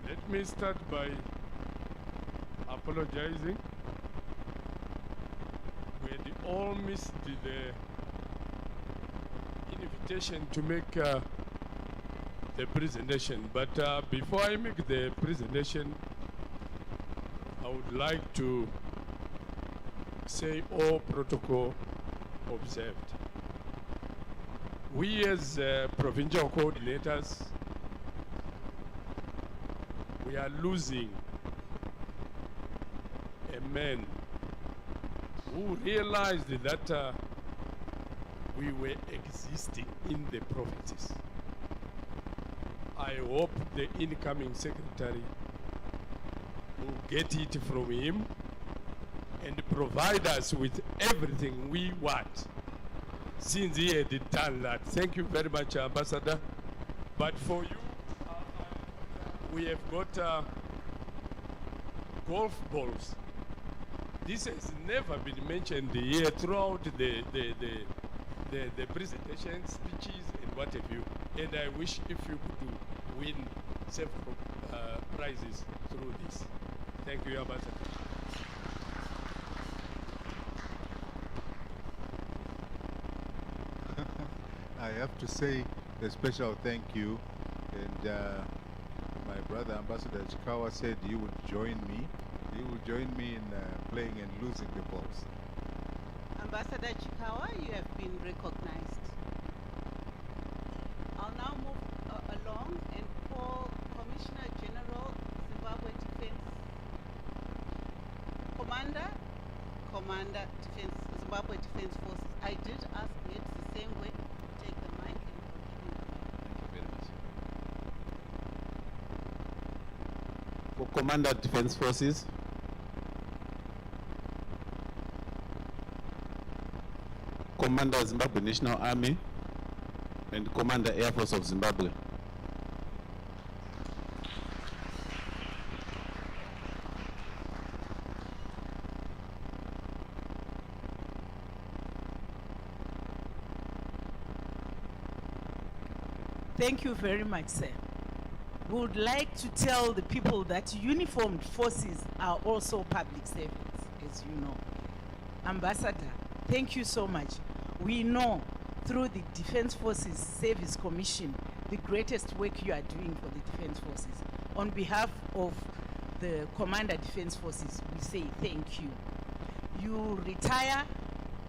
Let me start by apologizing. We had all missed the invitation to make the presentation. But before I make the presentation, I would like to say all protocol observed. We as provincial coordinators, we are losing a man who realized that we were existing in the provinces. I hope the incoming secretary will get it from him and provide us with everything we want, since he had done that. Thank you very much, Ambassador. But for you, we have got golf balls. This has never been mentioned here throughout the presentation speeches and what have you. And I wish if you could win several prizes through this. Thank you, Ambassador. I have to say a special thank you, and my brother Ambassador Chikawa said he would join me. He would join me in playing and losing the balls. Ambassador Chikawa, you have been recognized. I'll now move along and call Commissioner General Zimbabwe Defense Commander Defense Zimbabwe Defense Forces. I did ask it the same way. Take the mic and continue. Thank you very much. For Commander Defense Forces, Commander Zimbabwe National Army, and Commander Air Force of Zimbabwe. Thank you very much, sir. We would like to tell the people that uniformed forces are also public servants, as you know. Ambassador, thank you so much. We know through the Defense Forces Service Commission the greatest work you are doing for the Defense Forces. On behalf of the Commander Defense Forces, we say thank you. You retire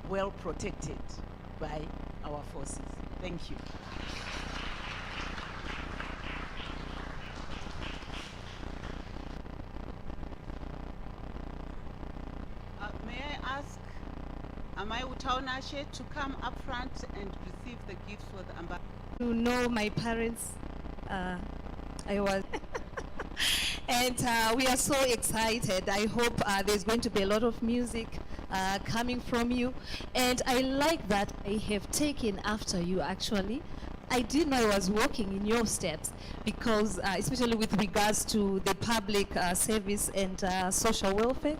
well protected by our forces. Thank you. May I ask Wutawunashe to come up front and receive the gifts for the ambassador? To know my parents, I was, and we are so excited. I hope there's going to be a lot of music coming from you, and I like that I have taken after you. Actually, I didn't know I was walking in your steps, because especially with regards to the public service and social welfare.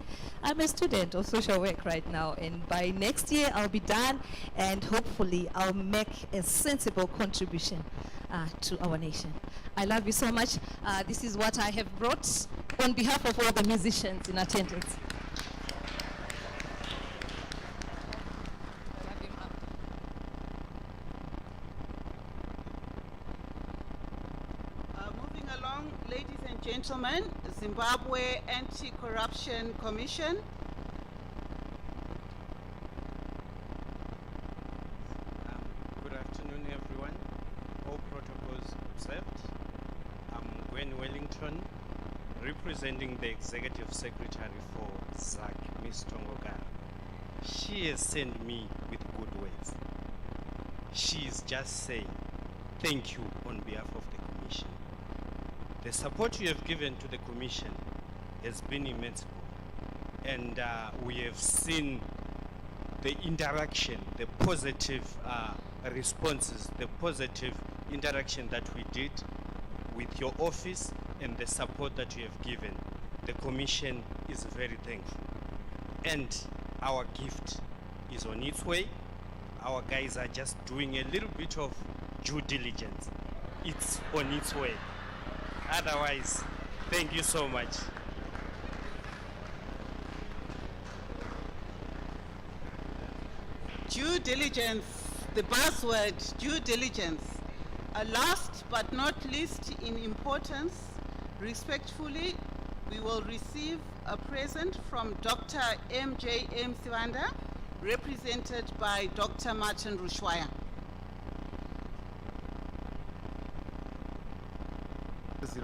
I'm a student of social work right now, and by next year I'll be done, and hopefully I'll make a sensible contribution to our nation. I love you so much. This is what I have brought on behalf of all the musicians in attendance. Moving along, ladies and gentlemen, Zimbabwe Anti-Corruption Commission. Good afternoon, everyone. All protocols observed. I'm Gwen Wellington, representing the Executive Secretary for ZAC, Ms. Tongogara. She has sent me with good words. She is just saying thank you on behalf of the Commission. The support you have given to the Commission has been immense, and we have seen the interaction, the positive responses, the positive interaction that we did with your office and the support that you have given. The Commission is very thankful. And our gift is on its way. Our guys are just doing a little bit of due diligence. It's on its way. Otherwise, thank you so much. Due diligence, the buzzword, due diligence. Last but not least in importance, respectfully, we will receive a present from Dr. M.J.M. Sivanda, represented by Dr. Martin Rushwaya. As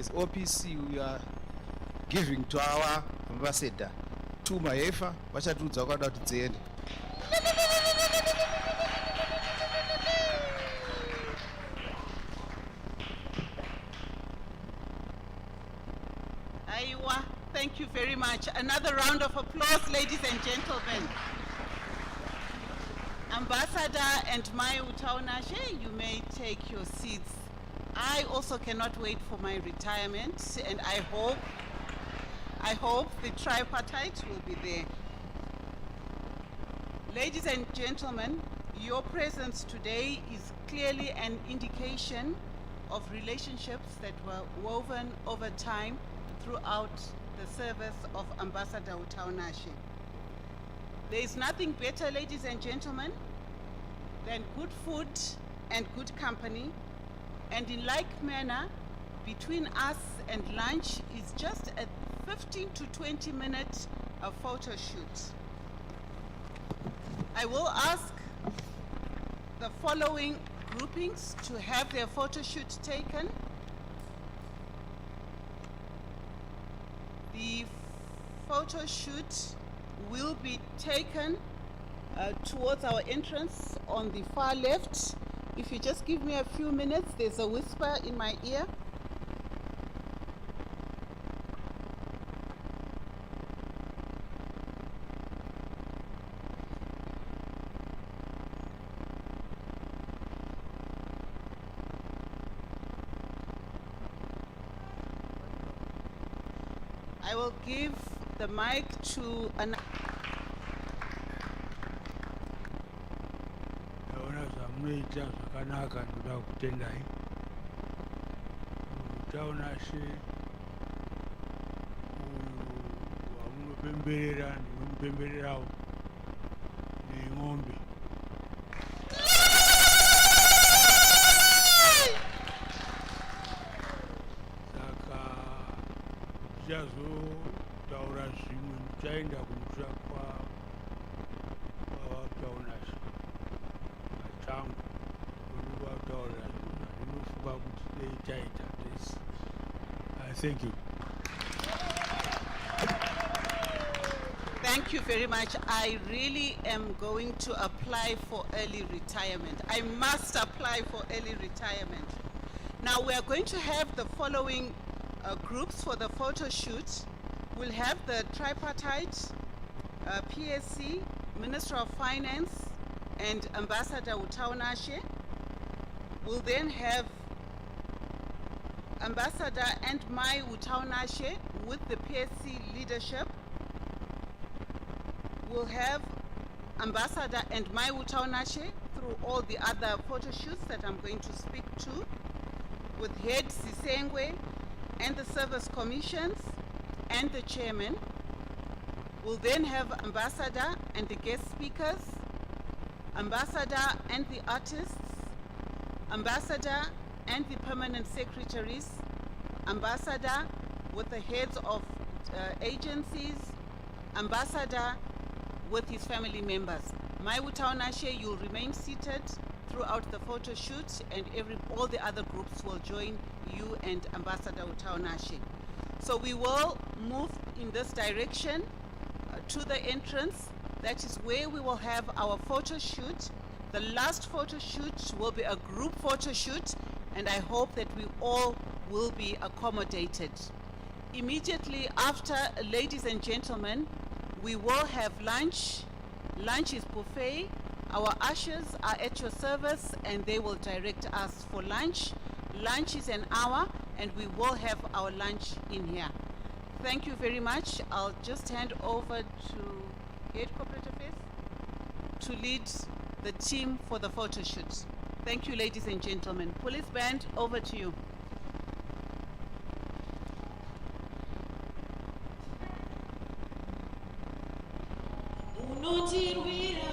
OPC, we are giving to our ambassador, to Maefa, vachatudza kwada kuti dziende. Aiwa, thank you very much. Another round of applause, ladies and gentlemen. Ambassador and Wutawunashe, you may take your seats I also cannot wait for my retirement, and I hope the tripartite will be there. Ladies and gentlemen, your presence today is clearly an indication of relationships that were woven over time throughout the service of Ambassador Wutawunashe. There is nothing better, ladies and gentlemen, than good food and good company, and in like manner, between us and lunch is just a 15 to 20 minute photo shoot. I will ask the following groupings to have their photo shoot taken. The photo shoot will be taken towards our entrance on the far left. If you just give me a few minutes, there's a whisper in my ear. I will give the mic to an. Munoita zvakanaka ndoda kutendai. Wutawunashe uyu wamunopemberera ndinomupembererawo neng'ombe. Saka tichazotaura zvimwe tichaenda kumusha kwaWutawunashe. Tangu kutaura ndinofunga kuti dei taita this. Thank you. Thank you very much. I really am going to apply for early retirement. I must apply for early retirement. Now we are going to have the following groups for the photo shoot. We'll have the tripartite, PSC, Minister of Finance, and Ambassador Wutawunashe. We'll then have Ambassador and my Wutawunashe with the PSC leadership. We'll have Ambassador and my Wutawunashe through all the other photo shoots that I'm going to speak to, with Head Sisengwe and the service commissions and the chairman. We'll then have Ambassador and the guest speakers, Ambassador and the artists, Ambassador and the permanent secretaries, Ambassador with the heads of agencies, Ambassador with his family members. My Wutawunashe, you'll remain seated throughout the photo shoot, and all the other groups will join you and Ambassador Wutawunashe. So we will move in this direction to the entrance. That is where we will have our photo shoot. The last photo shoot will be a group photo shoot, and I hope that we all will be accommodated. Immediately after, ladies and gentlemen, we will have lunch. Lunch is buffet. Our ushers are at your service, and they will direct us for lunch. Lunch is an hour, and we will have our lunch in here. Thank you very much. I'll just hand over to Head Corporate Affairs to lead the team for the photo shoot. Thank you, ladies and gentlemen. Police band, over to you. Unotirwira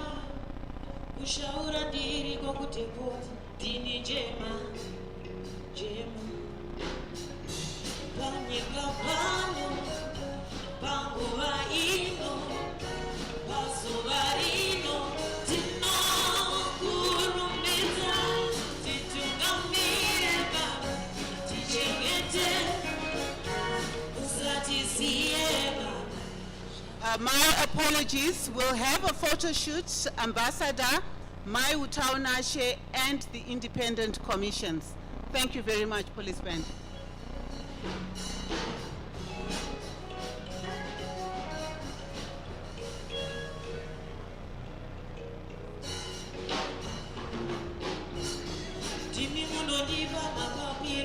ushaura ndiri kwakutepoti dini jema jema panyika pano panguva ino pazuva rino tinokurumbidza titungamire baba tichengete usatiziye baba. My apologies. We'll have a photo shoot, Ambassador, my Wutawunashe, and the independent commissions. Thank you very much, Police Band. Timi munodiva makapi